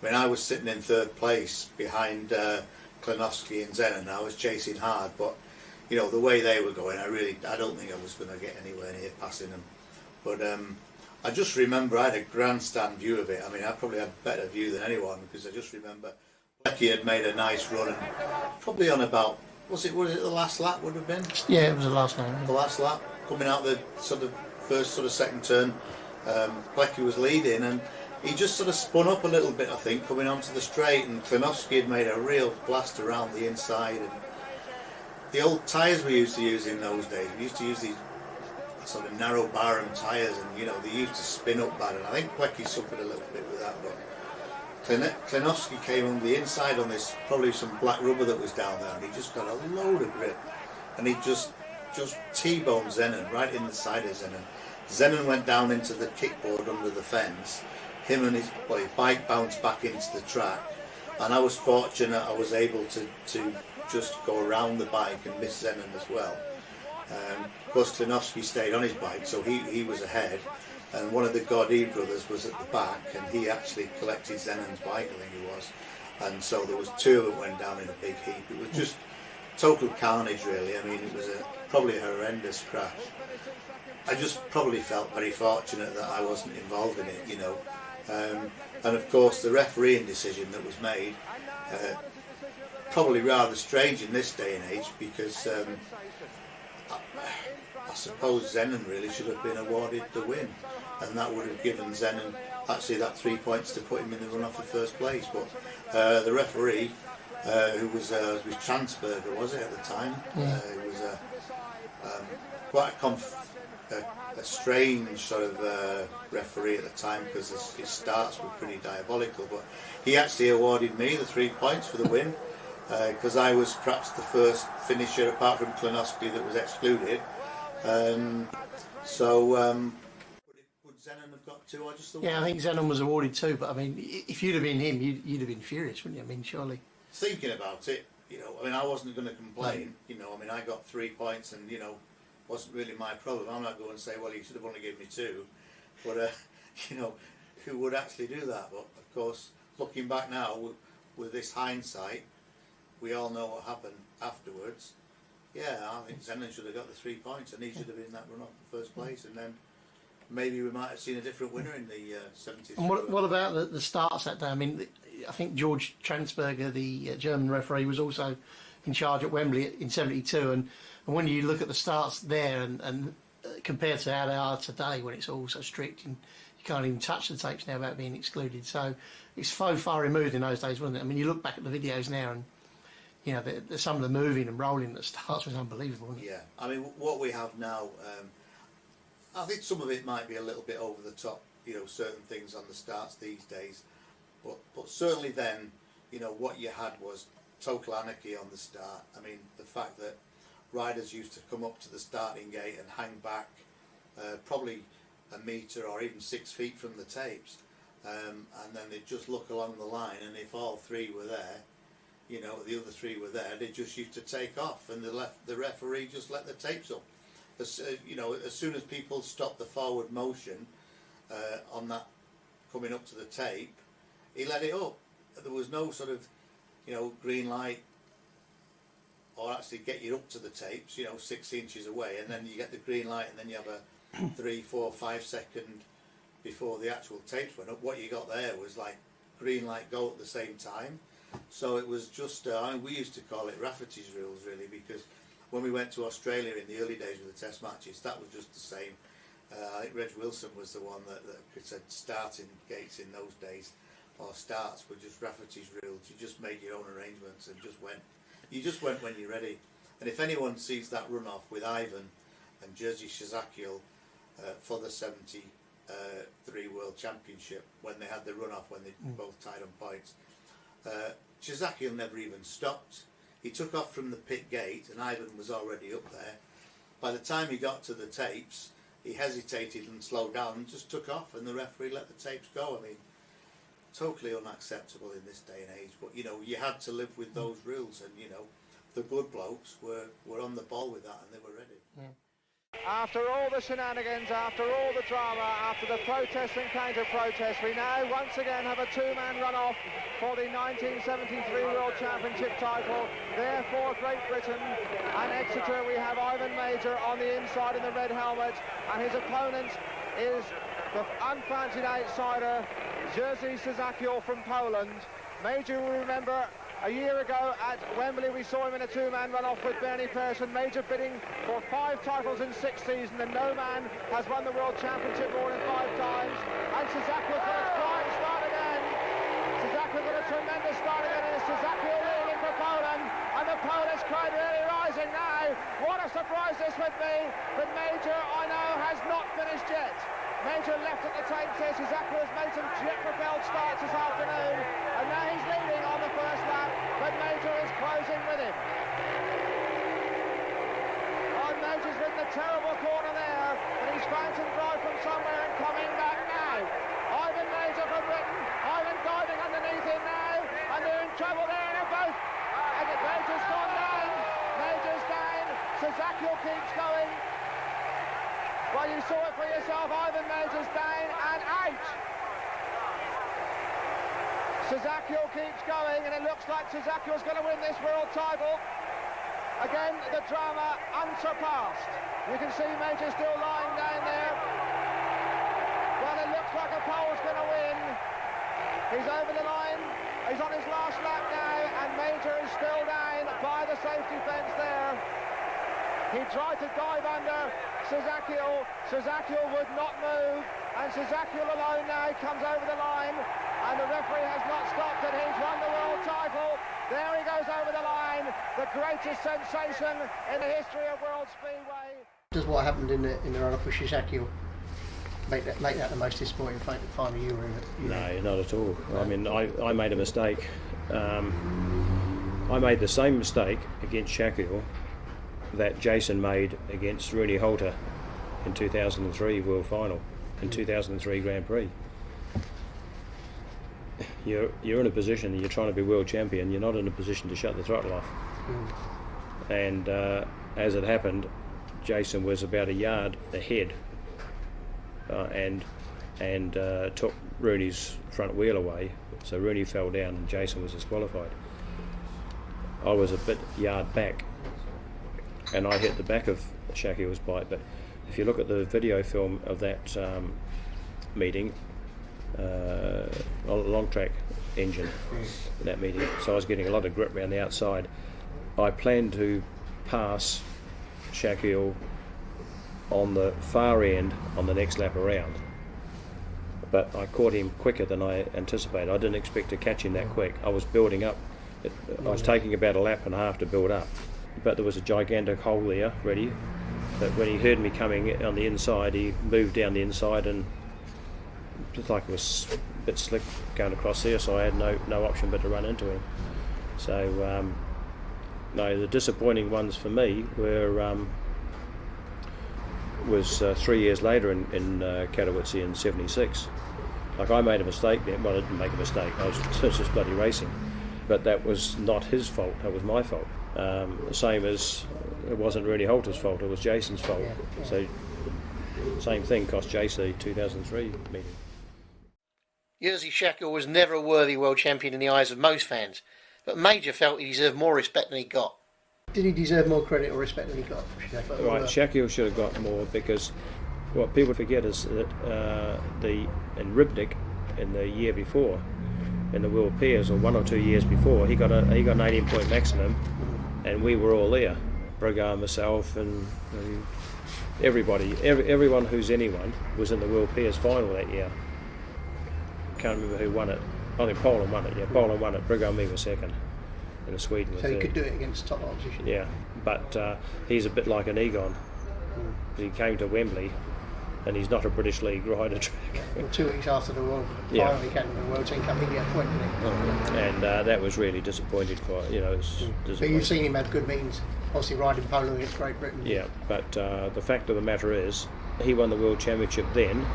when I was sitting in third place behind Klinowski and Zenon, I was chasing hard, but you know, the way they were going, I don't think I was going to get anywhere near passing them. But I just remember I had a grandstand view of it. I mean, I probably had a better view than anyone, because I just remember Plecky had made a nice run, and probably on about, was it the last lap would have been? Yeah, it was the last lap. The last lap, coming out the second turn, Plecky was leading, and he just sort of spun up a little bit, I think, coming onto the straight, and Klinowski had made a real blast around the inside. And the old tyres we used to use in those days, we used to use these sort of narrow barham tyres, and you know, they used to spin up bad, and I think Plecky suffered a little bit with that, but Klinowski came on the inside on this, probably some black rubber that was down there, and he just got a load of grip, and he just T-boned Zenon right in the side of Zenon. Zenon went down into the kickboard under the fence. Him and his bike bounced back into the track, and I was fortunate I was able to just go around the bike and miss Zenon as well. Of course, Klinowski stayed on his bike, so he was ahead, and one of the Gordy brothers was at the back, and he actually collected Zenon's bike, I think it was, and so there was 2 that went down in a big heap. It was just total carnage, really. I mean, it was probably a horrendous crash. I just probably felt very fortunate that I wasn't involved in it, you know. And of course the refereeing decision that was made, probably rather strange in this day and age, because I suppose Zenon really should have been awarded the win, and that would have given Zenon actually that 3 points to put him in the run-off for first place. But the referee, who was Transberger, was it at the time? Yeah. It was quite a strange sort of referee at the time, because his starts were pretty diabolical. But he actually awarded me the 3 points for the win, because I was perhaps the first finisher apart from Klonowski that was excluded. Would Zenon have got 2? I just thought. Yeah, I think Zenon was awarded 2, but I mean, if you'd have been him, you'd have been furious, wouldn't you? I mean, surely. Thinking about it, I mean, I wasn't going to complain. I mean, I got 3 points, and wasn't really my problem. I'm not going to say, well, you should have only given me 2, but who would actually do that? But of course, looking back now with this hindsight, we all know what happened afterwards. Yeah, I think Zenon should have got the 3 points, and he should have been in that run-up in first place, and then maybe we might have seen a different winner in the 70s. And what about the starts that day? I mean, I think George Transberger, the German referee, was also in charge at Wembley in '72, and when you look at the starts there and compared to how they are today, when it's all so strict and you can't even touch the tapes now without being excluded, so it's so far removed in those days, wasn't it? I mean, you look back at the videos now, and some of the moving and rolling that starts was unbelievable, wasn't it? Yeah, I mean, what we have now, I think some of it might be a little bit over the top, certain things on the starts these days, but certainly then, what you had was total anarchy on the start. I mean, the fact that riders used to come up to the starting gate and hang back probably a metre or even 6 feet from the tapes, and then they'd just look along the line, and if all 3 were there, the other 3 were there, they just used to take off, and the referee just let the tapes up. As soon as people stopped the forward motion on that coming up to the tape, he let it up. There was no sort of, green light, or actually get you up to the tapes, 6 inches away, and then you get the green light, and then you have a 3, 4, 5 second before the actual tapes went up. What you got there was like green light, go at the same time. So it was just, we used to call it Rafferty's rules, really, because when we went to Australia in the early days of the test matches, that was just the same. I think Reg Wilson was the one that said starting gates in those days, or starts were just Rafferty's rules. You just made your own arrangements and just went. You just went when you're ready. And if anyone sees that run-off with Ivan and Jerzy Shizakiel for the 73 World Championship, when they had the run-off, when they both tied on points, Shizakiel never even stopped. He took off from the pit gate, and Ivan was already up there. By the time he got to the tapes, he hesitated and slowed down and just took off, and the referee let the tapes go. I mean, totally unacceptable in this day and age, but you had to live with those rules, and the good blokes were on the ball with that, and they were ready. Yeah. After all the shenanigans, after all the drama, after the protests and counter-protests, we now once again have a 2-man run-off for the 1973 World Championship title. There for Great Britain and Exeter, we have Ivan Major on the inside in the red helmet, and his opponent is the unfancied outsider, Jerzy Shizakiel from Poland. Major, will remember, a year ago at Wembley we saw him in a 2-man run-off with Bernie Persson. Major bidding for 5 titles in 6 seasons, and no man has won the World Championship more than 5 times. And Shizakiel's got a flying start again. Shizakiel got a tremendous start again, and it's Shizakiel leading for Poland, and the Polish crowd really rising now. What a surprise this would be, but Major, I know, has not finished yet. Major left at the tape says Shizakiel has made some jet-propelled starts this afternoon, and now he's leading on the first lap, but Major is closing with him. Oh, Major's in the terrible corner there, but he's found some drive from somewhere and coming back now. Ivan Major from Britain, Ivan diving underneath him now, and they're in trouble there, and they're both. And Major's gone down, Major's down, Shizakiel keeps going. Well, you saw it for yourself. Ivan Major's down and out. Shizakiel keeps going, and it looks like Shizakiel's going to win this world title. Again, the drama unsurpassed. You can see Major still lying down there. Well, it looks like a Pole's going to win. He's over the line. He's on his last lap now, and Major is still down by the safety fence there. He tried to dive under Suzakiel. Suzakiel would not move, and Suzakiel alone now comes over the line, and the referee has not stopped, and he's won the world title. There he goes over the line, the greatest sensation in the history of World Speedway. Does what happened in the run-off with Suzakiel make that the most disappointing final you were in? No, not at all. I mean, I made a mistake. I made the same mistake against Shaquille that Jason made against Rooney Holter in 2003 World Final and 2003 Grand Prix. You're in a position, you're trying to be world champion, you're not in a position to shut the throttle off. And as it happened, Jason was about a yard ahead and took Rooney's front wheel away, so Rooney fell down and Jason was disqualified. I was a bit yard back and I hit the back of Shaquille's bike, but if you look at the video film of that meeting, long track engine, that meeting, so I was getting a lot of grip around the outside. I planned to pass Shaquille on the far end on the next lap around, but I caught him quicker than I anticipated. I didn't expect to catch him that quick. I was building up. I was taking about a lap and a half to build up, but there was a gigantic hole there ready. But when he heard me coming on the inside, he moved down the inside, and just like it was a bit slick going across there, so I had no option but to run into him. So no, the disappointing ones for me were was 3 years later in Katowice in '76. Like, I made a mistake then. Well, I didn't make a mistake. I was just bloody racing, but that was not his fault. That was my fault. The same as it wasn't Rooney Holter's fault. It was Jason's fault. Yeah. So same thing cost Jason the 2003 meeting. Jerzy Shackle was never a worthy world champion in the eyes of most fans, but Major felt he deserved more respect than he got. Did he deserve more credit or respect than he got? Right, Shaquille should have got more, because what people forget is that in Ribnik, in the year before, in the World Pairs, or 1 or 2 years before, he got an 18-point maximum, and we were all there. Brigar, myself, and everybody, everyone who's anyone was in the World Pairs final that year. Can't remember who won it. I think Poland won it. Yeah, Poland won it. Brigar and me were second. And Sweden was so he third. could do it against top opposition. Yeah, but he's a bit like an Egon. He came to Wembley, and he's not a British League rider track. Well, 2 weeks after the World Final, he came to the World Team Cup, he get a point, didn't he? And that was really disappointing for, But you've seen him have good meetings, obviously riding Poland against Great Britain. Yeah, but the fact of the matter is, he won the World Championship then,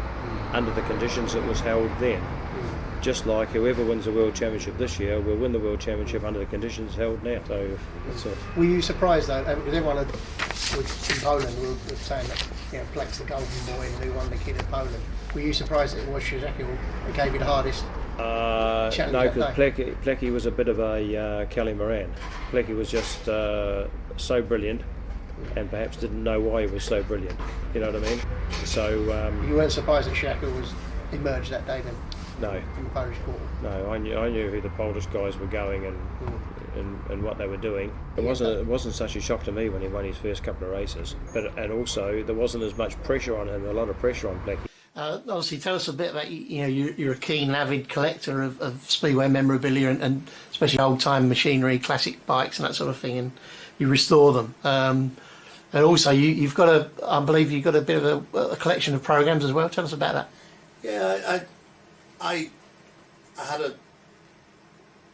under the conditions it was held then. Just like whoever wins the World Championship this year will win the World Championship under the conditions held now. So that's it. Were you surprised though, because everyone in Poland were saying that Plex the golden boy and who won the kid in Poland? Were you surprised that it was Suzuki who gave you the hardest challenge? No, because Plecky was a bit of a Kelly Moran. Plecky was just so brilliant, and perhaps didn't know why he was so brilliant. You know what I mean? So you weren't surprised that Shaka was emerged that day then? No. In the Polish quarter? No, I knew who the Polish guys were going and what they were doing. It wasn't such a shock to me when he won his first couple of races. And also there wasn't as much pressure on him. A lot of pressure on Plecky. Obviously, tell us a bit about, you're a keen, avid collector of Speedway memorabilia and especially old-time machinery, classic bikes and that sort of thing, and you restore them. And also, you've got I believe you've got a bit of a collection of programs as well. Tell us about that. Yeah, I had a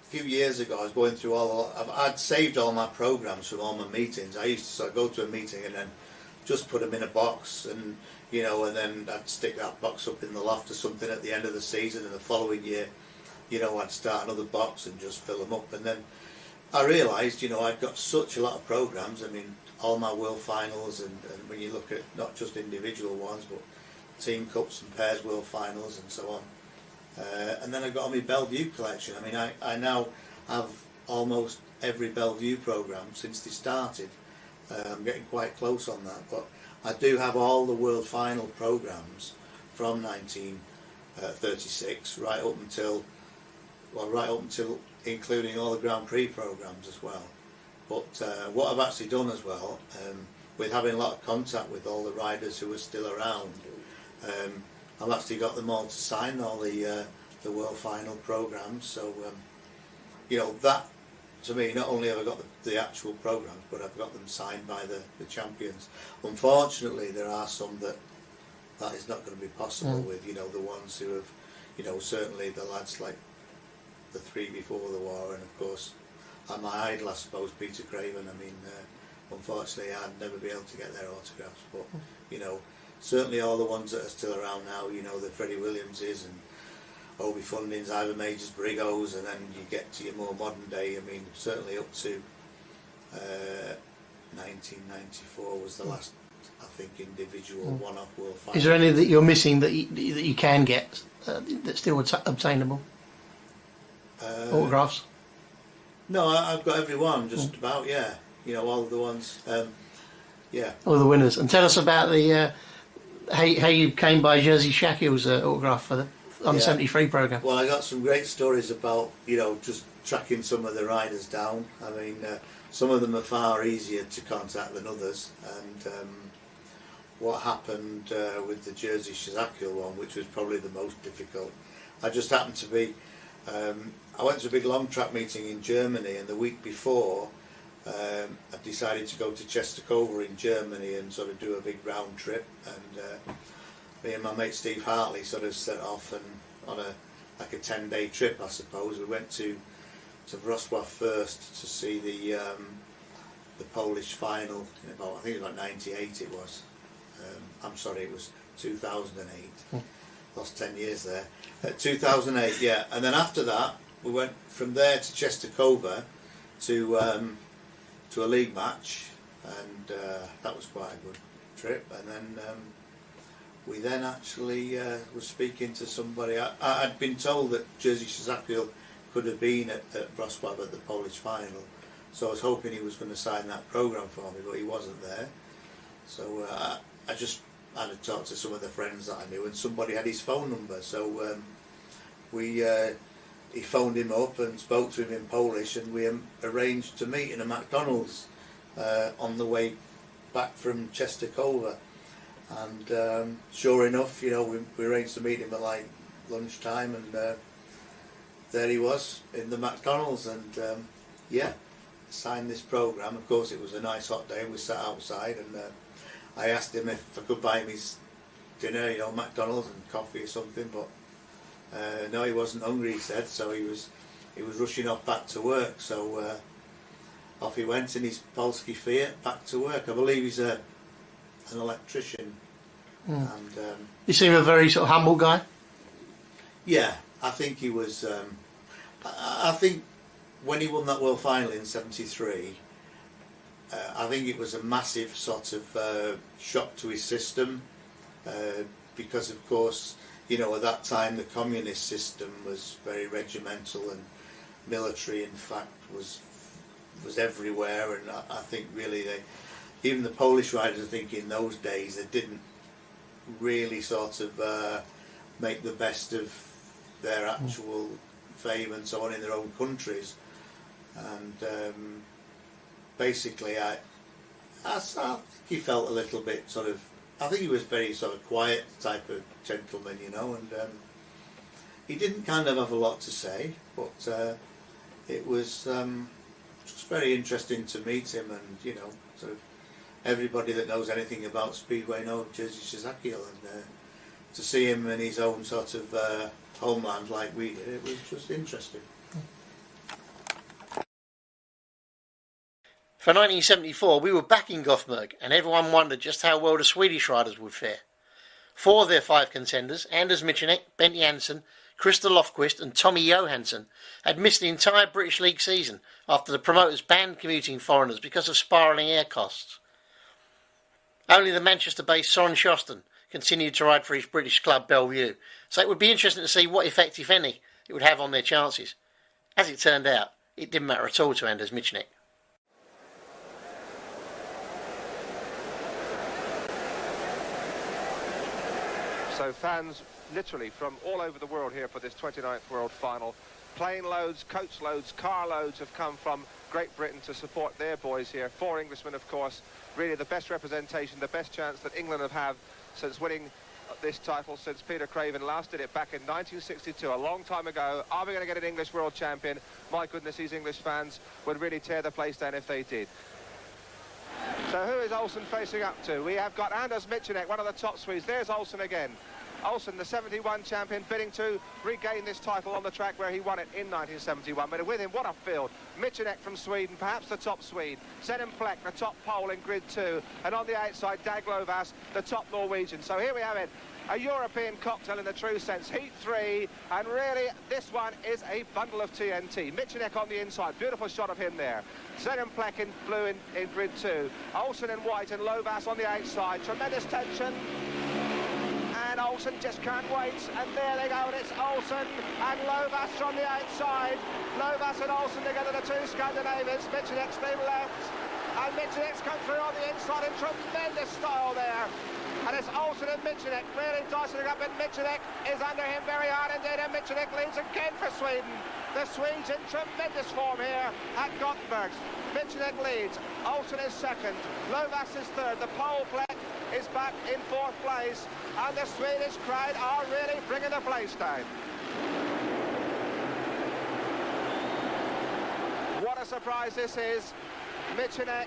few years ago, I was going through I'd saved all my programs from all my meetings. I used to go to a meeting and then just put them in a box, and and then I'd stick that box up in the loft or something at the end of the season, and the following year, I'd start another box and just fill them up. And then I realised, I'd got such a lot of programs. I mean, all my World Finals, and when you look at not just individual ones, but Team Cups and Pairs World Finals and so on. And then I got on my Bellevue collection. I mean, I now have almost every Bellevue programme since they started. I'm getting quite close on that, but I do have all the World Final programmes from 1936 right up until well, right up until including all the Grand Prix programs as well. But what I've actually done as well, with having a lot of contact with all the riders who are still around, I've actually got them all to sign all the World Final programs. So, you know, that to me, not only have I got the actual programs, but I've got them signed by the champions. Unfortunately, there are some that is not going to be possible with, you know, the ones who have, you know, certainly the lads like the three before the war, and of course, my idol, I suppose, Peter Craven. I mean, unfortunately, I'd never be able to get their autographs, but, you know, certainly all the ones that are still around now, you know, the Freddie Williamses and Obi Fundings, Ivor Majors, Brigos, and then you get to your more modern day. I mean, certainly up to 1994 was the last, I think, individual one-off World Final. Is there any that you're missing that you can get that's still obtainable? Autographs? No, I've got every one, just about, yeah. You know, all of the ones, yeah. All the winners. And tell us about the how you came by Jersey Shakil's autograph for the Under 73 programme. Well, I got some great stories about, you know, just tracking some of the riders down. I mean, some of them are far easier to contact than others. And what happened with the Jersey Shakil one, which was probably the most difficult, I just happened to be, I went to a big long track meeting in Germany, and the week before I decided to go to Czestochowa in Germany and sort of do a big round trip, and me and my mate Steve Hartley sort of set off and on a 10-day trip, I suppose. We went to Wrocław first to see the Polish final in about, I think it was about 98 it was. I'm sorry, it was 2008. Lost 10 years there. 2008, yeah. And then after that, we went from there to Czestochowa to a league match, and that was quite a good trip. And then we then actually were speaking to somebody. I'd been told that Jerzy Shakil could have been at Wrocław at the Polish final, so I was hoping he was going to sign that programme for me, but he wasn't there. So I just had to talk to some of the friends that I knew, and somebody had his phone number, so he phoned him up and spoke to him in Polish, and we arranged to meet in a McDonald's on the way back from Czestochowa. And sure enough, you know, we arranged to meet him at like lunchtime, and there he was in the McDonald's, and yeah, signed this programme. Of course, it was a nice hot day, and we sat outside, and I asked him if I could buy him his dinner, you know, McDonald's and coffee or something, but no, he wasn't hungry, he said, so he was rushing off back to work, so off he went in his Polski Fiat back to work. I believe he's an electrician. And you seem a very sort of humble guy. Yeah, I think he was. I think when he won that World Final in '73, I think it was a massive sort of shock to his system, because of course, you know, at that time the communist system was very regimental, and military, in fact, was everywhere. And I think really even the Polish riders, I think in those days, they didn't really sort of make the best of their actual fame and so on in their own countries. And basically, I think he felt a little bit sort of, I think he was very sort of quiet type of gentleman, you know, and he didn't kind of have a lot to say, but it was just very interesting to meet him, and, you know, sort of everybody that knows anything about Speedway knows Jerzy Shakil, and to see him in his own sort of homeland like we did, it was just interesting. For 1974, we were back in Gothenburg, and everyone wondered just how well the Swedish riders would fare. 4 of their 5 contenders, Anders Michenek, Bent Jansen, Christer Lofquist and Tommy Johansson, had missed the entire British League season after the promoters banned commuting foreigners because of spiralling air costs. Only the Manchester-based Soren Sjoston continued to ride for his British club Bellevue, so it would be interesting to see what effect, if any, it would have on their chances. As it turned out, it didn't matter at all to Anders Michenek. So fans literally from all over the world here for this 29th World Final plane loads, coach loads, car loads have come from Great Britain to support their boys here. 4 Englishmen, of course, really the best representation, the best chance that England have had since winning this title, since Peter Craven last did it back in 1962, a long time ago. Are we going to get an English world champion? My goodness, these English fans would really tear the place down if they did. So who is Olsen facing up to? We have got Anders Michanek, one of the top Swedes. There's Olsen again. Olsen, the 71 champion, bidding to regain this title on the track where he won it in 1971. But with him, what a field. Michanek from Sweden, perhaps the top Swede. Senem Plek, the top Pole in grid 2. And on the outside, Dag Lovas, the top Norwegian. So here we have it. A European cocktail in the true sense. Heat 3, and really this one is a bundle of TNT. Michanek on the inside, beautiful shot of him there. Senem Plek in blue in grid 2. Olsen in white and Lovas on the outside. Tremendous tension. And Olsen just can't wait, and there they go, and it's Olsen and Lovas from the outside. Lovas and Olsen together, the two Scandinavians. Michanek's been left, and Michanek's come through on the inside in tremendous style there. And it's Olsen and Michanek really dicing it up, and Michanek is under him very hard indeed, and Michanek leads again for Sweden. The Swedes in tremendous form here at Gothenburg. Michanek leads, Olsen is second, Lovas is third, the pole Plek is back in 4th place, and the Swedish crowd are really bringing the place down. What a surprise this is. Michanek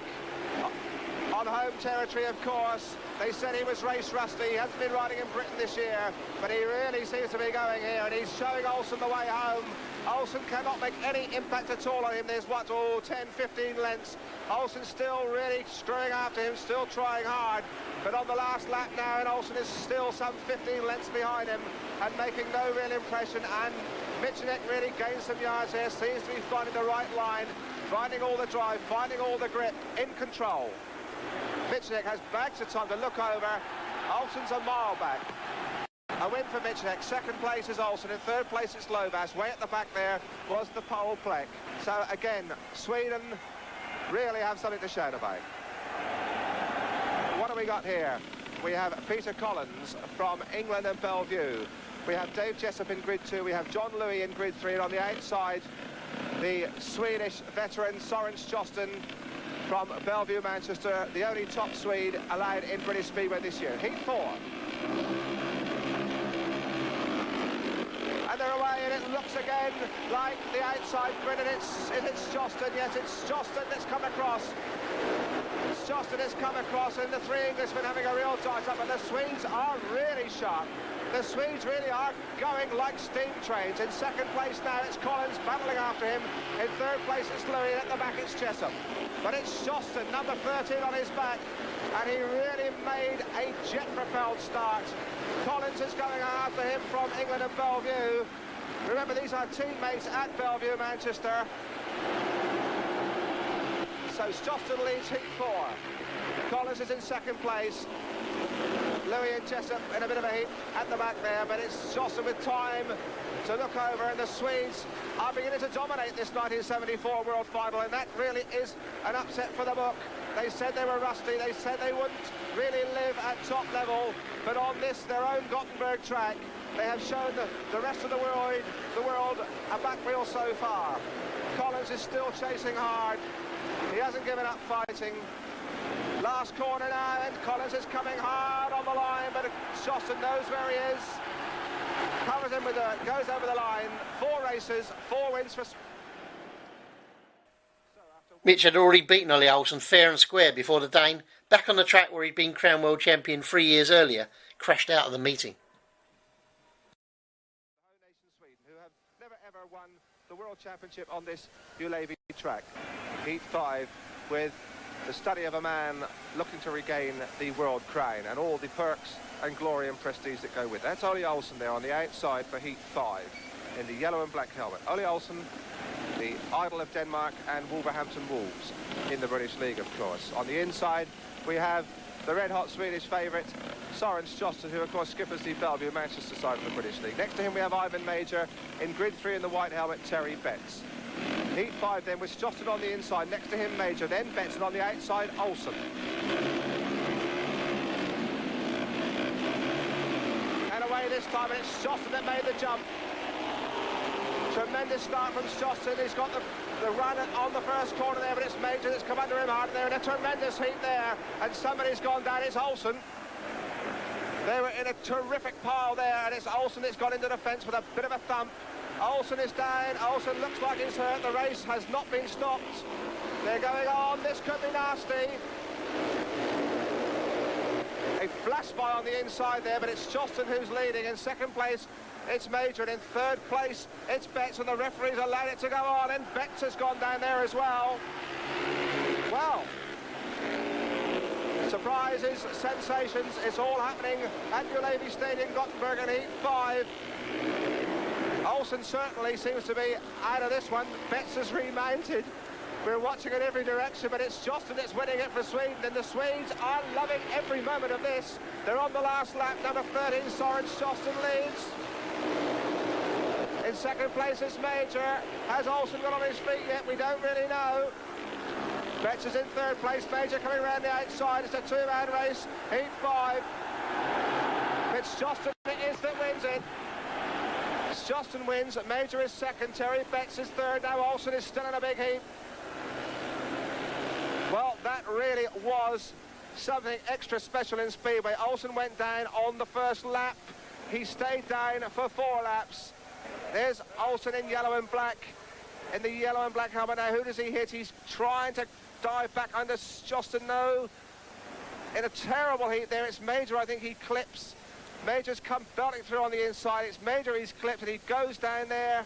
on home territory, of course. They said he was race rusty. He hasn't been riding in Britain this year, but he really seems to be going here, and he's showing Olsen the way home. Olsen cannot make any impact at all on him. There's 10, 15 lengths. Olsen still really screwing after him, still trying hard. But on the last lap now, and Olsen is still some 15 lengths behind him and making no real impression. And Michanek really gains some yards here, seems to be finding the right line, finding all the drive, finding all the grip, in control. Michanek has bags of time to look over. Olsen's a mile back. A win for Michanek. Second place is Olsen. In third place it's Lovas. Way at the back there was the pole Plek. So again, Sweden really have something to shout about. What have we got here? We have Peter Collins from England and Bellevue. We have Dave Jessup in grid 2. We have John Louis in grid 3. And on the outside, the Swedish veteran Soren Stjoston from Bellevue, Manchester, the only top Swede allowed in British Speedway this year. Heat 4. And they're away, and it looks again like the outside grid, and it's Stjoston. Yes, it's Stjoston that's come across. Stjoston has come across, and the 3 Englishmen having a real dice up, and the Swedes are really sharp. The Swedes really are going like steam trains. In second place now, it's Collins battling after him. In third place, it's Louis, and at the back, it's Jessup. But it's Stjoston, number 13 on his back, and he really made a jet-propelled start. Collins is going after him from England and Bellevue. Remember, these are teammates at Bellevue, Manchester. So Stjoston leads heat 4. Collins is in second place. Louis and Jessup in a bit of a heat at the back there, but it's Stjoston with time to look over, and the Swedes are beginning to dominate this 1974 World Final, and that really is an upset for the book. They said they were rusty, they said they wouldn't really live at top level, but on this, their own Gothenburg track, they have shown the rest of the world a back wheel so far. Collins is still chasing hard. He hasn't given up fighting. Last corner now, and Collins is coming hard on the line, but Stjoston knows where he is. Covers him with dirt, goes over the line. 4 races, 4 wins for... Mitch had already beaten Ollie Olsen fair and square before the Dane, back on the track where he'd been crowned world champion 3 years earlier, crashed out of the meeting. Who have never ever won the World Championship on this Ulevi track. Heat 5 with the study of a man looking to regain the world crown and all the perks and glory and prestige that go with it. That's Ollie Olsen there on the outside for Heat 5 in the yellow and black helmet. Ollie Olsen, the idol of Denmark and Wolverhampton Wolves in the British League, of course. On the inside, we have the red-hot Swedish favourite, Soren Stjoston, who, of course, skippers the Bellevue Manchester side of the British League. Next to him, we have Ivan Major. In grid 3 in the white helmet, Terry Betts. Heat 5 then with Stjoston on the inside, next to him Major, then Betts, and on the outside Olsen. And away this time, and it's Stjoston that made the jump. Tremendous start from Shoston. He's got the run on the first corner there, but it's Major that's come under him hard there, and a tremendous heat there, and somebody's gone down. It's Olsen. They were in a terrific pile there, and it's Olsen that's gone into the fence with a bit of a thump. Olsen is down. Olsen looks like he's hurt. The race has not been stopped. They're going on. This could be nasty. A flash by on the inside there, but it's Shoston who's leading. In second place, it's Major, and in third place, it's Betts, and the referees allowed it to go on, and Betts has gone down there as well. Well, surprises, sensations, it's all happening at Ullevi Stadium, Gothenburg, in Heat 5. Olsen certainly seems to be out of this one. Betts has remounted. We're watching in every direction, but it's Shoston that's winning it for Sweden, and the Swedes are loving every moment of this. They're on the last lap. Number 13, Soren Shoston leads. In second place is Major. Has Olsen got on his feet yet? We don't really know. Betts is in third place. Major coming around the outside. It's a two-man race. Heat 5. It's Shoston it is that wins it. Shoston wins. Major is second. Terry Betts is third. Now Olsen is still in a big heat. Well, that really was something extra special in Speedway. Olsen went down on the first lap. He stayed down for 4 laps. There's Olsen in yellow and black. In the yellow and black helmet. Now, who does he hit? He's trying to dive back under Shoston. No. In a terrible heat there. It's Major, I think he clips. Major's come belting through on the inside. It's Major he's clipped, and he goes down there.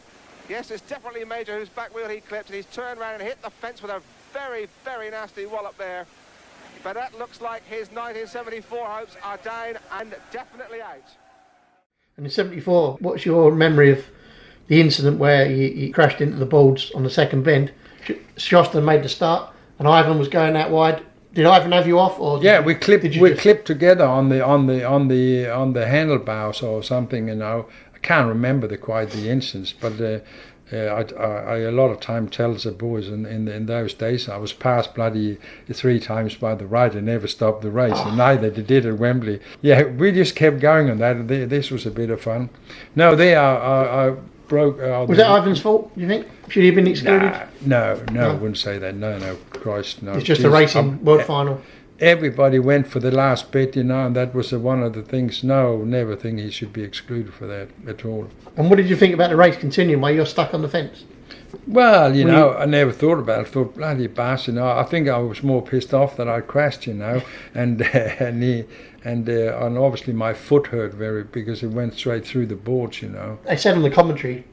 Yes, it's definitely Major whose back wheel he clipped, and he's turned around and hit the fence with a very, very nasty wallop there. But that looks like his 1974 hopes are down and definitely out. And in 74, what's your memory of the incident where you crashed into the boards on the second bend? Shoston made the start, and Ivan was going out wide. Did Ivan have you off, or we clipped together on the handlebars or something, and I can't remember the instance, but. I a lot of time tells the boys in those days I was passed bloody 3 times by the right and never stopped the race, and neither did at Wembley. Yeah, we just kept going on that. This was a bit of fun. No, I broke. Was that Ivan's fault, do you think? Should he have been excluded? No, I wouldn't say that. No, Christ, no. It's just a racing world final. Everybody went for the last bit, and that was one of the things. No, never think he should be excluded for that at all. And what did you think about the race continuing while you're stuck on the fence? Well, I never thought about it. I thought, bloody bastard. I think I was more pissed off that I crashed, and obviously my foot hurt because it went straight through the boards, They said on the commentary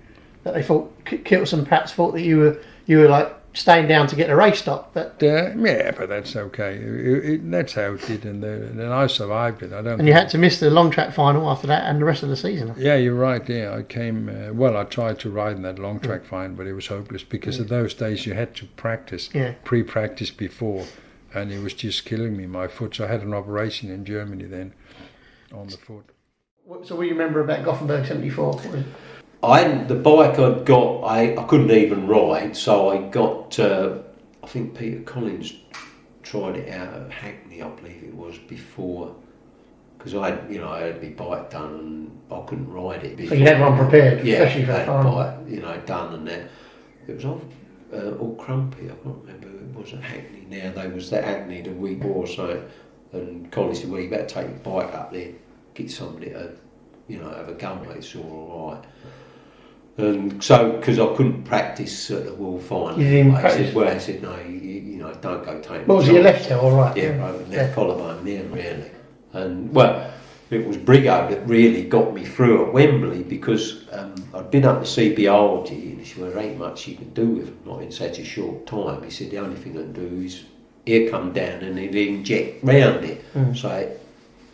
that they thought Kittelson perhaps thought that you were like staying down to get the race stopped, but but that's okay. That's how it did, and I survived it. And you had to miss the long track final after that and the rest of the season. Yeah, you're right. Yeah, I came. I tried to ride in that long track final, but it was hopeless because of those days you had to practice, pre-practice before, and it was just killing me, my foot. So I had an operation in Germany then on the foot. So what do you remember about Gothenburg 74? The bike I'd got, I couldn't even ride, so I got, I think Peter Collins tried it out at Hackney, I believe it was, before, because I had my bike done and I couldn't ride it before. So you had one prepared, yeah, especially for I had bike, done and that. It was all crumpy, I can't remember who it was at Hackney now. They was at Hackney the week or so, and Collins said, well, you better take your bike up there, get somebody to, have a go, mate, it's all right. And so, because I couldn't practice at the world final, you didn't practice? I said, no, don't go take. What was your left heel, all right? Yeah, left collarbone there, really. And it was Brigo that really got me through at Wembley because I'd been up to CPRG, and he said, well, there ain't much you can do with them, not in such a short time. He said, the only thing I can do is he'll come down and he'll inject round it. So,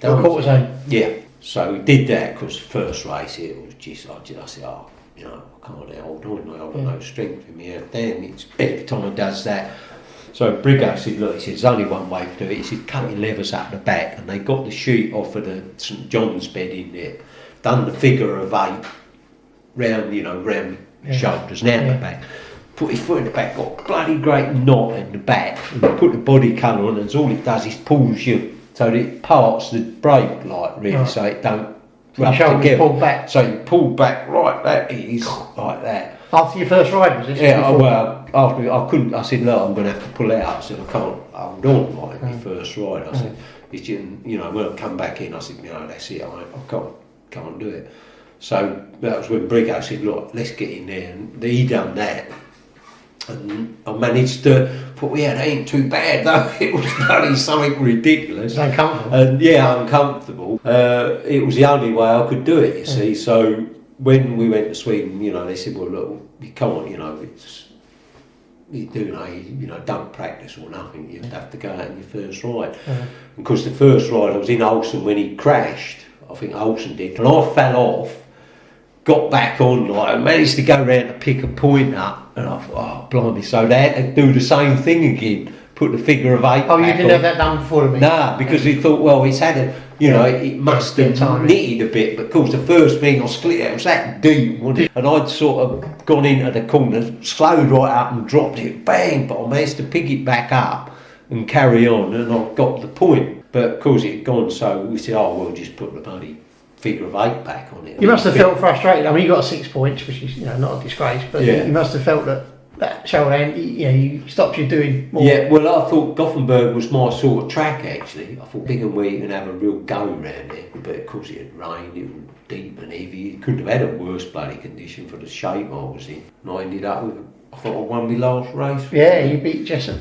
cortisone. Yeah. So we did that because the first race it was just, I said, I can't hold on, I've got no strength in me out there, and it's every time I does that. So Brigo said, look, he said, there's only one way to do it. He said, cut your levers up the back, and they got the sheet off of the St John's bed in there, done the figure of 8 round the shoulders and out the back. Put his foot in the back, got a bloody great knot in the back, and put the body colour on, and all it does is pulls you, so that it parts the brake light really, so it don't rub together. Pulled back. So you pull back right, that is like that. After your first ride, was this? Yeah, well, after I couldn't. I said, look, I'm going to have to pull out. I said, I can't hold on like my first ride. I said, it's, you know, when I come back in, I said, you know, that's it. I can't do it. So that was when Brigo said, look, let's get in there, and he done that. And I managed to put, yeah, that ain't too bad though. It was bloody something ridiculous. It's uncomfortable. And yeah, uncomfortable. It was the only way I could do it, you see. So when we went to Sweden, you know, they said, well, look, you can't, you know, you don't practice or nothing. You have to go out in your first ride. And because the first ride, I was in Olsen when he crashed. I think Olsen did, and I fell off. Got back on, like, I managed to go round to pick a point up, and I thought, oh, blimey, so they had to do the same thing again, put the figure of 8 Oh, you back didn't on. have that done before the meeting? Nah, because he thought, well, it's had a, you know, it must have knitted a bit, but of course the first thing I split it was that deep, wasn't it? And I'd sort of gone into the corner, slowed right up and dropped it, bang, but I managed to pick it back up and carry on, and I got the point. But of course it had gone, so we said, oh, we'll just put the bloody figure of 8 back on it. You must have felt frustrated. I mean, you got 6 points, which is, you know, not a disgrace, but Yeah. you must have felt that shoulder hand, you know, you stopped you doing more. Yeah, well, I thought Gothenburg was my sort of track, actually. I thought Big and Wheat can have a real go round there, but of course it had rained, it was deep and heavy. You couldn't have had a worse bloody condition for the shape I was in. And I ended up with, I thought I won my last race. Yeah, you beat Jessup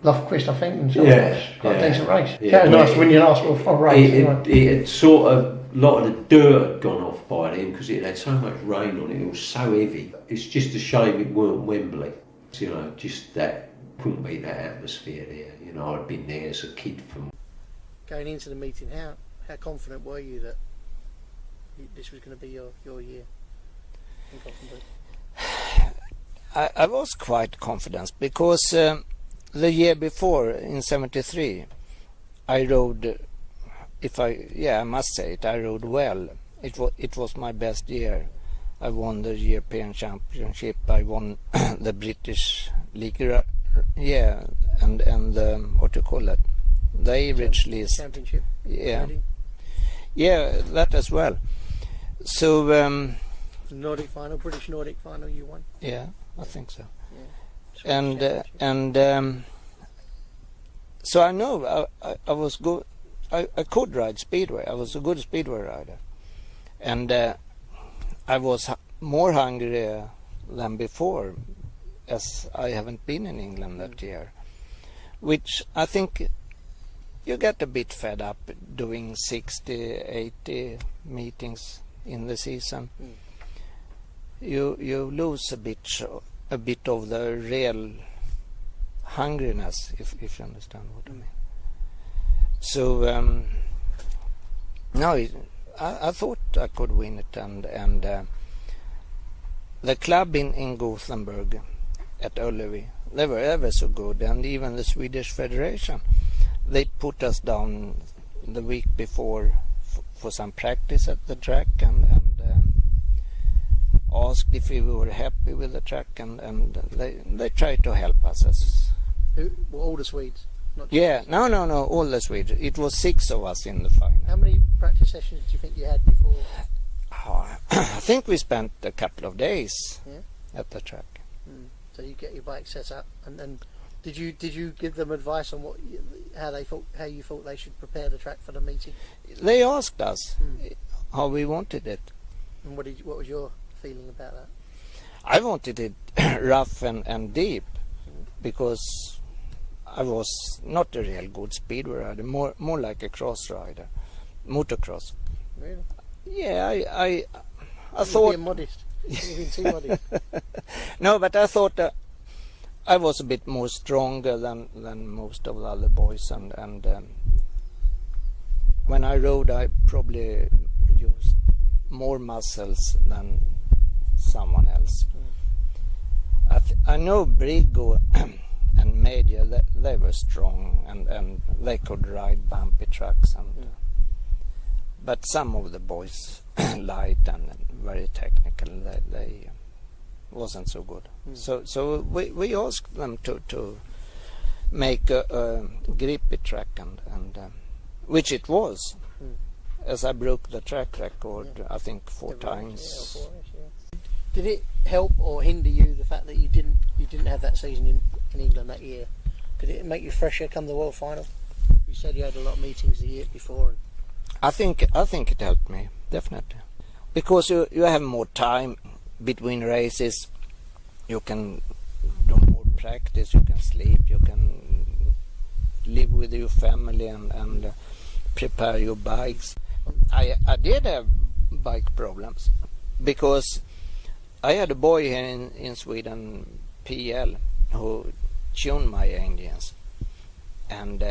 Lofquist, I think, and so quite a decent race. Yeah, It was nice to win your last race. It had sort of, a lot of the dirt had gone off by then because it had so much rain on it. It was so heavy. It's just a shame it weren't Wembley. You know, just that, couldn't be that atmosphere there. You know, I'd been there as a kid from. Going into the meeting, how confident were you that this was going to be your year in Gothenburg? I was quite confident because the year before, in '73, I rode. I must say it, I rode well. It was my best year. I won the European Championship. I won the British League. And what do you call it? The Irish list. Championship. Yeah, that as well. So Nordic final, British Nordic final, you won. Yeah, I think so. Yeah. So I know I was good. I could ride Speedway. I was a good Speedway rider, and I was more hungry than before, as I haven't been in England that year, which I think you get a bit fed up doing 60, 80 meetings in the season. You lose a bit of the real hungriness, if you understand what I mean. So I thought I could win it, and the club in Gothenburg at Ullevi, they were ever so good, and even the Swedish Federation, they put us down the week before for some practice at the track, and asked if we were happy with the track, and they tried to help us. All the Swedes? Yeah, no, all the Swedes. It was 6 of us in the final. How many practice sessions do you think you had before? I think we spent a couple of days at the track. So you get your bike set up, and then did you give them advice on how you thought they should prepare the track for the meeting? They asked us how we wanted it. And what was your feeling about that? I wanted it rough and deep, because I was not a real good speedway rider, more like a cross rider, motocross. Really? Yeah, I You're thought. being modest. You're being too modest. No, but I thought that I was a bit more stronger than most of the other boys, and when I rode, I probably used more muscles than someone else. I know Brigo and Major, they were strong, and they could ride bumpy tracks, but some of the boys, light and very technical, they wasn't so good. So we asked them to make a grippy track, and which it was, as I broke the track record, I think 4 times. Did it help or hinder you, the fact that you didn't have that season in England that year? Did it make you fresher come the World Final? You said you had a lot of meetings the year before. I think it helped me, definitely, because you have more time between races. You can do more practice. You can sleep. You can live with your family and prepare your bikes. I did have bike problems because I had a boy here in Sweden, PL, who tuned my engines, and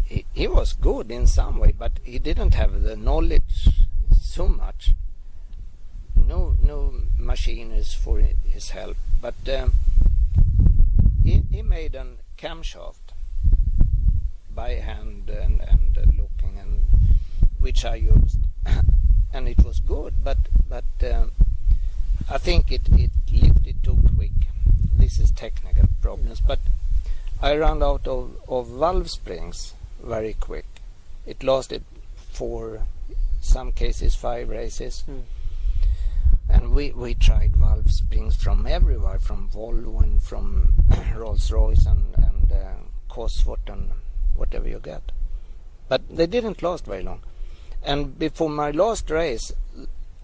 he was good in some way, but he didn't have the knowledge so much. No machines for his help, but he made a camshaft by hand and looking, and which I used, and it was good, but I think it lifted too quick. This is technical problems, but I ran out of valve springs very quick. It lasted for some cases 5 races. And we tried valve springs from everywhere, from Volvo and from Rolls-Royce and Cosworth and whatever you get. But they didn't last very long. And before my last race,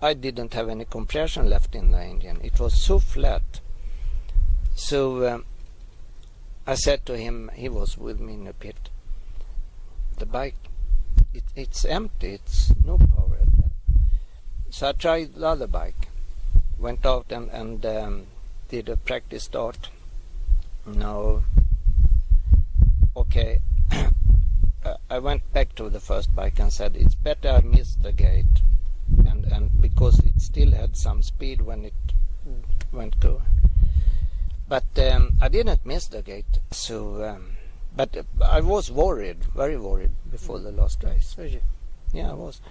I didn't have any compression left in the engine. It was so flat. So I said to him, he was with me in the pit, the bike, it's empty, it's no power. So I tried the other bike, went out and did a practice start. No, okay. I went back to the first bike and said it's better I missed the gate, and because it still had some speed when it went go. But I didn't miss the gate, so but I was worried, very worried before the last race. Was you? Yeah, I was.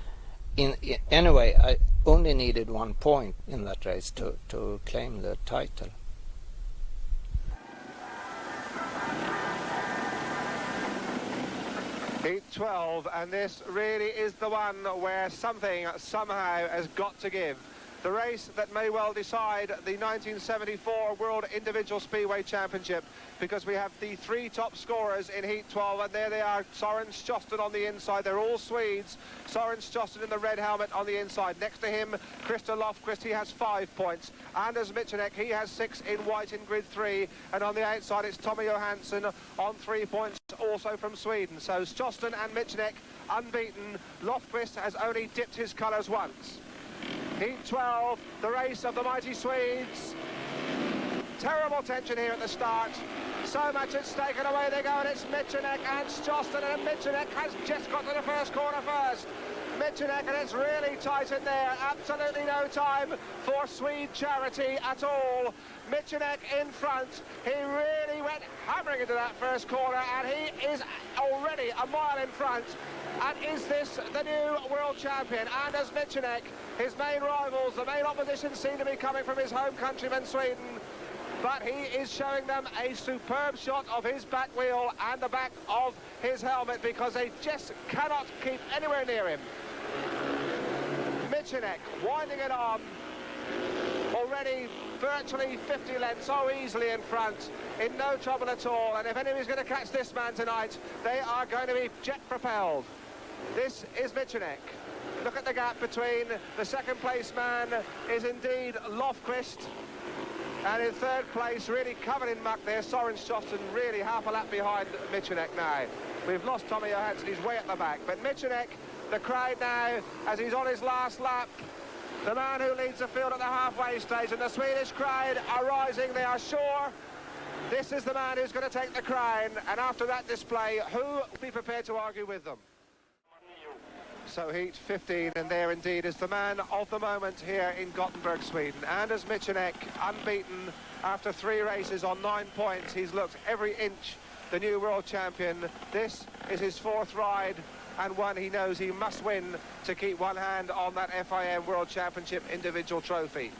Anyway, I only needed 1 point in that race to claim the title. Heat 12, and this really is the one where something somehow has got to give. The race that may well decide the 1974 World Individual Speedway Championship, because we have the 3 top scorers in Heat 12, and there they are, Soren Stjosten on the inside. They're all Swedes. Soren Stjosten in the red helmet on the inside. Next to him, Christer Lofqvist, he has 5 points. Anders Michanek, he has 6 in white in grid 3. And on the outside, it's Tommy Johansson on 3 points, also from Sweden. So Stjosten and Michanek unbeaten. Lofqvist has only dipped his colours once. Heat 12, the race of the mighty Swedes. Terrible tension here at the start. So much at stake, and away they go, and it's Michanek and Stjosten, and Michanek has just got to the first corner first. Michanek, and it's really tight in there. Absolutely no time for Swede charity at all. Michanek in front. He really went hammering into that first corner, and he is already a mile in front. And is this the new world champion? Anders Michanek, his main rivals, the main opposition seem to be coming from his home countryman Sweden. But he is showing them a superb shot of his back wheel and the back of his helmet, because they just cannot keep anywhere near him. Michanek winding it on, already virtually 50 lengths so easily in front, in no trouble at all. And if anybody's going to catch this man tonight, they are going to be jet propelled. This is Michanek. Look at the gap between the second place man is indeed Lofqvist. And in third place, really covered in muck there, Soren Stjosten, really half a lap behind Michanek now. We've lost Tommy Johansson, he's way at the back. But Michanek, the crowd now, as he's on his last lap, the man who leads the field at the halfway stage, and the Swedish crowd are rising, they are sure this is the man who's going to take the crown. And after that display, who will be prepared to argue with them? So Heat 15, and there indeed is the man of the moment here in Gothenburg, Sweden. Anders Michanek, unbeaten after 3 races on 9 points. He's looked every inch the new world champion. This is his 4th ride, and one he knows he must win to keep one hand on that FIM World Championship individual trophy.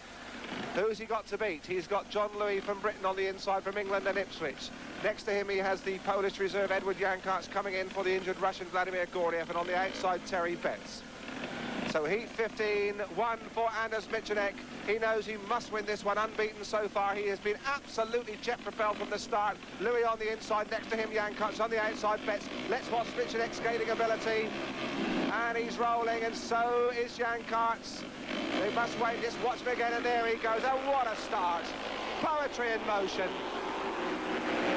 Who's he got to beat? He's got John Louis from Britain on the inside, from England and Ipswich. Next to him he has the Polish reserve Edward Jankarts coming in for the injured Russian Vladimir Gordiev, and on the outside Terry Betts. So heat 15, 1 for Anders Michanek. He knows he must win this one, unbeaten so far. He has been absolutely jet-propelled from the start. Louis on the inside, next to him Jan Karts on the outside. Betts. Let's watch Michanek's skating ability. And he's rolling, and so is Jan Karts. They must wait, just watch him again, and there he goes. Oh, what a start. Poetry in motion.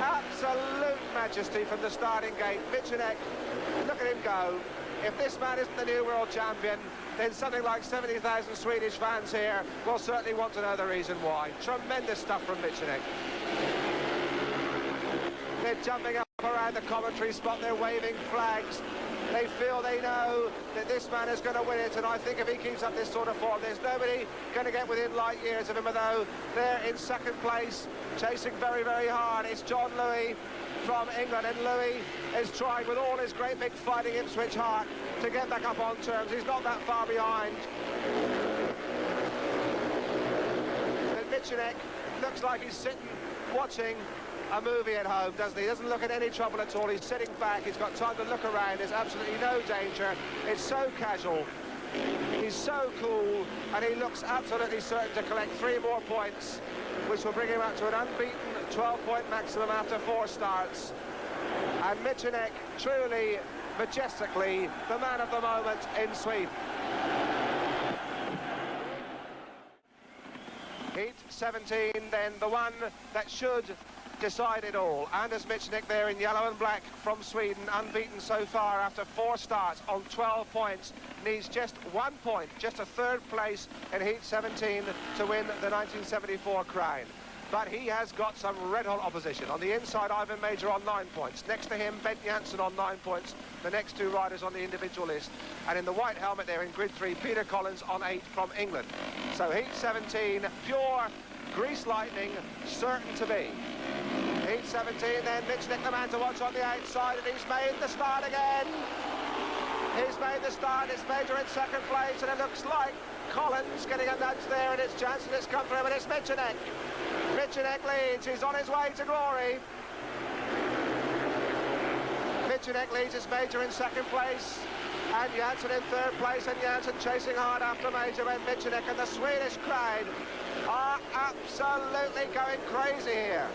Absolute majesty from the starting gate. Michanek, look at him go. If this man isn't the new world champion, then something like 70,000 Swedish fans here will certainly want to know the reason why. Tremendous stuff from Michanek. They're jumping up around the commentary spot, they're waving flags. They feel they know that this man is going to win it, and I think if he keeps up this sort of form, there's nobody going to get within light years of him, although they're in second place, chasing very, very hard. It's John Louis from England, and Louis is trying with all his great big fighting Ipswich heart to get back up on terms. He's not that far behind. And Michanek looks like he's sitting watching a movie at home, doesn't he? He doesn't look at any trouble at all. He's sitting back, he's got time to look around, there's absolutely no danger. It's so casual, he's so cool, and he looks absolutely certain to collect 3 more points, which will bring him up to an unbeaten 12-point maximum after 4 starts. And Michanek, truly, majestically, the man of the moment in Sweden. Heat 17, then the one that should decide it all. Anders Michanek there in yellow and black from Sweden, unbeaten so far after 4 starts on 12 points. Needs just 1 point, just a 3rd place in Heat 17 to win the 1974 crown. But he has got some red-hot opposition. On the inside, Ivan Major on 9 points. Next to him, Ben Janssen on 9 points. The next 2 riders on the individual list. And in the white helmet there in grid 3, Peter Collins on 8 from England. So Heat 17, pure grease lightning, certain to be. Heat 17, then Michanek the man to watch on the outside, and he's made the start again. He's made the start, it's Major in second place, and it looks like Collins getting a nudge there, and it's Janssen that's come through, and it's Michanek. Michanek leads, he's on his way to glory. Michanek leads, it's Major in second place, and Janssen in 3rd place, and Janssen chasing hard after Major, and Michanek, and the Swedish crowd are absolutely going crazy here.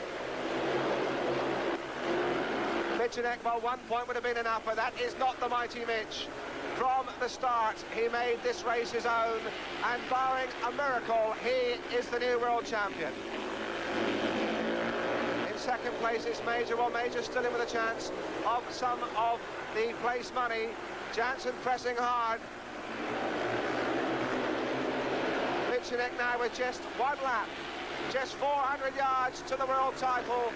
Michanek, well, 1 point would have been enough, but that is not the mighty Mitch. From the start, he made this race his own, and barring a miracle, he is the new world champion. In second place, it's Major. Well, Major's still in with a chance of some of the place money. Janssen pressing hard. Michanek now with just 1 lap, just 400 yards to the world title.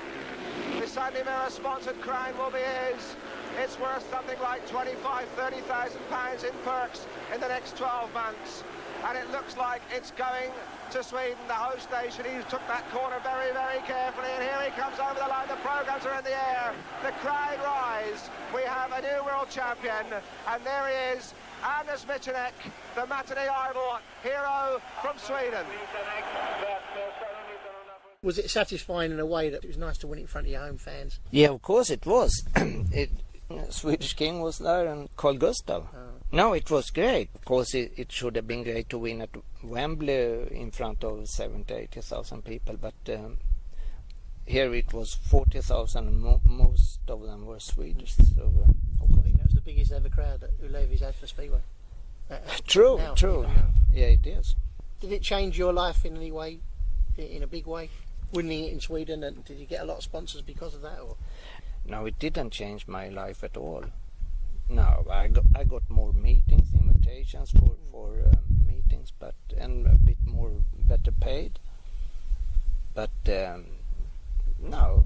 The Sandy Mirror sponsored crown will be his. It's worth something like 25,000, 30,000 pounds in perks in the next 12 months. And it looks like it's going to Sweden, the host nation. He took that corner very, very carefully, and here he comes over the line. The programs are in the air. The crowd rise. We have a new world champion, and there he is, Anders Michanek, the matinee idol hero from Sweden. Was it satisfying in a way that it was nice to win it in front of your home fans? Yeah, of course it was. Swedish King was there and Carl Gustav. No, it was great. Of course, it should have been great to win at Wembley in front of 70,000, 80,000 people, but here it was 40,000, and most of them were Swedish. So, I think that was the biggest ever crowd that Ulevi's had for Speedway. True. Yeah, it is. Did it change your life in any way, in a big way, winning it in Sweden? And did you get a lot of sponsors because of that? Or? No, it didn't change my life at all. No, I got more meetings, invitations for meetings, and a bit more better paid. But no,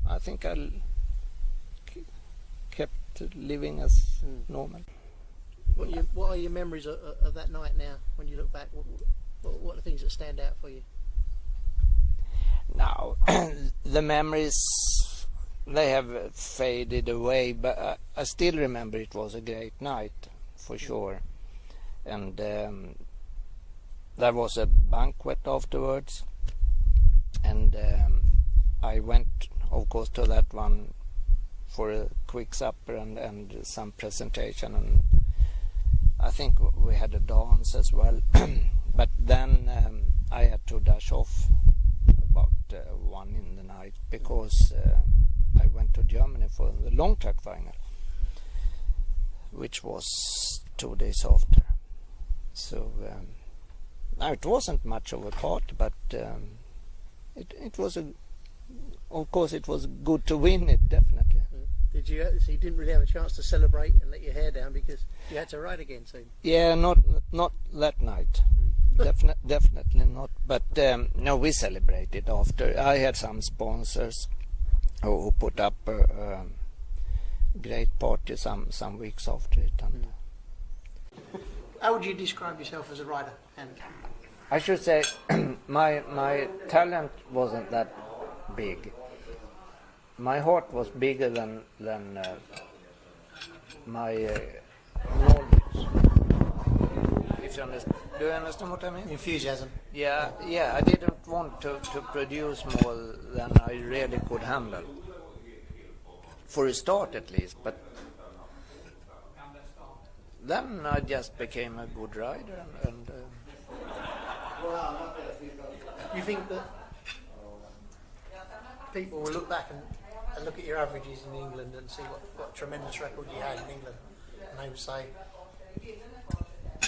I think I kept living as normal. What are your memories of that night now? When you look back, what are the things that stand out for you? Now, the memories, they have faded away, but I still remember it was a great night, for sure. And there was a banquet afterwards, and I went, of course, to that one for a quick supper and some presentation. And I think we had a dance as well. But then I had to dash off about 1 in the night because I went to Germany for the long track final, which was 2 days after. So now it wasn't much of a part, but it was of course it was good to win it, definitely. Did you? So you didn't really have a chance to celebrate and let your hair down because you had to ride again soon. Yeah, not that night. Definitely not. But no, we celebrated after. I had some sponsors who put up a great party some weeks after it. And how would you describe yourself as a rider? And I should say my talent wasn't that big. My heart was bigger than my knowledge. If you understand. Do you understand what I mean? Enthusiasm. Yeah. I didn't want to produce more than I really could handle. For a start, at least. But then I just became a good rider, and you think that people will look back and look at your averages in England and see what tremendous record you had in England, and they would say,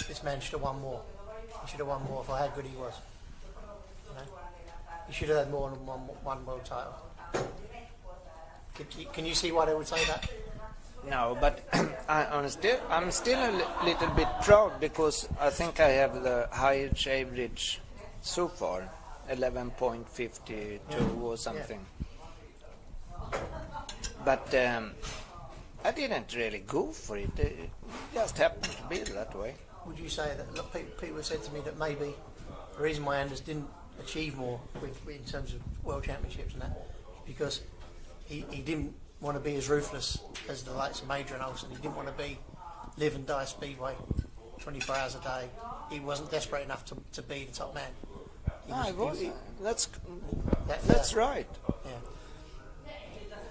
this man should have won more. He should have won more for how good he was. You know? He should have had more than one world title. Can you see why they would say that? No, but I'm still a little bit proud because I think I have the highest average so far, 11.52 or something. Yeah. But I didn't really go for it. It just happened to be that way. Would you say that people have said to me that maybe the reason why Anders didn't achieve more in terms of world championships and that is because he didn't want to be as ruthless as the likes of Major and Olsen. He didn't want to live and die Speedway 24 hours a day. He wasn't desperate enough to be the top man. That's right. Yeah.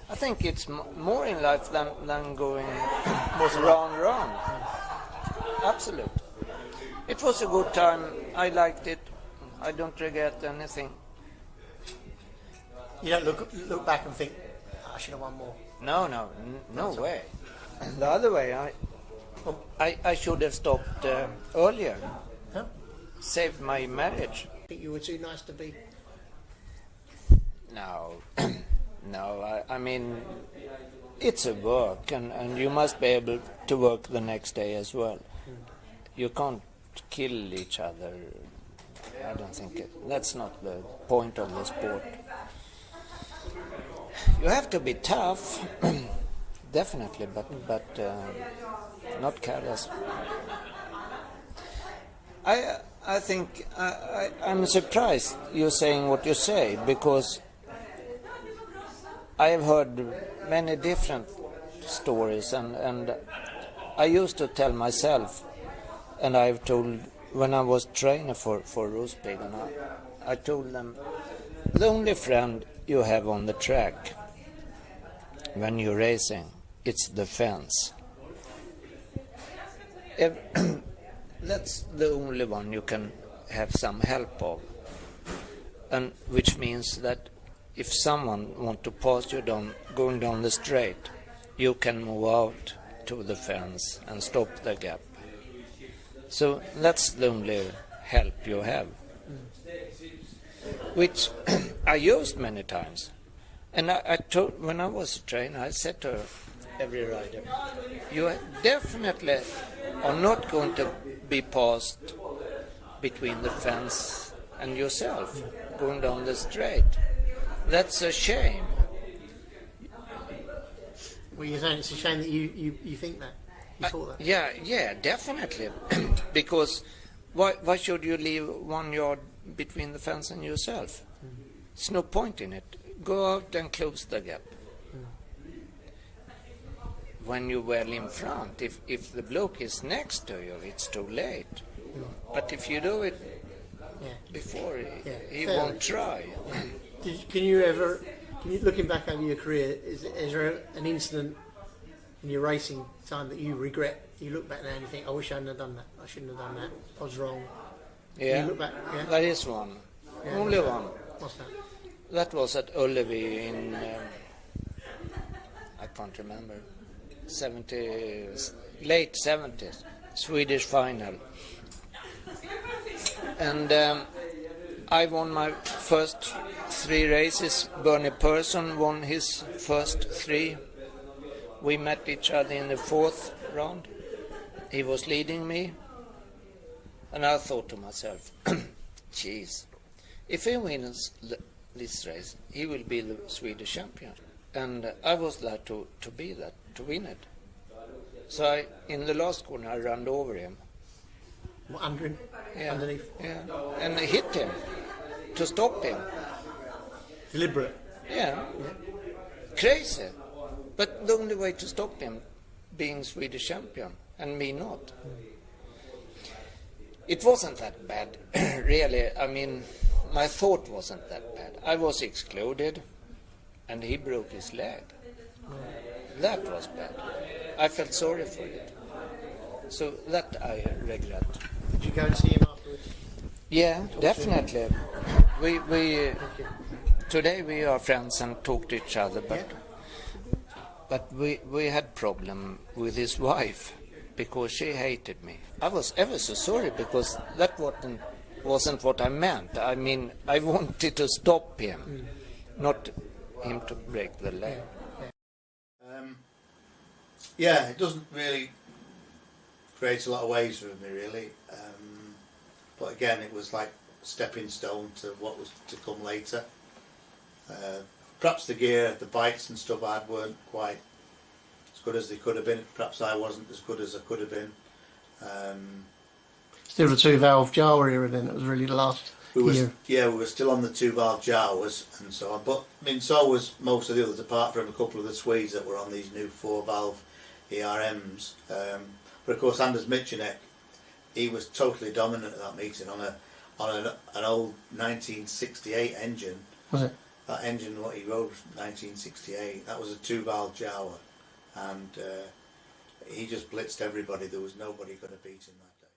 I think it's more in life than going round. Absolutely. It was a good time. I liked it. I don't regret anything. You don't look back and think, I should have won more. No way. The other way, I should have stopped earlier. Huh? Saved my marriage. Think you were too nice to be? No. I mean, it's a work, and you must be able to work the next day as well. You can't kill each other. I don't think that's not the point of the sport. You have to be tough, definitely, but not careless. I think I'm surprised you're saying what you say, because I have heard many different stories, and I used to tell myself, and I've told when I was trainer for Rospig, and I told them, the only friend you have on the track when you're racing, it's the fence. That's the only one you can have some help of, and which means that if someone wants to pass you going down the straight, you can move out to the fence and stop the gap. So that's the only help you have, which I used many times. And I told, when I was a trainer, I said to every rider, you definitely are not going to be passed between the fence and yourself going down the straight. That's a shame. Well, you're saying it's a shame that you think that? You thought that? Yeah, definitely. Because why should you leave 1 yard between the fence and yourself? There's no point in it. Go out and close the gap. When you're well in front, if the bloke is next to you, it's too late. But if you do it before, he won't try. Can you looking back over your career, is there an incident in your racing time that you regret? You look back now and you think, I wish I hadn't have done that. I shouldn't have done that. I was wrong. Yeah, You look back, yeah? there is one. Yeah, Only one. What's that? That was at Ullevi in, I can't remember, late 70s, Swedish final. And I won my first 3 races. Bernie Persson won his first 3. We met each other in the 4th round. He was leading me. And I thought to myself, geez, if he wins this race, he will be the Swedish champion. And I was glad to be that, to win it. So in the last corner, I ran over him. Under him? Yeah. Underneath? Yeah. And I hit him to stop him. Deliberate? Yeah. Crazy. But the only way to stop him being Swedish champion, and me not. It wasn't that bad, really. I mean, my thought wasn't that bad. I was excluded, and he broke his leg. That was bad. I felt sorry for it. So that I regret. Did you go and see him afterwards? Yeah, definitely. We today we are friends and talk to each other, but we had problem with his wife because she hated me. I was ever so sorry because that wasn't what I meant. I mean, I wanted to stop him, not him to break the leg. Yeah, it doesn't really create a lot of waves for me, really. But again, it was like a stepping stone to what was to come later. Perhaps the gear, the bikes and stuff I had weren't quite as good as they could have been. Perhaps I wasn't as good as I could have been. Still the 2-valve Jawa era then, it was really the last year. Yeah, we were still on the 2-valve Jawas and so on. But I mean, so was most of the others, apart from a couple of the Swedes that were on these new 4-valve ERMs. But of course, Anders Michanek, he was totally dominant at that meeting on an old 1968 engine. Was it? That engine, what he rode was 1968. That was a 2-valve Jawa, and he just blitzed everybody. There was nobody going to beat him that day.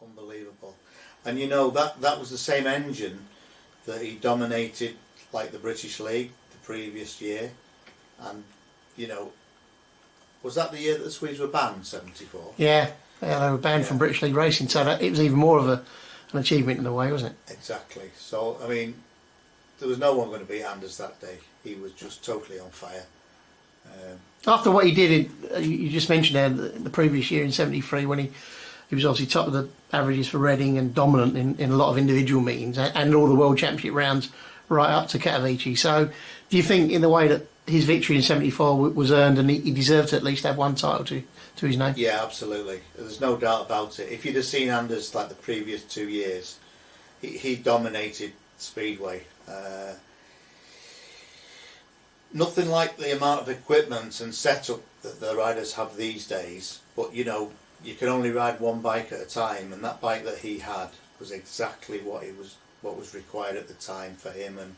Unbelievable. And you know, that was the same engine that he dominated, like the British League the previous year. And you know, was that the year that the Swedes were banned, 74? Yeah, they were banned from British League racing, so it was even more of an achievement in a way, wasn't it? Exactly. So I mean, there was no one going to beat Anders that day. He was just totally on fire. After what he did, you just mentioned there the previous year in 73, when he was obviously top of the averages for Reading and dominant in a lot of individual meetings and all the World Championship rounds right up to Katowice. So do you think in the way that his victory in 74 was earned and he deserved to at least have one title to his name? Yeah, absolutely. There's no doubt about it. If you'd have seen Anders like the previous 2 years, he dominated Speedway. Nothing like the amount of equipment and setup that the riders have these days, but you know, you can only ride one bike at a time, and that bike that he had was exactly what was required at the time for him and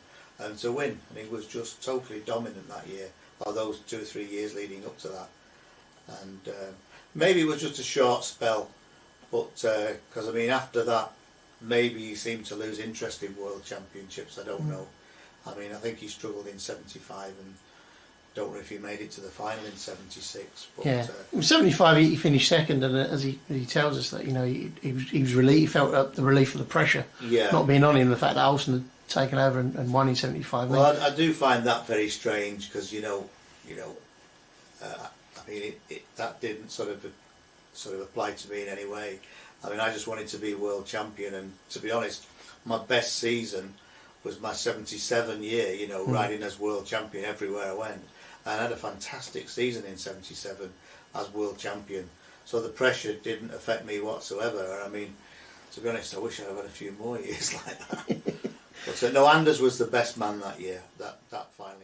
to win. And he was just totally dominant that year, or those 2 or 3 years leading up to that. And maybe it was just a short spell, but because I mean, after that, maybe he seemed to lose interest in World Championships. I don't know. I mean, I think he struggled in 75 and don't know if he made it to the final in 76. But, yeah, in 75 he finished second, and as he tells us that, you know, he was relieved, he felt the relief of the pressure not being on him, the fact that Olsen had taken over and won in 75. Well, I do find that very strange because I mean, that didn't sort of apply to me in any way. I mean, I just wanted to be world champion, and to be honest, my best season was my 77 year, you know, riding as world champion everywhere I went. And I had a fantastic season in 77 as world champion. So the pressure didn't affect me whatsoever. I mean, to be honest, I wish I had a few more years like that. But no, Anders was the best man that year, that final.